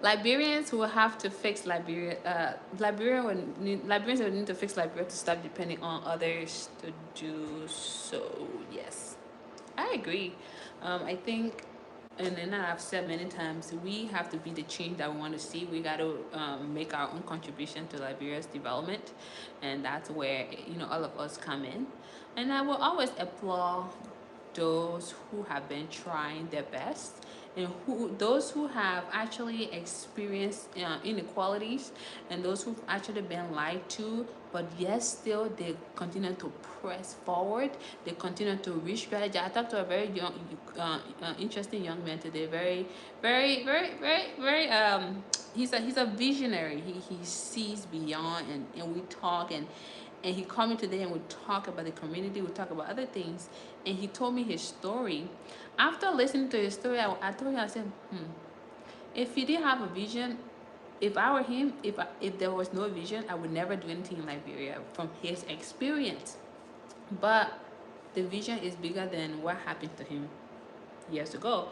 Liberians will have to fix Liberia. Liberians will need to fix Liberia to stop depending on others to do so. Yes, I agree. I think, and then I've said many times, we have to be the change that we want to see. We got to make our own contribution to Liberia's development, and that's where all of us come in. And I will always applaud those who have been trying their best and who those who have actually experienced inequalities, and those who've actually been lied to, but yes, still they continue to press forward. They continue to re-strategize. I talked to a very young, interesting young man today. Very. He's a visionary. He sees beyond, and we talk, and he called me today, and we talk about the community. We talk about other things, and he told me his story. After listening to his story, I told him, I said, if he didn't have a vision, if I were him, if there was no vision, I would never do anything in Liberia from his experience. But the vision is bigger than what happened to him years ago.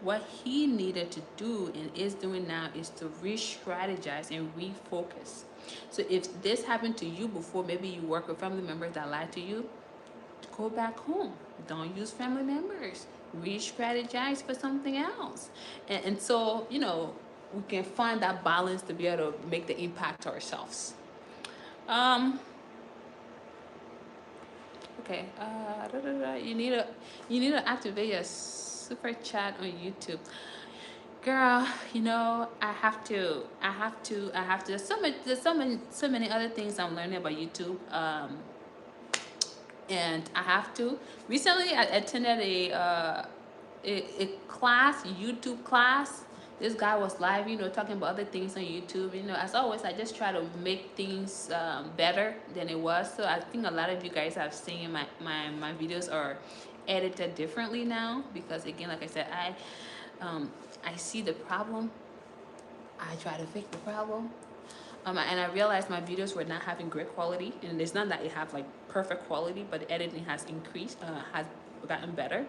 What he needed to do and is doing now is to re-strategize and refocus. So if this happened to you before, maybe you work with family members that lied to you, go back home. Don't use family members. Re-strategize for something else. And so, we can find that balance to be able to make the impact ourselves. Um, okay. You need to activate your super chat on YouTube. Girl, I have to. There's so many other things I'm learning about YouTube. And I have to. Recently, I attended a class, YouTube class. This guy was live, talking about other things on YouTube. As always, I just try to make things better than it was. So I think a lot of you guys have seen my videos are edited differently now, because again, like I said, I see the problem. I try to fix the problem. And I realized my videos were not having great quality, and it's not that it have like perfect quality, but the editing has increased, has gotten better.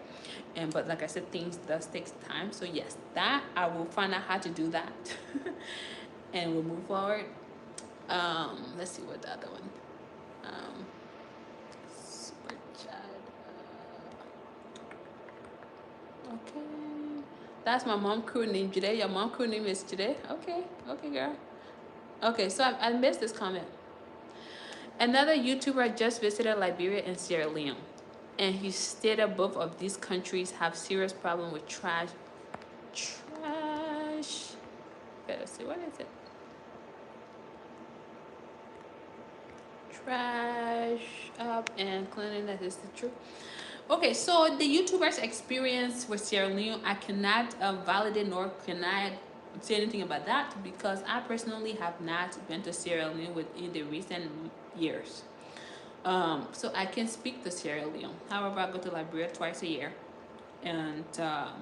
But like I said, things does take time. So yes, that I will find out how to do that, and we'll move forward. Let's see what the other one. Super chat. Okay, that's my mom crew name today. Your mom crew name is today. Okay, girl. Okay, so I missed this comment. Another YouTuber just visited Liberia and Sierra Leone, and he stated both of these countries have serious problem with trash. Better see, what is it? Trash up and cleanliness is the truth. Okay, so the YouTuber's experience with Sierra Leone, I cannot validate nor can I say anything about that, because I personally have not been to Sierra Leone within the recent years. So I can speak to Sierra Leone. However, I go to Liberia twice a year, and I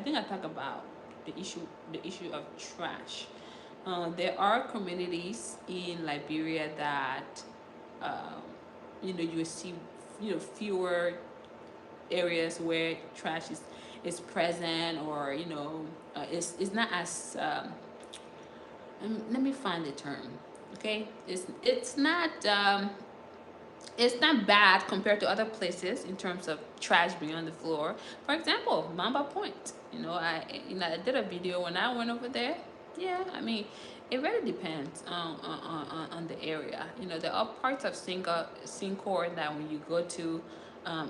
think I talk about the issue of trash. There are communities in Liberia that um, you see fewer areas where trash is present, or it's not as let me find the term. Okay, it's not bad compared to other places in terms of trash being on the floor. For example, Mamba Point. I did a video when I went over there. Yeah, I mean, it really depends on the area. There are parts of Sincor that when you go to,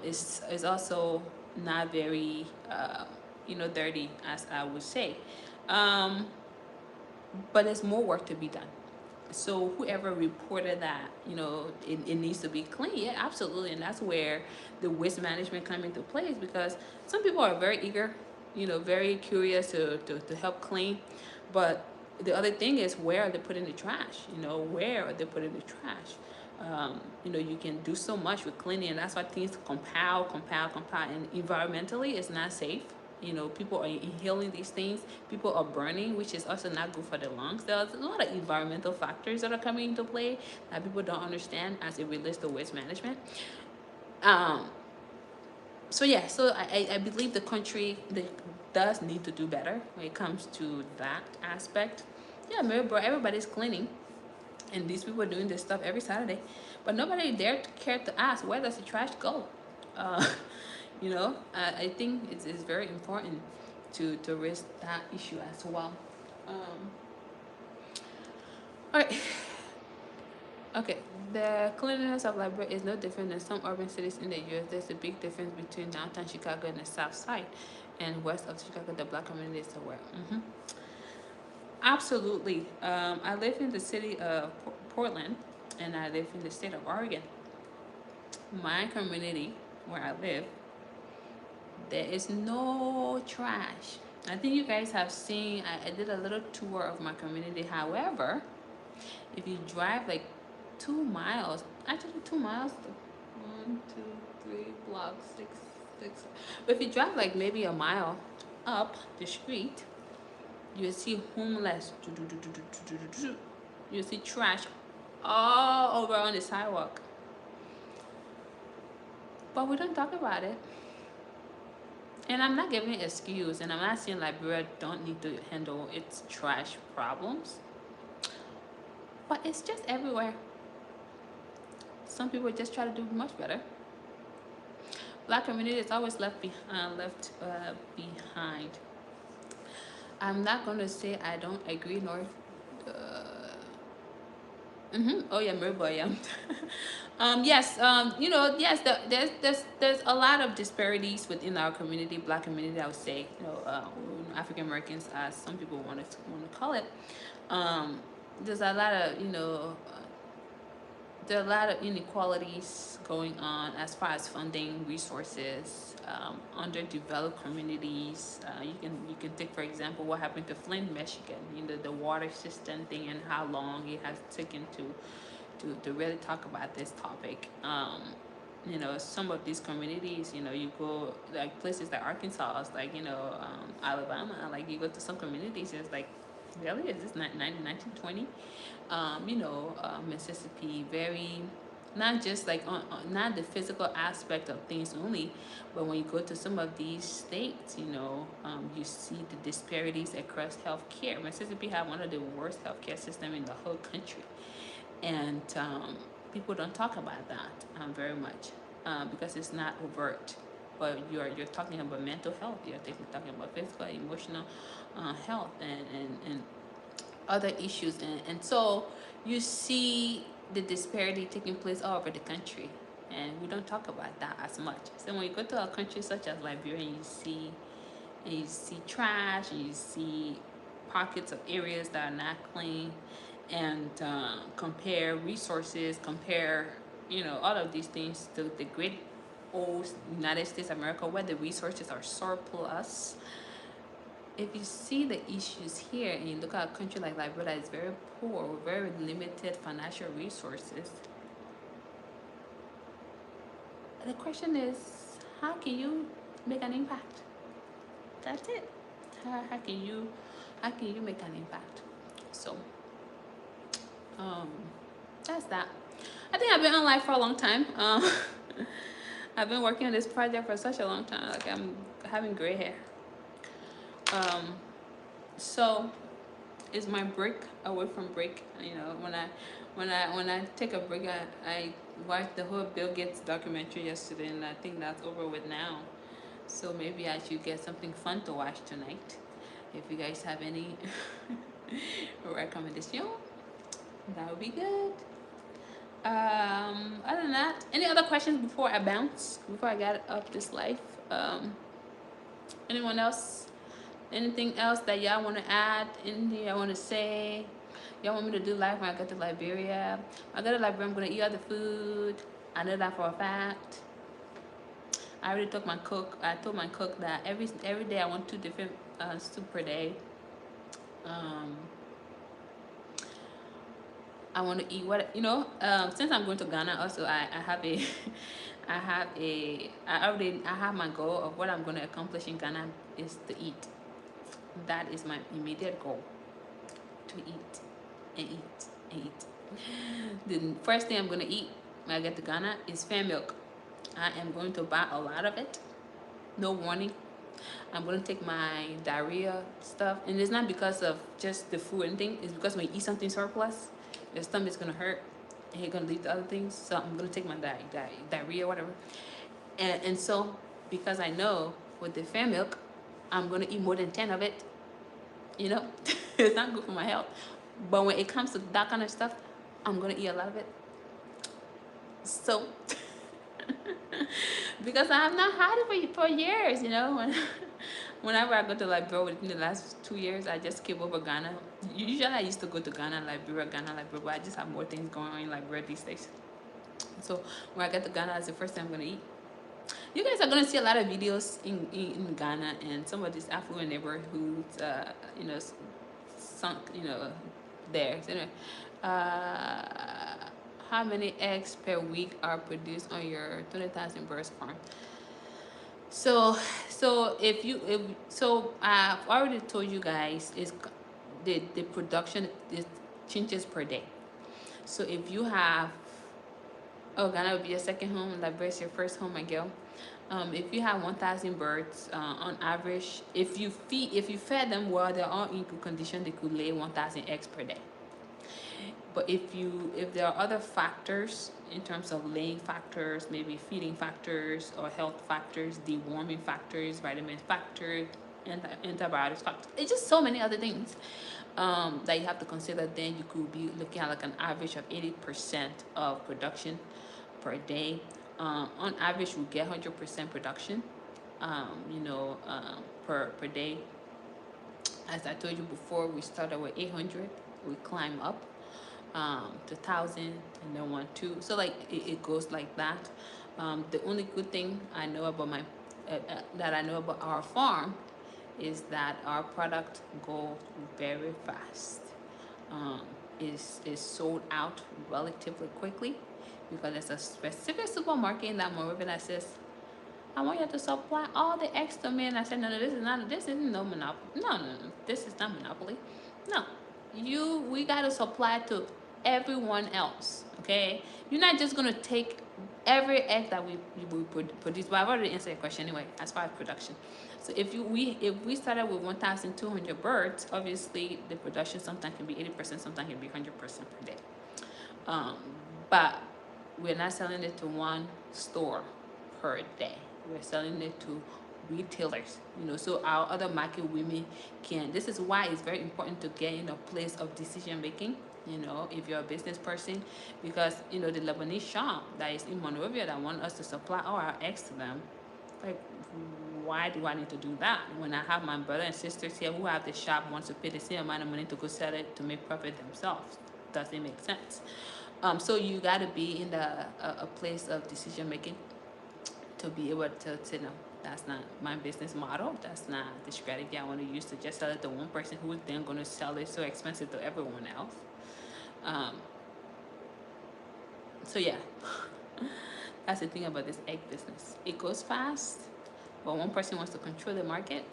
is also not very dirty, as I would say. But there's more work to be done. So whoever reported that, it needs to be clean. Yeah, absolutely. And that's where the waste management come into place, because some people are very eager, very curious to help clean. But the other thing is, where are they putting the trash? Where are they putting the trash? You can do so much with cleaning, and that's why things compile, and environmentally it's not safe. People are inhaling these things. People are burning, which is also not good for the lungs. There's a lot of environmental factors that are coming into play that people don't understand as it relates to waste management. So yeah, so I believe the country does need to do better when it comes to that aspect. Yeah, maybe, bro, everybody's cleaning, and these people are doing this stuff every Saturday, but nobody dare to care to ask, where does the trash go? Uh, I think it's very important to raise that issue as well. All right. Okay, the cleanliness of Liberia is no different than some urban cities in the U.S. There's a big difference between downtown Chicago and the South Side. and west of Chicago, the Black community is aware. Absolutely. I live in the city of Portland, and I live in the state of Oregon. My community, where I live, there is no trash. I think you guys have seen, I did a little tour of my community. However, if you drive like 2 miles, actually 2 miles, one, two, three blocks, six. But if you drive like maybe a mile up the street, you see homeless. You see trash all over on the sidewalk. But we don't talk about it. And I'm not giving an excuse, and I'm not saying Liberia don't need to handle its trash problems, but it's just everywhere. Some people just try to do much better. Black community is always left behind. I'm not gonna say I don't agree nor. Oh yeah, Mariboy, yeah. Yes. Yes. There's a lot of disparities within our community, Black community. I would say, African Americans, as some people want to call it. There's a lot of there are a lot of inequalities going on as far as funding, resources, underdeveloped communities. You can take, for example, what happened to Flint, Michigan. The water system thing and how long it has taken to really talk about this topic. Some of these communities, you go like places like Arkansas, like Alabama, like you go to some communities, it's like, really, is this 1920? Mississippi, very not just like not the physical aspect of things only, but when you go to some of these states, you see the disparities across healthcare. Mississippi have one of the worst healthcare system in the whole country, and people don't talk about that very much because it's not overt. But you're talking about mental health. You're talking about physical, emotional health, and other issues, and so you see the disparity taking place all over the country, and we don't talk about that as much. So when you go to a country such as Liberia, you see trash, and you see pockets of areas that are not clean, and compare resources, compare all of these things to the great old United States of America, where the resources are surplus. If you see the issues here and you look at a country like Liberia, it's very poor, with very limited financial resources. The question is, how can you make an impact? That's it. How can you make an impact? So, that's that. I think I've been on live for a long time. I've been working on this project for such a long time. Like, I'm having gray hair. So is my break away from break. When I take a break, I watched the whole Bill Gates documentary yesterday, and I think that's over with now. So maybe I should get something fun to watch tonight. If you guys have any recommendation, that would be good. Other than that, any other questions before I bounce? Before I get up this life? Anyone else? Anything else that y'all want to add? Anything y'all want to say? Y'all want me to do live when I go to Liberia? When I go to Liberia, I'm going to eat other food. I know that for a fact. I already told my cook. I told my cook that every day I want 2 different soup per day. I want to eat since I'm going to Ghana also, I have a I have my goal of what I'm going to accomplish in Ghana is to eat. That is my immediate goal, to eat and eat and eat. The first thing I'm going to eat when I get to Ghana is fair milk. I am going to buy a lot of it, no warning. I'm going to take my diarrhea stuff, and it's not because of just the food and thing. It's because when you eat something surplus, your stomach's going to hurt, and you're going to leave the other things. So I'm going to take my diarrhea, whatever. And so, because I know with the fair milk, I'm going to eat more than 10 of it. It's not good for my health. But when it comes to that kind of stuff, I'm going to eat a lot of it. So, because I have not had it for years, Whenever I go to Liberia within the last 2 years, I just skip over Ghana. Usually I used to go to Ghana, Liberia, but I just have more things going on in Liberia these days. So when I get to Ghana, that's the first time I'm gonna eat. You guys are gonna see a lot of videos in Ghana and some of these affluent neighborhoods, sunk, there. So anyway, uh, how many eggs per week are produced on your 20,000 birds farm? So, so I've already told you guys is the production is changes per day. So if you have, oh, Ghana will be your second home, Liberia is your first home, my girl. If you have 1,000 birds, on average, if you fed them well, they're all in good condition, they could lay 1,000 eggs per day. But if there are other factors in terms of laying factors, maybe feeding factors or health factors, deworming factors, vitamin factors, antibiotics factors, it's just so many other things that you have to consider. Then you could be looking at like an average of 80% of production per day. On average, we get 100% production, per day. As I told you before, we started with 800, we climb up to 1,000, and then 1, 2. So like it goes like that. The only good thing I know about that I know about our farm is that our product go very fast. Is sold out relatively quickly because there's a specific supermarket in that Monrovia that says, I want you to supply all the eggs to me. And I said, no, this isn't no monopoly. No, this is not monopoly. No, we got to supply to everyone else, okay? You're not just going to take every egg that we produce. But I've already answered your question anyway, as far as production. So if we started with 1,200 birds, obviously the production sometimes can be 80%, sometimes can be 100% per day. But we're not selling it to one store per day. We're selling it to retailers, so our other market women can. This is why it's very important to get in a place of decision making, if you're a business person, because the Lebanese shop that is in Monrovia that want us to supply all our eggs to them, like, why do I need to do that when I have my brother and sisters here who have the shop, wants to pay the same amount of money to go sell it to make profit themselves? Doesn't make sense. So you got to be in a place of decision making to be able to say, no, that's not my business model. That's not the strategy I want to use to just sell it to one person who is then going to sell it so expensive to everyone else. So yeah, that's the thing about this egg business. It goes fast, but one person wants to control the market,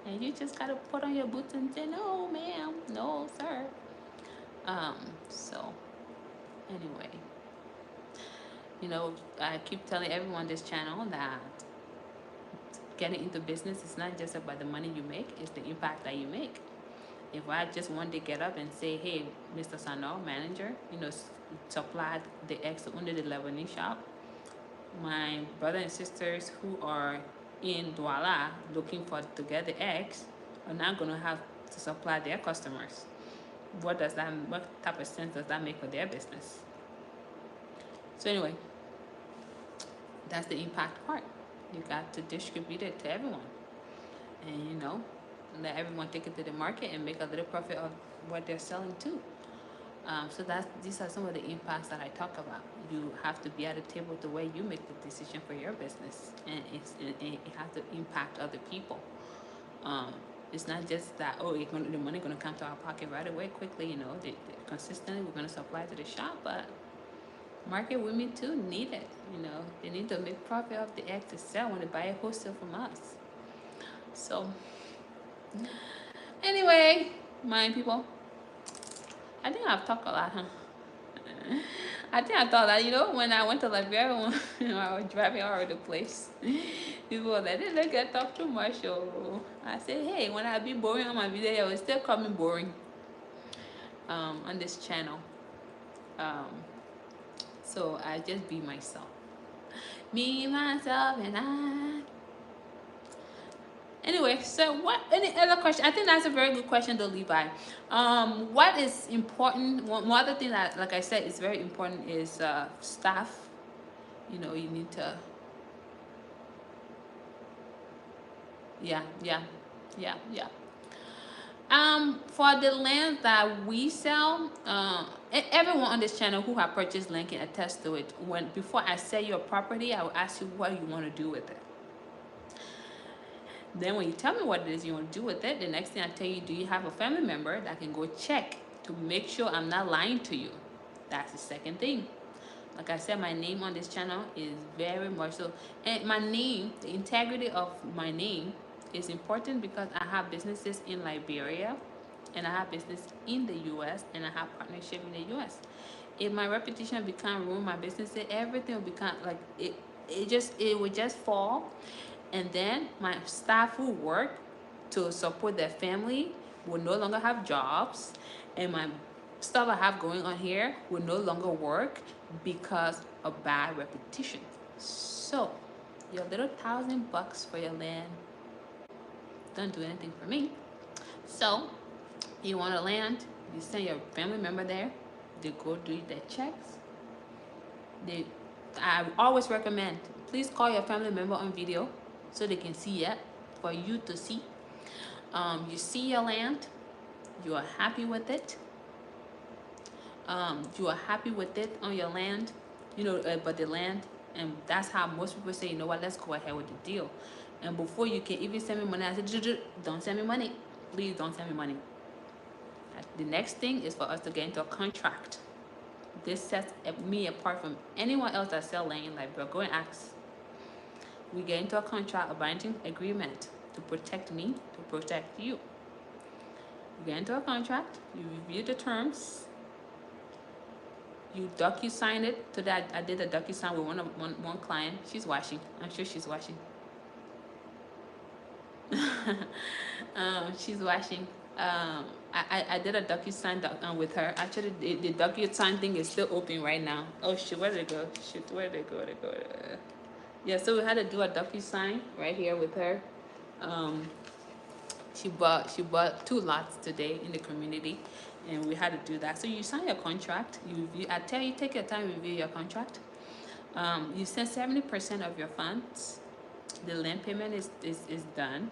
and you just got to put on your boots and say, no, ma'am, no, sir. So anyway, I keep telling everyone this channel that getting into business is not just about the money you make, it's the impact that you make. If I just one day get up and say, hey, Mr. Sano, manager, supply the eggs under the Lebanese shop, my brother and sisters who are in Douala looking to get the eggs are not going to have to supply their customers. What type of sense does that make for their business? So anyway, that's the impact part. You got to distribute it to everyone, and let everyone take it to the market and make a little profit of what they're selling too. So these are some of the impacts that I talk about. You have to be at a table the way you make the decision for your business, and it has to impact other people. It's not just that the money gonna come to our pocket right away quickly. Consistently we're gonna supply to the shop, but market women too need it. They need to make profit off the eggs to sell when they buy a wholesale from us. So anyway, my people, I think I've talked a lot, huh? I think I thought that, when I went to Liberia, when I was driving all over the place, people were like, they get talk too much. So I said, hey, when I be boring on my video, I will still call me boring on this channel. So I just be myself. Me, myself, and I. Anyway, so any other question? I think that's a very good question to leave by. What is important? One other thing that, like I said, is very important is staff. You need to Yeah, yeah, yeah, yeah. For the land that we sell, everyone on this channel who have purchased land can attest to it. When before I sell your property, I will ask you what you want to do with it. Then when you tell me what it is you want to do with it, the next thing I tell you, do you have a family member that can go check to make sure I'm not lying to you? That's the second thing. Like I said, my name on this channel is very much so. And my name, the integrity of my name is important because I have businesses in Liberia and I have business in the US and I have partnership in the US. If my reputation become ruin my business, everything will become like it would just fall, and then my staff who work to support their family will no longer have jobs, and my stuff I have going on here will no longer work because of bad reputation. So your little $1,000 for your land don't do anything for me. So you want to land, you send your family member there, they go do their checks. I always recommend, please call your family member on video so they can see it, for you to see. You see your land, you are happy with it. You are happy with it on your land, but the land, and that's how most people say, you know what, let's go ahead with the deal. And before you can even send me money, I said, don't send me money. Please don't send me money. The next thing is for us to get into a contract. This sets me apart from anyone else that sell land. Like, bro, go and ask. We get into a contract, a binding agreement to protect me, to protect you. You get into a contract, you review the terms, you docu-sign it. To that, I did a docu-sign with one client. She's watching. I'm sure she's watching. She's watching. I did a docu-sign with her. Actually, the docu-sign thing is still open right now. Oh shit, where did it go? Shit, where did it go? Yeah, so we had to do a docu-sign right here with her. She bought 2 lots today in the community, and we had to do that. So you sign your contract. You review. I tell you, take your time, review your contract. You send 70% of your funds. The land payment is done.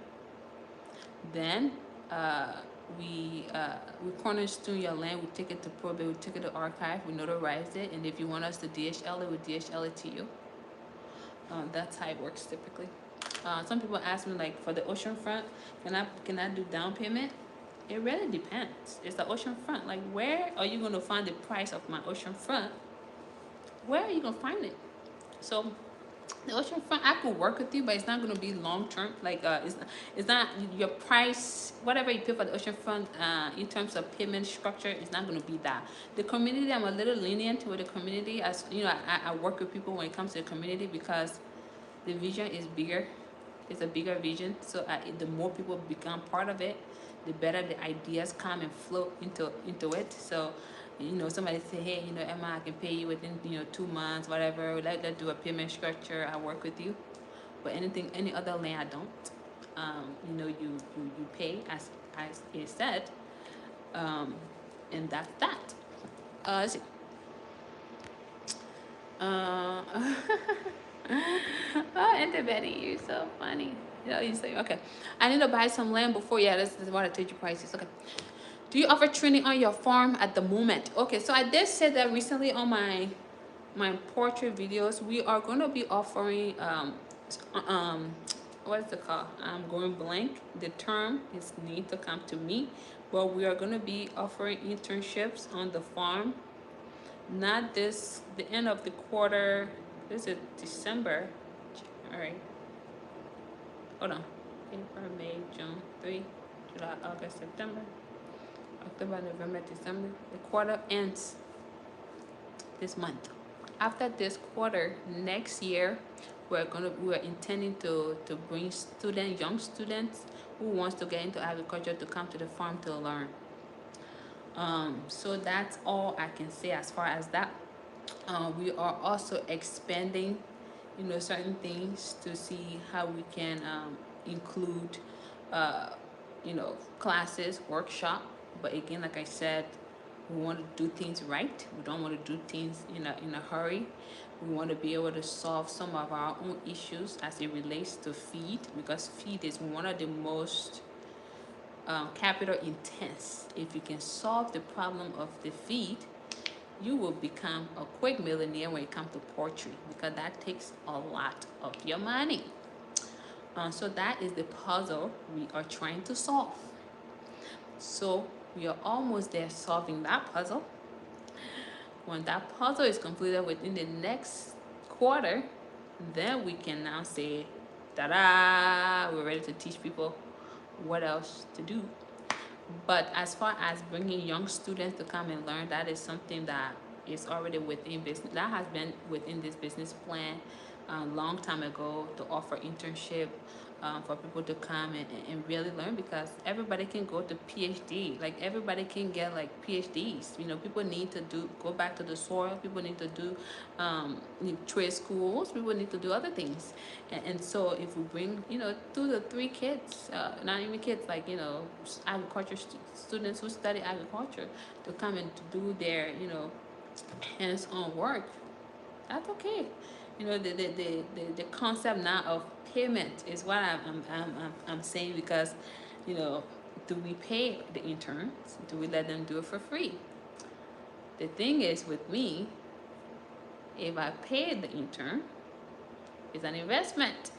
Then we cornerstone your land. We take it to probate. We take it to archive. We notarize it, and if you want us to DHL it, we DHL it to you. That's how it works typically. Some people ask me, like, for the ocean front, can I do down payment? It really depends. It's the ocean front. Like, where are you going to find the price of my ocean front? Where are you going to find it? So the ocean front, I could work with you, but it's not going to be long term. Like, it's not your price, whatever you pay for the ocean front, in terms of payment structure, it's not going to be that. The community, I'm a little lenient with the community. As you know, I work with people when it comes to the community because the vision is bigger. It's a bigger vision. So the more people become part of it, the better the ideas come and flow into it. So, somebody say, hey, Emma, I can pay you within 2 months, whatever. Let's do a payment structure. I work with you. But any other land, I don't. You pay as it said, and that's that. Let's see. Oh, Auntie Betty, you're so funny. You say, okay, I need to buy some land before. Yeah, this is what I told you prices. Okay. Do you offer training on your farm at the moment? Okay, so I did say that recently on my poultry videos. We are going to be offering what is it called? I'm going blank. The term is need to come to me, but we are going to be offering internships on the farm. Not the end of the quarter. This is December. All right. Hold on. April, May, June, 3, July, August, September, October, November, December. The quarter ends this month. After this quarter, next year, we're intending to bring young students who wants to get into agriculture to come to the farm to learn. So that's all I can say as far as that. We are also expanding, certain things to see how we can include, classes, workshop. But again, like I said, We want to do things right. We don't want to do things in a hurry. We want to be able to solve some of our own issues as it relates to feed, because feed is one of the most capital intense. If you can solve the problem of the feed, you will become a quick millionaire when it comes to poultry, because that takes a lot of your money. So that is the puzzle we are trying to solve. So we are almost there solving that puzzle. When that puzzle is completed within the next quarter, then we can now say, ta-da, we're ready to teach people what else to do. But as far as bringing young students to come and learn, that is something that is already within business. That has been within this business plan a long time ago, to offer internship for people to come and really learn, because everybody can go to PhD. Like everybody can get like PhDs. People need to go back to the soil. People need to do trade schools. People need to do other things. And so if we bring 2 to 3 kids, not even kids, like agriculture students who study agriculture, to come and to do their hands-on work, that's okay. The concept now of payment is what I'm saying, because do we pay the interns? Do we let them do it for free? The thing is, with me, if I pay the intern, it's an investment.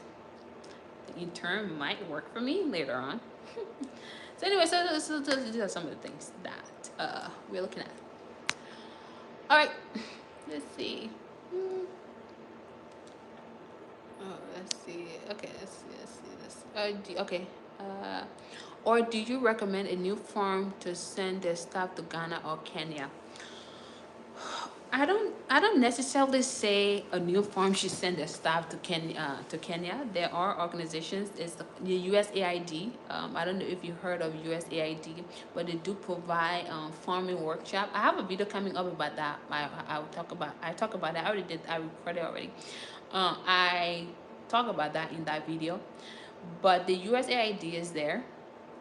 The intern might work for me later on. So anyway, so these are some of the things that we're looking at. All right, let's see. Oh, let's see. Okay, let's see this. Okay. Uh, or do you recommend a new farm to send their staff to Ghana or Kenya? I don't necessarily say a new farm should send their staff to Kenya. There are organizations. It's the USAID. I don't know if you heard of USAID, but they do provide farming workshop. I have a video coming up about that. I talk about that. I recorded already. I talk about that in that video. But the USAID is there.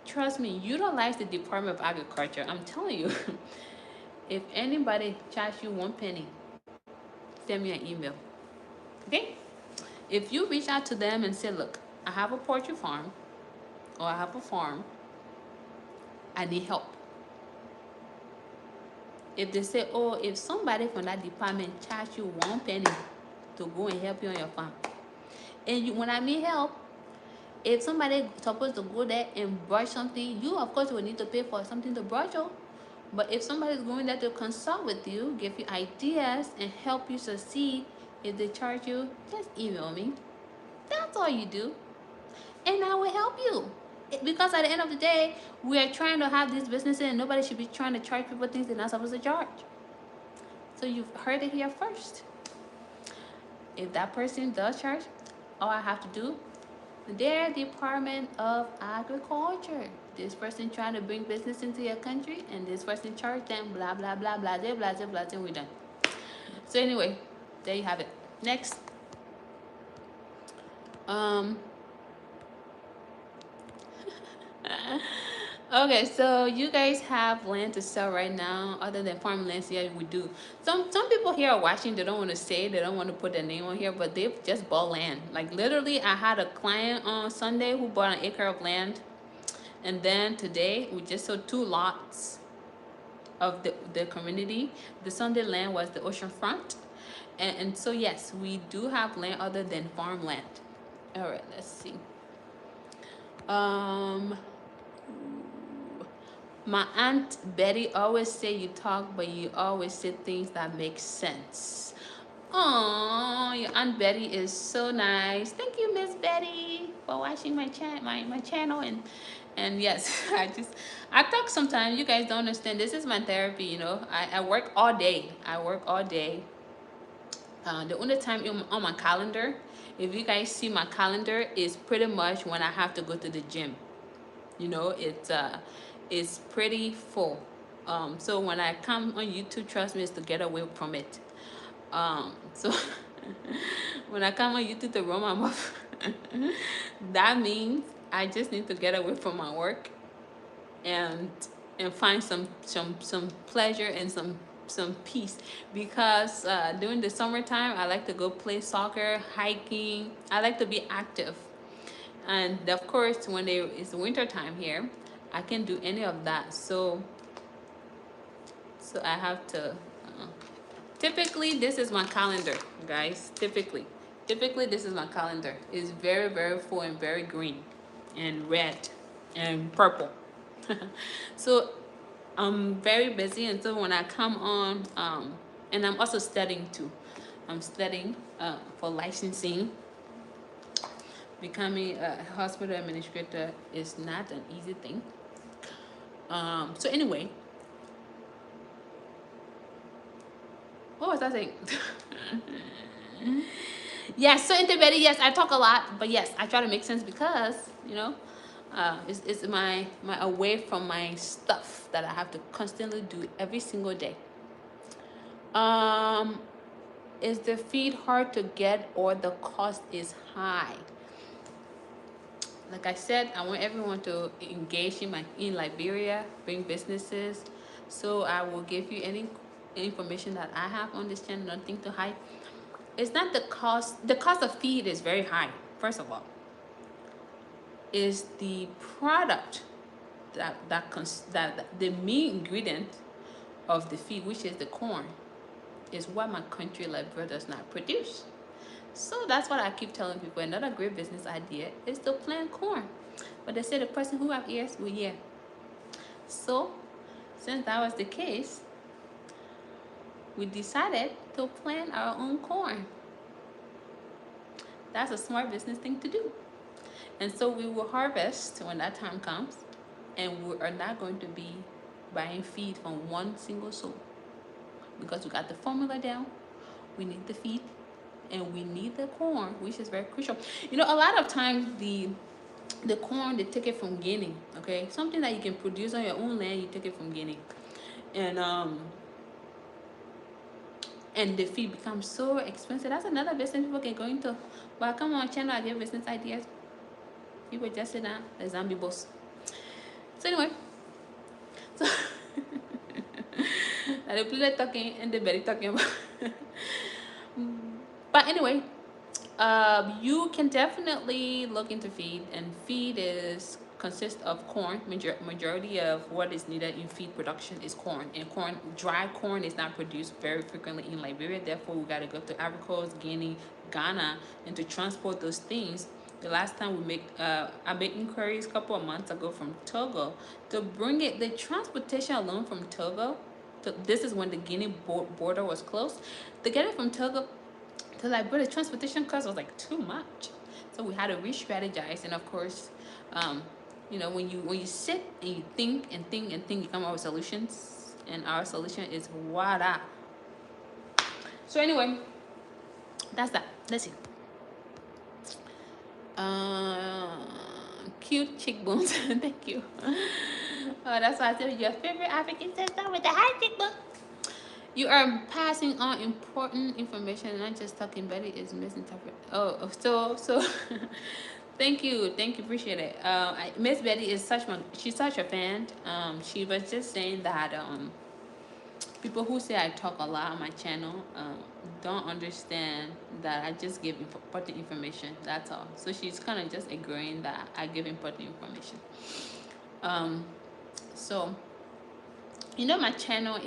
Trust me, utilize the Department of Agriculture. I'm telling you. If anybody charge you 1 penny, send me an email. Okay? If you reach out to them and say, look, I have a poultry farm, or I have a farm, I need help. If they say, oh, if somebody from that department charge you 1 penny to go and help you on your farm, and when I mean help, if somebody supposed to go there and brush something, you of course will need to pay for something to brush on. But if somebody's going there to consult with you, give you ideas, and help you succeed, if they charge you, just email me. That's all you do. And I will help you. Because at the end of the day, we are trying to have these businesses, and nobody should be trying to charge people things they're not supposed to charge. So you've heard it here first. If that person does charge, all I have to do, their Department of Agriculture. This person trying to bring business into your country, and this person charge them, blah, blah, blah, blah, blah, blah, blah, blah, we're done. So anyway, there you have it. Next. Okay, so you guys have land to sell right now, other than farmlands? Yeah, we do. Some people here are watching. They don't want to say. They don't want to put their name on here, but they've just bought land. Like literally, I had a client on Sunday who bought an acre of land, and then today we just sold 2 lots of the community. The Sunday land was the ocean front, and so yes, we do have land other than farmland. All right, let's see. My aunt Betty always say you talk, but you always say things that make sense. Oh, your aunt Betty is so nice. Thank you, Miss Betty, for watching my channel. And yes, I talk sometimes. You guys don't understand. This is my therapy. I work all day. The only time on my calendar, if you guys see my calendar, is pretty much when I have to go to the gym. It's pretty full. So when I come on YouTube, trust me, it's to get away from it. So when I come on YouTube to run my mouth, that means I just need to get away from my work, and and find some pleasure and some peace, because during the summertime I like to go play soccer, hiking. I like to be active, and of course when it's winter time here, I can't do any of that. So I have to typically this is my calendar, guys. Typically this is my calendar. It's very, very full and very green and red and purple. So I'm very busy, and so when I come on, and I'm also studying too. I'm studying for licensing. Becoming a hospital administrator is not an easy thing. So anyway, what was I saying? Yes, so into Betty, yes, I talk a lot, but yes, I try to make sense, because it's my away from my stuff that I have to constantly do every single day. Um, is the feed hard to get, or the cost is high? Like I said, I want everyone to engage in Liberia, bring businesses. So I will give you any information that I have on this channel, nothing to hide. It's not the cost. The cost of feed is very high. First of all, is the product that the main ingredient of the feed, which is the corn, is what my country Liberia does not produce. So that's what I keep telling people. Another great business idea is to plant corn. But they say the person who have ears will hear. So since that was the case, we decided to plant our own corn. That's a smart business thing to do. And so we will harvest when that time comes, and we are not going to be buying feed from one single soul, because we got the formula down. We need the feed, and we need the corn, which is very crucial. You know, a lot of times the corn, they take it from Guinea. Okay, something that you can produce on your own land, you take it from Guinea, and the feed becomes so expensive. That's another business people can go into. But come on, channel, I give business ideas. People just sit down, the zombie boss. So anyway, so now the people talking and the belly talking about. But anyway, you can definitely look into feed, and feed is consists of corn. Majority of what is needed in feed production is corn, and dry corn is not produced very frequently in Liberia. Therefore, we got to go to Ivory Coast, Guinea, Ghana, and to transport those things. The last time I made inquiries a couple of months ago from Togo to bring it. The transportation alone from Togo, this is when the Guinea border was closed. To get it from Togo to Liberia, the transportation cost was like too much. So we had to re-strategize, and of course, when you sit and you think and think and think, you come up with solutions, and our solution is wada. So anyway, that's that. Let's see. Cute cheekbones. Thank you. That's why I said your favorite African sister with the high cheekbone. You are passing on important information, not just talking. Betty is misinterpreted. So thank you, appreciate it. Miss Betty is she's such a fan. She was just saying that people who say I talk a lot on my channel don't understand that I just give important information. That's all. So she's kind of just agreeing that I give important information. So my channel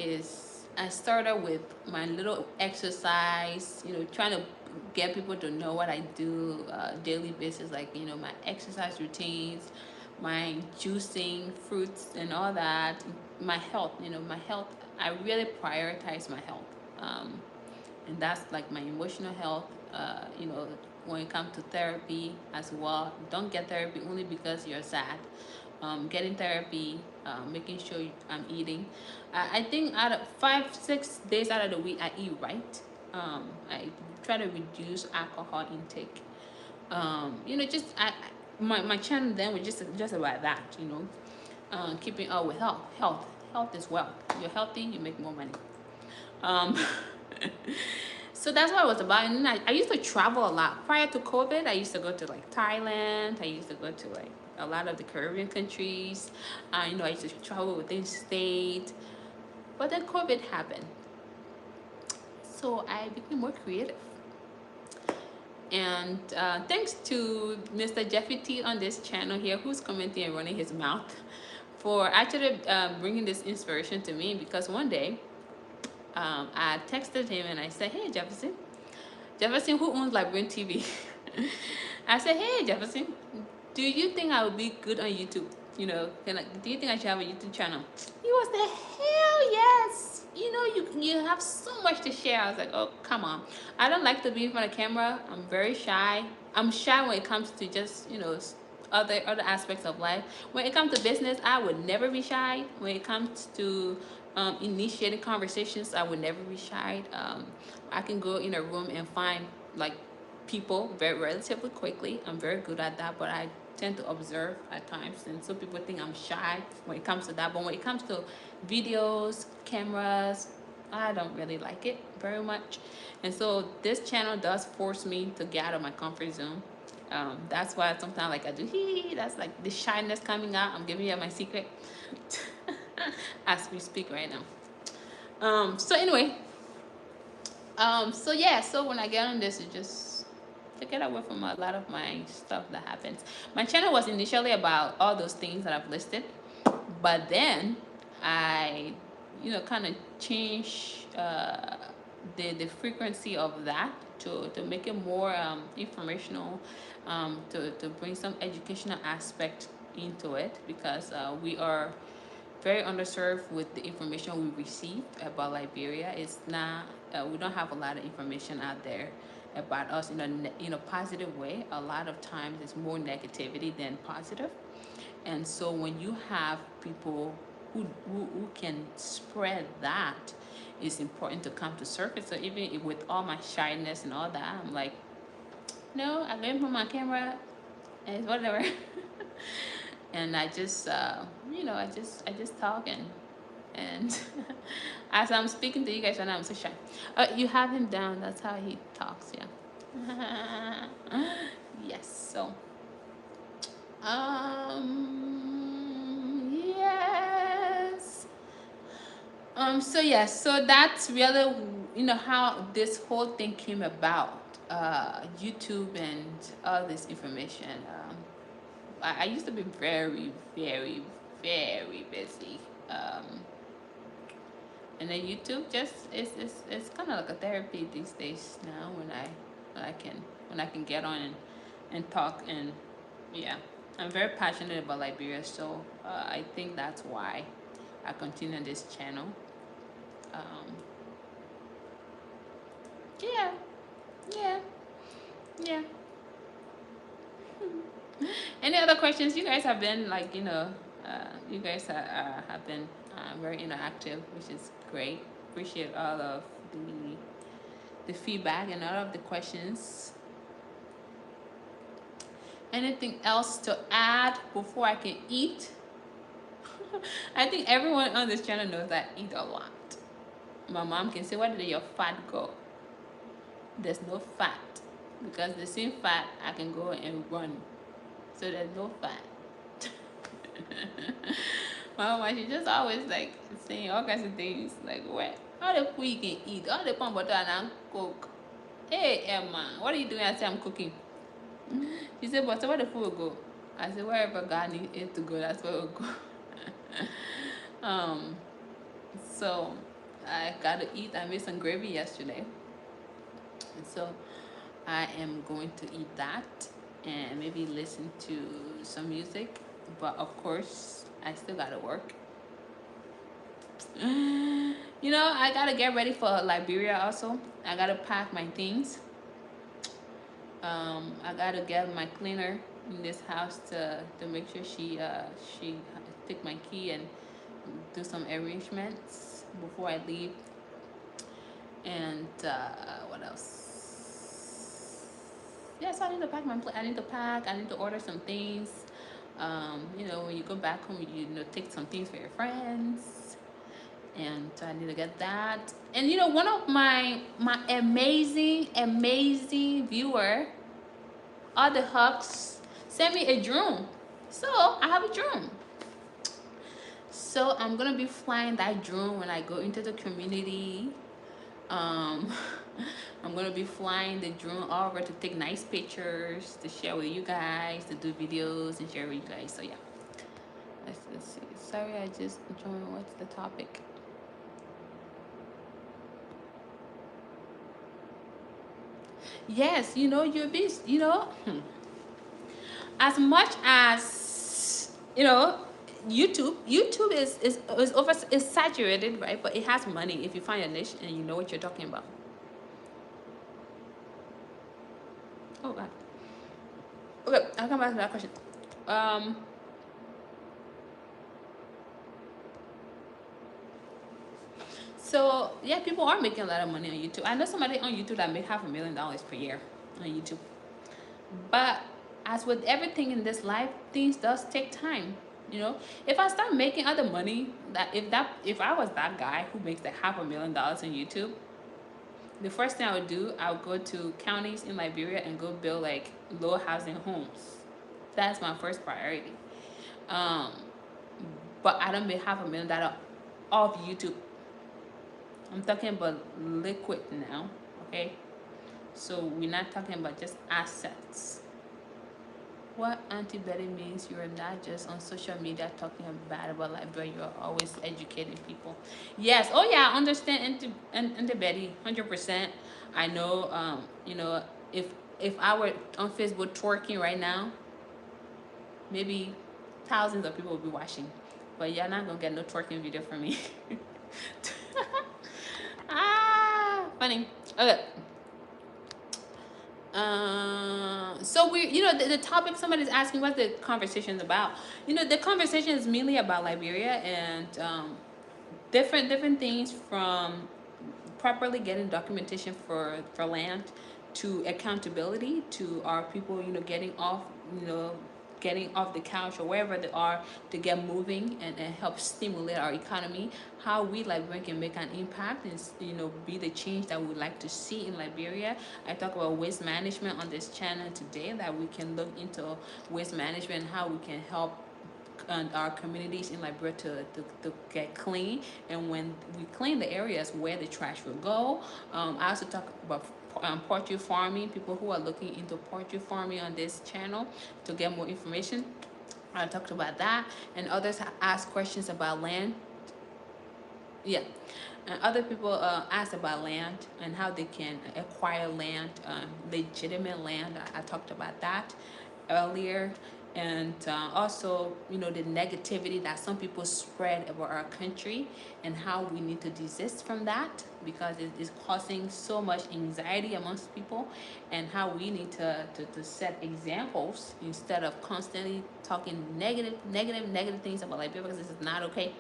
I started with my little exercise, trying to get people to know what I do daily basis, like my exercise routines, my juicing fruits and all that. My health, I really prioritize my health, and that's like my emotional health. When it comes to therapy as well, don't get therapy only because you're sad. Getting therapy, making sure I'm eating. I think out of 5-6 days out of the week, I eat right. I try to reduce alcohol intake. My channel then was just about that. Keeping up with health is wealth. You're healthy, you make more money. So that's what it was about. And then I used to travel a lot. Prior to COVID, I used to go to like Thailand. I used to go to like a lot of the Caribbean countries. You know, I used to travel within state, but then COVID happened, so I became more creative. And thanks to Mr. Jeffy T on this channel here, who's commenting and running his mouth, for actually bringing this inspiration to me. Because one day I texted him and I said, "Hey Jefferson, who owns Liberian TV?" I said, "Hey Jefferson, do you think I would be good on YouTube? You know, do you think I should have a YouTube channel?" He was the hell yes. You know, you have so much to share. I was like, oh come on. I don't like to be in front of camera. I'm very shy. I'm shy when it comes to just, you know, other aspects of life. When it comes to business, I would never be shy. When it comes to initiating conversations, I would never be shy. I can go in a room and find like people very relatively quickly. I'm very good at that, but I tend to observe at times, and so people think I'm shy when it comes to that. But when it comes to videos, cameras, I don't really like it very much. And so this channel does force me to get out of my comfort zone. That's why sometimes like I do that's like the shyness coming out. I'm giving you my secret as we speak right now. So anyway, so yeah, so when I get on this, it just to get away from a lot of my stuff that happens. My channel was initially about all those things that I've listed, but then I, you know, kind of change the frequency of that to make it more informational, to bring some educational aspect into it, because we are very underserved with the information we receive about Liberia. It's not, we don't have a lot of information out there about us in a positive way. A lot of times it's more negativity than positive. And so when you have people who can spread that, it's important to come to surface. So even with all my shyness and all that, I'm like, no, I learned from my camera and whatever. And I just, you know, I just talk, and as I'm speaking to you guys right now, I'm so shy. You have him down. That's how he talks. Yeah. Yes. So, yes. So yes. So that's really, you know, how this whole thing came about. YouTube and all this information. I used to be very, very, very busy. And then YouTube just it's kind of like a therapy these days now, when I can get on and talk. And yeah, I'm very passionate about Liberia, so I think that's why I continue this channel. Um, yeah, yeah, yeah. Any other questions? You guys have been like, you know, you guys have been very interactive, which is great. Appreciate all of the feedback and all of the questions. Anything else to add before I can eat? I think everyone on this channel knows that I eat a lot. My mom can say, "Where did your fat go?" There's no fat, because the same fat I can go and run, so there's no fat. My mama, she just always like saying all kinds of things like, "Where all the food you can eat, all the palm butter and cook." Hey Emma, what are you doing? I say I'm cooking. She said, "But where the food will go?" I said, "Wherever God needs it to go, that's where it will go." um, so I gotta eat. I made some gravy yesterday, and so I am going to eat that and maybe listen to some music. But of course, I still gotta work. You know, I gotta get ready for Liberia also. I gotta pack my things. I gotta get my cleaner in this house to make sure she take my key and do some arrangements before I leave. And what else? Yes, I need to pack my. I need to pack. I need to order some things. You know, when you go back home, you know, take some things for your friends, and I need to get that. And you know, one of my amazing viewer, all the hugs, sent me a drone. So I have a drone. So I'm gonna be flying that drone when I go into the community. Um, I'm gonna be flying the drone over to take nice pictures, to share with you guys, to do videos and share with you guys. So yeah, let's see. Sorry, I just joined. What's the topic? Yes, you're beast. As much as YouTube is saturated, right? But it has money if you find a niche and you know what you're talking about. Oh god. Okay, I'll come back to that question. Um, so yeah, people are making a lot of money on YouTube. I know somebody on YouTube that make $500,000 per year on YouTube. But as with everything in this life, things does take time. If I start making other money, if I was that guy who makes like $500,000 on YouTube, the first thing I would do, I would go to counties in Liberia and go build like low housing homes. That's my first priority. Um, but I don't make $500,000 off YouTube. I'm talking about liquid now, okay? So we're not talking about just assets. What Auntie Betty means, you're not just on social media talking bad about Liberia, you're always educating people. Yes, oh yeah, I understand Auntie Betty, 100%. I know, if I were on Facebook twerking right now, maybe thousands of people would be watching. But you're not gonna get no twerking video from me. Funny. Okay. So the topic somebody's asking what the conversation is about. The conversation is mainly about Liberia and different things, from properly getting documentation for land, to accountability, to our people you know getting off the couch or wherever they are, to get moving and help stimulate our economy, how we Liberian can make an impact and be the change that we'd like to see in Liberia. I talk about waste management on this channel today, that we can look into waste management and how we can help our communities in Liberia to get clean. And when we clean the areas where the trash will go, I also talk about poultry farming, people who are looking into poultry farming on this channel to get more information. I talked about that, and others ask questions about land. Yeah, and other people ask about land and how they can acquire land, legitimate land. I talked about that earlier. And also, the negativity that some people spread about our country, and how we need to desist from that, because it is causing so much anxiety amongst people, and how we need to set examples instead of constantly talking negative things about Liberia, because this is not okay.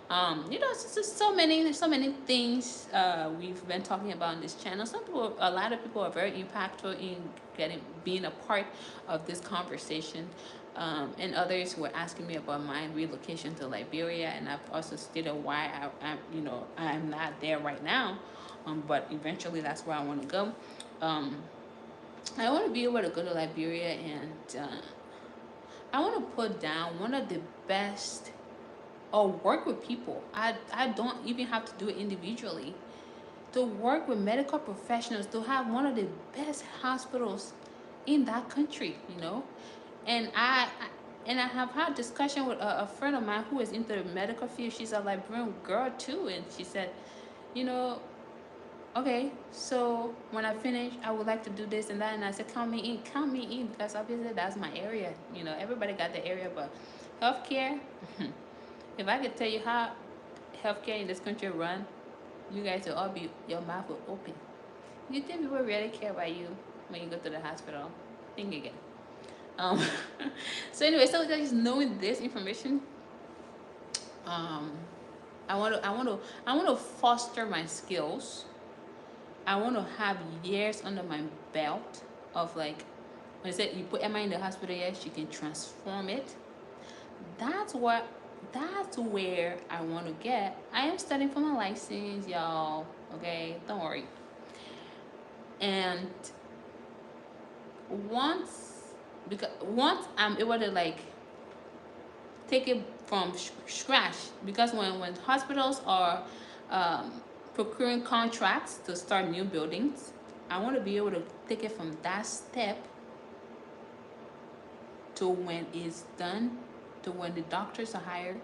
It's just so many things we've been talking about on this channel. A lot of people are very impactful in being a part of this conversation. And others were asking me about my relocation to Liberia, and I've also stated why I'm not there right now, but eventually that's where I want to go. I want to be able to go to Liberia, and I want to put down one of the best, or work with people. I don't even have to do it individually. To work with medical professionals, to have one of the best hospitals in that country, And I have had discussion with a friend of mine who is into the medical field. She's a Liberian girl too, and she said, you know, okay, so when I finish, I would like to do this and that. And I said, count me in, because obviously that's my area. Everybody got the area, but healthcare. If I could tell you how healthcare in this country run, you guys will all be, your mouth will open. You think people really care about you when you go to the hospital? Think again. Um, so anyway, so just knowing this information, um, I want to foster my skills. I want to have years under my belt of, like, when I said you put Emma in the hospital, yes, she can transform it. That's what that's where I want to get. I am studying for my license, y'all. Okay, don't worry. And once I'm able to, like, take it from scratch, because when hospitals are procuring contracts to start new buildings, I want to be able to take it from that step to when it's done, to when the doctors are hired,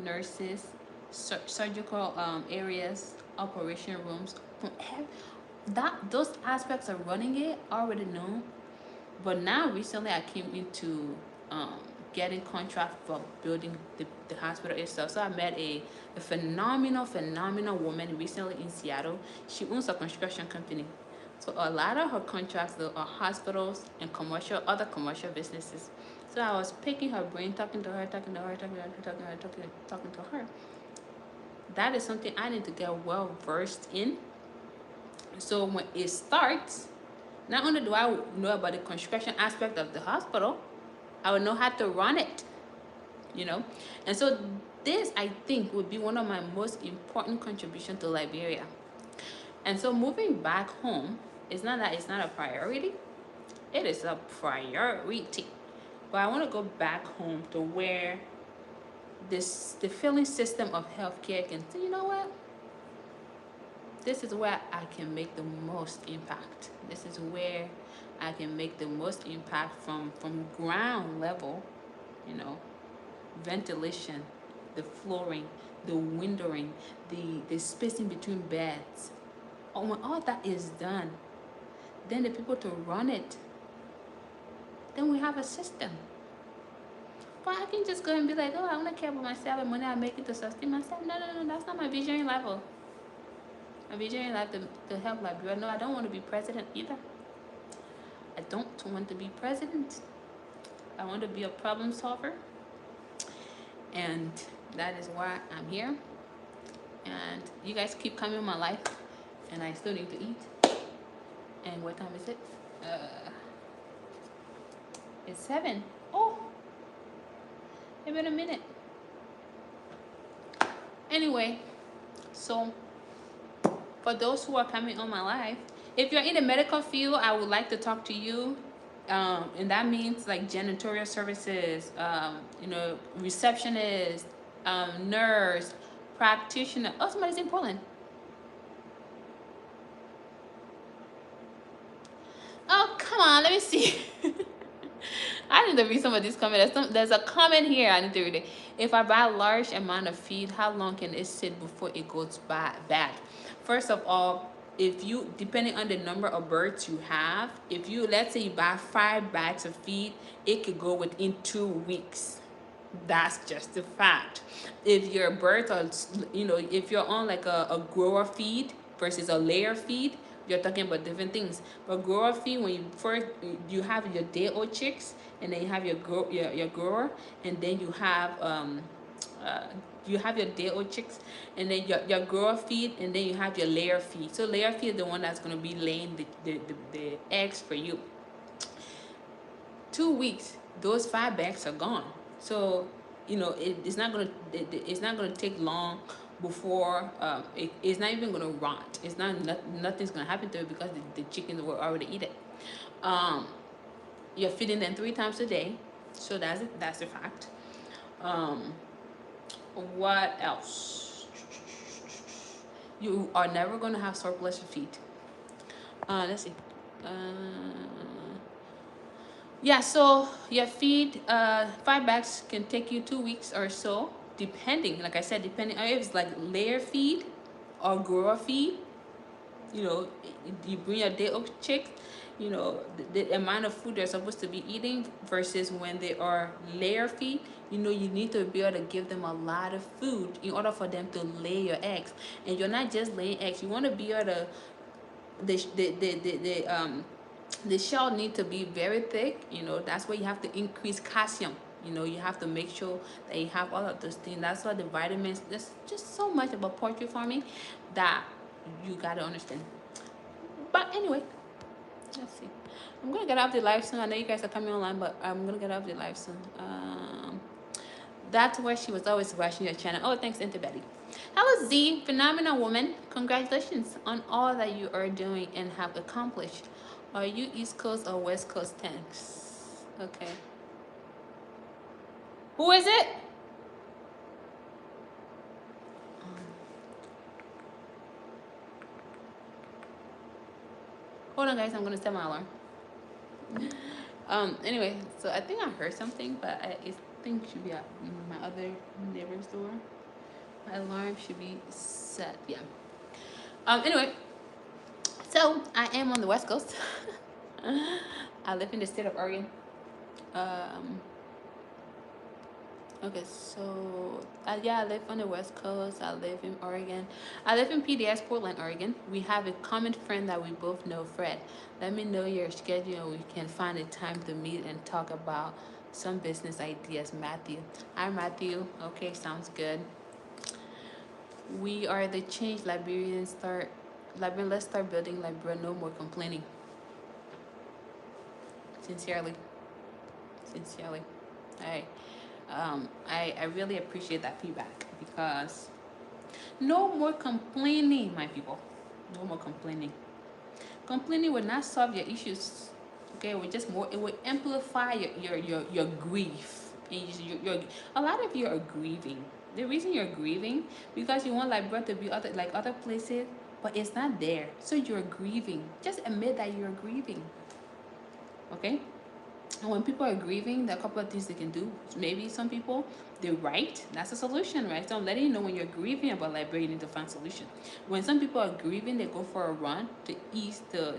nurses, surgical areas, operation rooms, that those aspects of running it I already know. But now recently I came into um, getting contract for building the hospital itself. So I met a phenomenal woman recently in Seattle. She owns a construction company. So a lot of her contracts though are hospitals and other commercial businesses. So I was picking her brain, talking to her. That is something I need to get well versed in. So when it starts, not only do I know about the construction aspect of the hospital, I would know how to run it, you know? And so this, I think, would be one of my most important contributions to Liberia. And so moving back home, it's not that it's not a priority, it is a priority. But I want to go back home to where the filling system of healthcare can say, you know what? This is where I can make the most impact. This is where I can make the most impact from ground level, you know, ventilation, the flooring, the windowing, the spacing between beds. When all that is done, then the people to run it, then we have a system. But I can just go and be like, oh, I only care about myself and money I make it to sustain myself. No, that's not my visionary level. My visionary life to help Liberia. No, I don't want to be president either. I don't want to be president. I want to be a problem solver. And that is why I'm here. And you guys keep coming in my life. And I still need to eat. And what time is it? It's 7. Oh, it's been a minute. Anyway, so for those who are coming on my life, if you're in the medical field, I would like to talk to you. And that means like janitorial services, receptionist, nurse, practitioner. Oh, somebody's in Poland. Oh, come on, let me see. I need to read some of these comments. There's a comment here. I need to read it. If I buy a large amount of feed, how long can it sit before it goes bad? First of all, if you, depending on the number of birds you have, if you, let's say you buy 5 bags of feed, it could go within 2 weeks. That's just a fact. If your birds are, if you're on like a grower feed versus a layer feed, you're talking about different things. But grower feed, when you first, you have your day-old chicks, and then you have your grower, and then you have your day-old chicks, and then your grower feed, and then you have your layer feed. So layer feed is the one that's going to be laying the eggs for you. 2 weeks, those 5 bags are gone. So it's not gonna take long before it's not even gonna rot. It's nothing's gonna happen to it because the chickens will already eat it. You're feeding them 3 times a day, so that's a fact. What else? You are never gonna have surplus of feed. Let's see. Yeah, so your feed, 5 bags can take you 2 weeks or so, depending, like I said, depending if it's like layer feed or grower feed. You bring your day-old chicks, the amount of food they're supposed to be eating versus when they are layer feed. You need to be able to give them a lot of food in order for them to lay your eggs. And you're not just laying eggs. You want to be able to the shell need to be very thick. That's why you have to increase calcium. You have to make sure that you have all of those things. That's why the vitamins, there's just so much about poultry farming that you got to understand. But anyway, let's see. I'm going to get off the live soon. I know you guys are coming online, but I'm going to get off the live soon. That's where she was always watching your channel. Oh, thanks, Auntie Betty. Hello, Z. Phenomenal woman. Congratulations on all that you are doing and have accomplished. Are you East Coast or West Coast? Thanks. Okay. Who is it? on, guys. I'm gonna set my alarm. Anyway, so I think I heard something, but I think it should be at my other neighbor's door. My alarm should be set. Yeah. Anyway, so I am on the West Coast. I live in the state of Oregon. Um, Okay, so yeah, I live on the West Coast. I live in Oregon. I live in PDS, Portland, Oregon. We have a common friend that we both know, Fred. Let me know your schedule and we can find a time to meet and talk about some business ideas. Matthew. Hi, Matthew. Okay, sounds good. We are the change Liberians start. Liberian, let's start building Liberia. No more complaining. Sincerely. Sincerely. All right. I really appreciate that feedback because no more complaining, my people. No more complaining. Complaining will not solve your issues. Okay, it will just more. It will amplify your grief. And a lot of you are grieving. The reason you're grieving because you want Liberia to be other places, but it's not there. So you're grieving. Just admit that you're grieving. Okay. And when people are grieving, there are a couple of things they can do. Maybe some people, they write. That's a solution, right? So I'm letting you know when you're grieving about Liberia, you need to find a solution. When some people are grieving, they go for a run to ease their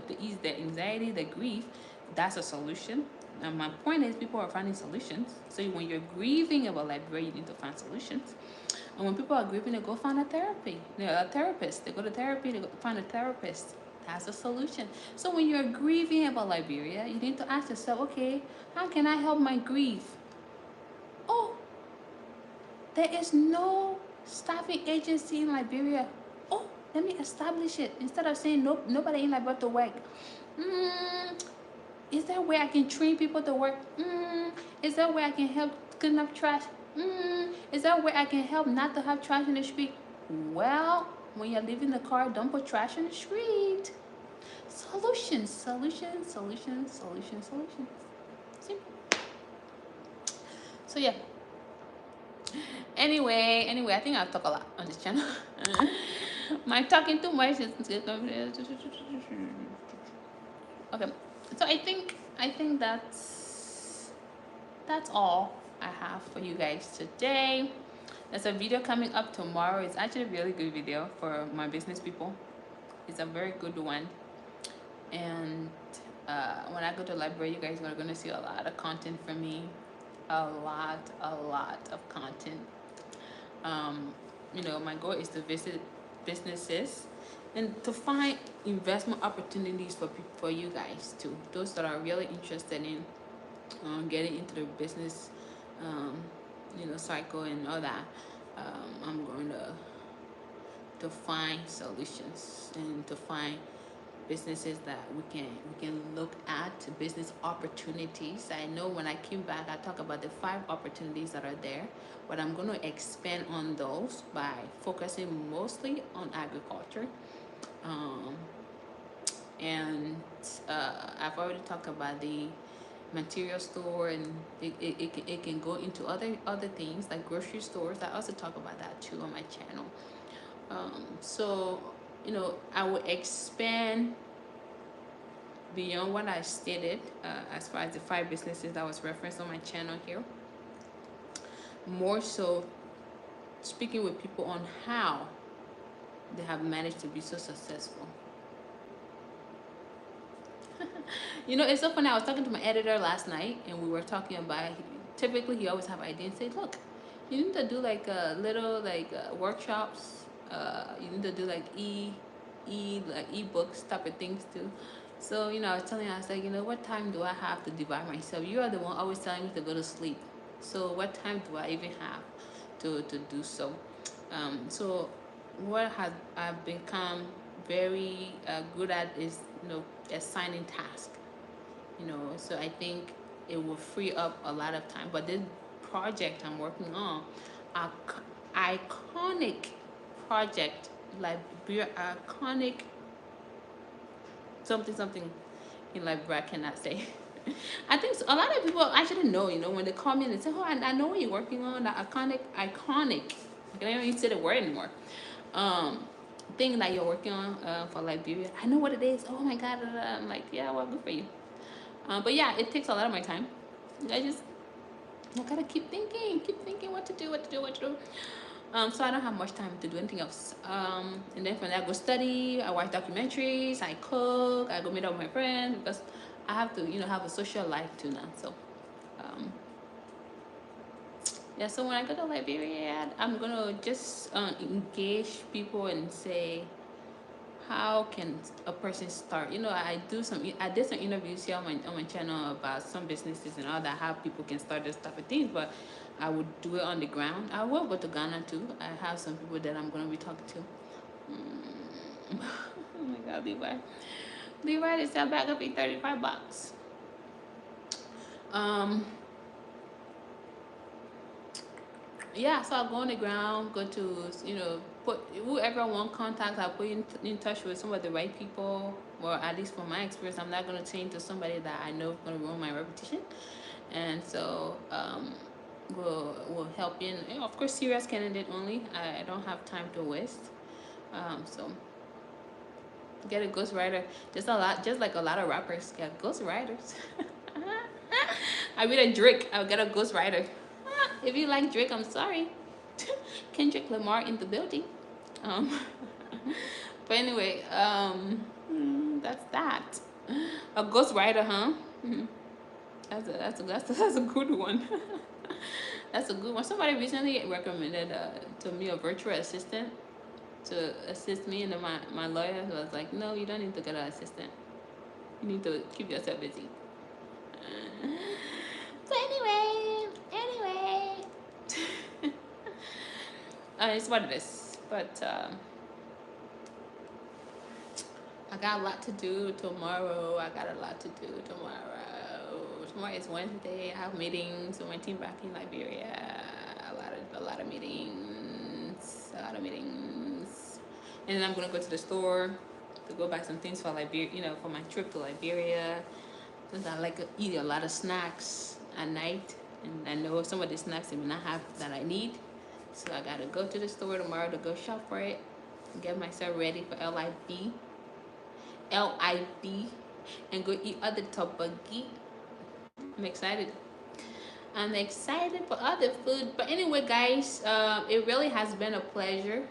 anxiety, their grief. That's a solution. And my point is, people are finding solutions. So when you're grieving about Liberia, you need to find solutions. And when people are grieving, they go find a therapist. They go to therapy, they go find a therapist. That's a solution. So when you're grieving about Liberia, you need to ask yourself, okay, how can I help my grief? Oh, there is no staffing agency in Liberia. Oh, let me establish it. Instead of saying nope, nobody in Liberia to work. Is there a way I can train people to work? Is there a way I can help clean up trash? Is there a way I can help not to have trash in the street? Well, when you're leaving the car, don't put trash in the street. Solutions, solutions, solutions, solutions, solutions. Simple. So yeah. Anyway, I think I've talked a lot on this channel. My talking too much is okay. So I think that's all I have for you guys today. There's a video coming up tomorrow. It's actually a really good video for my business people. It's a very good one. And when I go to the library, you guys are going to see a lot of content from me. A lot of content. My goal is to visit businesses and to find investment opportunities for you guys too. Those that are really interested in getting into the business, cycle and all that. I'm going to find solutions and to find businesses that we can look at, business opportunities. I know when I came back, I talked about the 5 opportunities that are there, but I'm going to expand on those by focusing mostly on agriculture. And I've already talked about the material store, and it can go into other things like grocery stores. I also talk about that too on my channel. So I will expand beyond what I stated as far as the 5 businesses that was referenced on my channel here. More so speaking with people on how they have managed to be so successful. It's so funny. I was talking to my editor last night, and we were talking about, typically he always have ideas and say, look, you need to do like little workshops. You need to do like e-books type of things too. So I was telling her, I was like, what time do I have to divide myself? You are the one always telling me to go to sleep. So what time do I even have to do so? So what I've become very good at is assigning tasks. So I think it will free up a lot of time. But this project I'm working on, iconic project, iconic something in Liberia, I cannot say. I think a lot of people actually know, when they call me and they say, oh, I know what you're working on, that iconic. I can't even say the word anymore. thing that you're working on for Liberia. I know what it is. Oh my God. I'm like, yeah, well, good for you. But yeah, it takes a lot of my time. I gotta keep thinking what to do, what to do, what to do. So I don't have much time to do anything else. And then from there, I go study, I watch documentaries, I cook, I go meet up with my friends because I have to, have a social life too now. So, um, yeah. So when I go to Liberia, I'm gonna just engage people and say, how can a person start? I did some interviews here on my channel about some businesses and all that, how people can start this type of things, but I would do it on the ground. I will go to Ghana too. I have some people that I'm gonna be talking to. Oh my God, Levi is sell back up in $35. Um, yeah, so I'll go on the ground, go to, put whoever I want contact, I'll put in touch with some of the right people, or at least from my experience, I'm not going to change to somebody that I know is going to ruin my reputation. And so, we'll help in, of course, serious candidate only. I don't have time to waste. So get a ghostwriter. Just like a lot of rappers get ghostwriters. I read a Drake, I'll get a ghostwriter. If you like Drake, I'm sorry. Kendrick Lamar in the building. Um, but anyway, that's that. A ghostwriter, huh? That's a good one. That's a good one. Somebody recently recommended to me a virtual assistant to assist me, and then my lawyer was like, "No, you don't need to get an assistant. You need to keep yourself busy." But anyway, it's what it is. But I got a lot to do tomorrow. Tomorrow is Wednesday. I have meetings with my team back in Liberia. A lot of meetings. And then I'm gonna go to the store to go buy some things for Liberia. For my trip to Liberia. Since I like to eat a lot of snacks at night, and I know some of the snacks I may not have that I need. So I gotta go to the store tomorrow to go shop for it, get myself ready for LIB, and go eat other tteokbokki. I'm excited. I'm excited for other food. But anyway, guys, it really has been a pleasure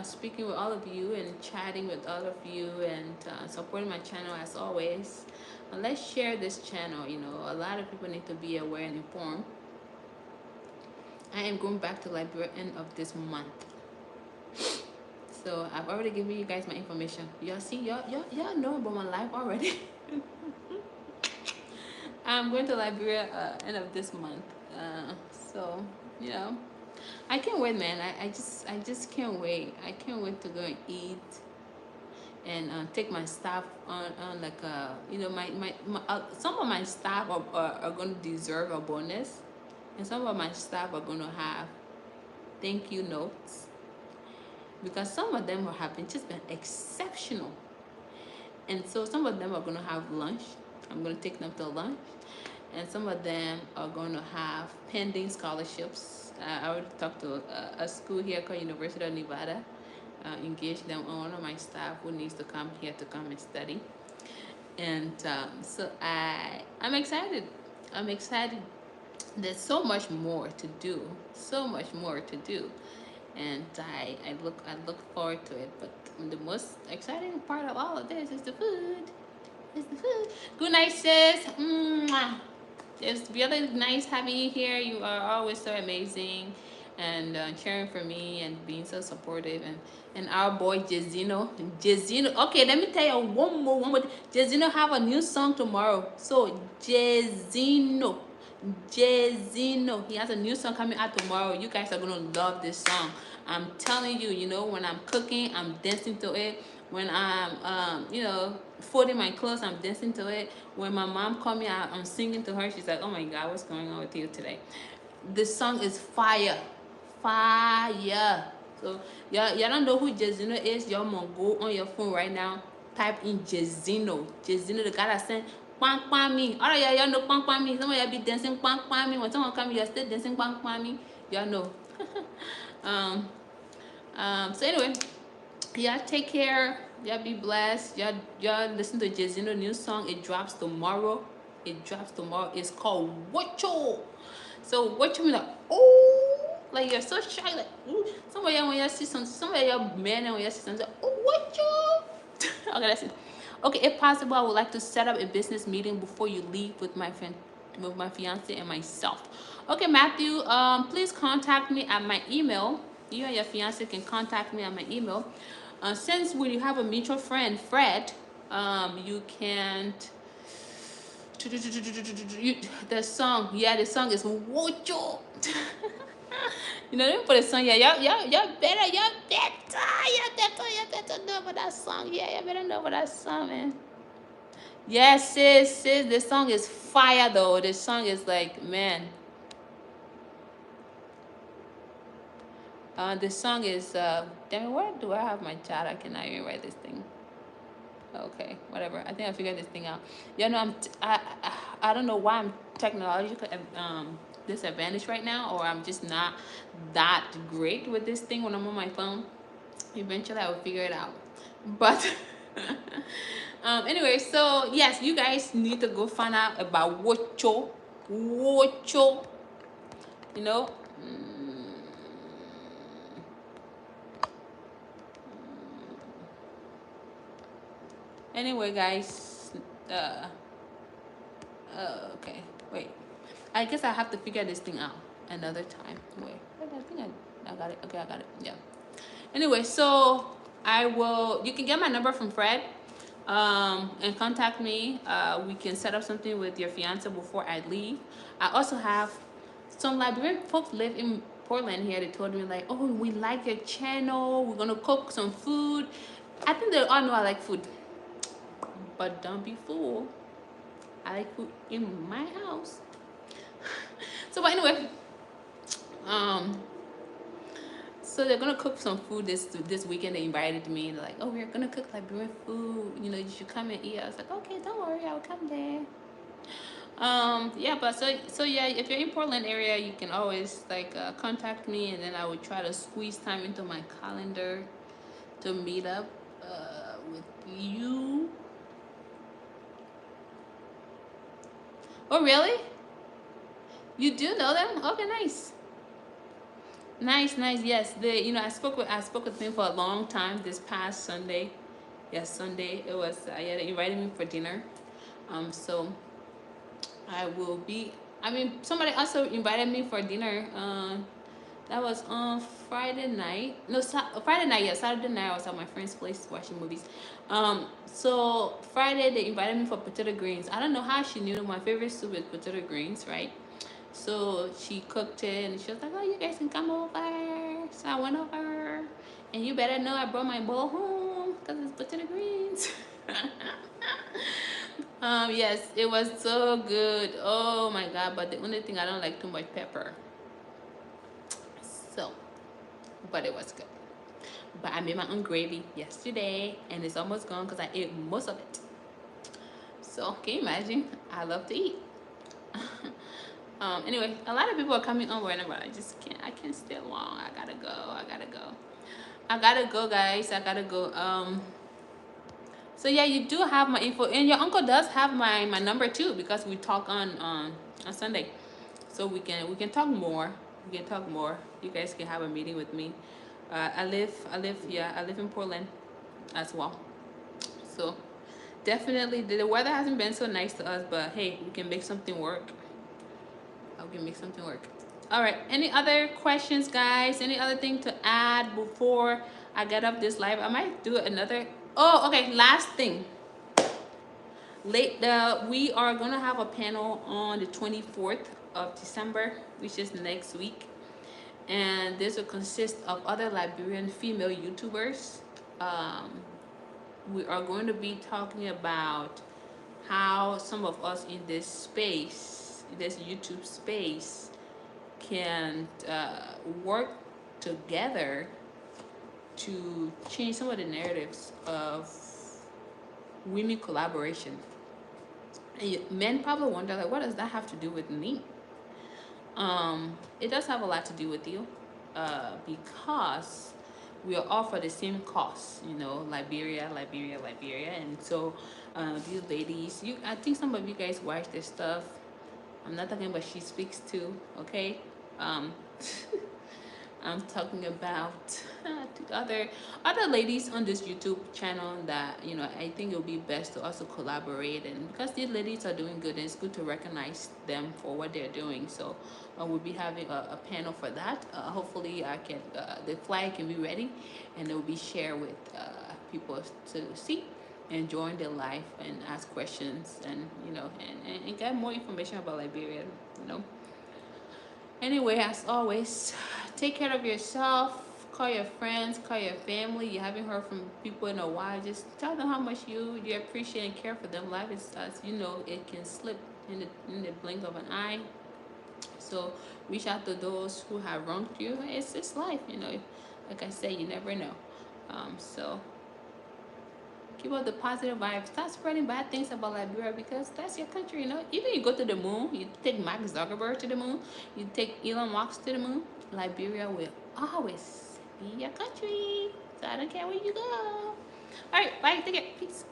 speaking with all of you and chatting with all of you and supporting my channel as always. And let's share this channel. A lot of people need to be aware and informed. I am going back to Liberia end of this month. So I've already given you guys my information. Y'all see, y'all know about my life already. I'm going to Liberia end of this month. So I can't wait, man. I just can't wait. I can't wait to go and eat and take my staff on like some of my staff are going to deserve a bonus, and some of my staff are going to have thank you notes, because some of them have been exceptional. And so some of them are going to have lunch. I'm going to take them to lunch. And some of them are going to have pending scholarships. I already talked to a school here called University of Nevada. Engaged them on one of my staff who needs to come here to come and study. And so I'm excited. I'm excited. There's so much more to do. So much more to do. And I look forward to it. But the most exciting part of all of this is the food. Good night, sis. Mwah. It's really nice having you here. You are always so amazing, and cheering for me and being so supportive. And our boy Jezino. Okay, let me tell you one more. Jezino have a new song tomorrow. So Jezino, he has a new song coming out tomorrow. You guys are gonna love this song. I'm telling you. When I'm cooking, I'm dancing to it. When I'm folding my clothes, I'm dancing to it. When my mom called me out, I'm singing to her. She's like, "Oh my God, what's going on with you today?" This song is fire. So y'all don't know who Jezino is. Y'all gonna go on your phone right now, type in Jezino, the guy that sang Kwan Kwan Me. All right, y'all know Kwan Kwan Me. Some of y'all be dancing Kwan Kwan Me. When someone come, you're still dancing Kwan Kwan Me. Y'all know. So anyway, Y'all take care. Y'all be blessed. Y'all listen to Jazino new song. It drops tomorrow. It's called Wacho. So what you mean like, oh, like you're so shy, like ooh. Somebody when you see somebody your man when you see something, oh Wacho. Okay, that's it. Okay, if possible, I would like to set up a business meeting before you leave with my friend, with my fiance and myself. Okay, Matthew, please contact me at my email. You and your fiance can contact me at my email. Since we have a mutual friend, Fred, you can't. The song, yeah, the song is Wocho. You know, let me put a song. Yeah, y'all better know about that song. Yeah, y'all better know about that song, man. Yes, sis, the song is fire though. The song is like, man. The song is damn it, where do I have my chat? I cannot even write this thing. Okay, whatever. I think I figured this thing out. Yeah, no, I don't know why I'm technologically disadvantaged right now, or I'm just not that great with this thing when I'm on my phone. Eventually, I will figure it out. But anyway, so yes, you guys need to go find out about Wocho. You know. Anyway, guys. Uh, okay. Wait. I guess I have to figure this thing out another time. Wait. I think I got it. Okay, I got it. Yeah. Anyway, so I will. You can get my number from Fred, and contact me. We can set up something with your fiance before I leave. I also have some Liberian folks live in Portland here. They told me like, oh, we like your channel. We're gonna cook some food. I think they all know I like food, but don't be fooled. I like food in my house. So, but anyway, um, so they're gonna cook some food this weekend. They invited me. They're like, oh, we're gonna cook Liberian food. You know, you should come and eat. I was like, okay, don't worry, I'll come there. Yeah, but so yeah, if you're in Portland area, you can always like contact me, and then I would try to squeeze time into my calendar to meet up with you. Oh, really? You do know them? Okay, nice. Nice. Yes, I spoke with him for a long time. This past Sunday, yes, Sunday it was. He had invited me for dinner. So I will be. I mean, somebody also invited me for dinner. That was on Friday night. No, Friday night. Yeah, Saturday night I was at my friend's place watching movies. So Friday they invited me for potato greens. I don't know how she knew my favorite soup is potato greens, right? So she cooked it and she was like, oh, you guys can come over. So I went over. And you better know I brought my bowl home because it's potato greens. Yes, it was so good. Oh my God. But the only thing I don't like too much pepper. So, but it was good. But I made my own gravy yesterday and it's almost gone because I ate most of it. So, can you imagine? I love to eat. Anyway, a lot of people are coming on whenever. I can't stay long. I gotta go, guys. I gotta go. So yeah, you do have my info, and your uncle does have my number too because we talk on Sunday, so we can talk more. We can talk more. You guys can have a meeting with me. I live in Portland as well. So definitely, the weather hasn't been so nice to us, but hey, we can make something work. We can make something work. All right. Any other questions, guys? Any other thing to add before I get up this live? I might do another. Oh, okay. Last thing. We are gonna have a panel on the 24th of December, which is next week, and this will consist of other Liberian female YouTubers. Um, we are going to be talking about how some of us in this space, this YouTube space, can work together to change some of the narratives of women collaboration. And men probably wonder, like, what does that have to do with me? It does have a lot to do with you, because we are all for the same cause, you know, Liberia, Liberia, Liberia. And so these ladies, I think some of you guys watch this stuff. I'm not talking about She Speaks Too, okay? Um, I'm talking about other ladies on this YouTube channel that, you know, I think it would be best to also collaborate, and because these ladies are doing good, and it's good to recognize them for what they're doing. So we'll be having a panel for that. Hopefully, I can the flyer can be ready, and it will be shared with people to see and join their life and ask questions, and you know, and get more information about Liberia, you know. Anyway, as always, take care of yourself. Call your friends, call your family. You haven't heard from people in a while. Just tell them how much you appreciate and care for them. Life is, as you know, it can slip in the blink of an eye. So reach out to those who have wronged you. It's life, you know. Like I say, you never know. So keep up the positive vibes. Stop spreading bad things about Liberia, because that's your country, you know. Even you go to the moon, you take Mark Zuckerberg to the moon, you take Elon Musk to the moon, Liberia will always be your country. So I don't care where you go. All right, bye. Take care. Peace.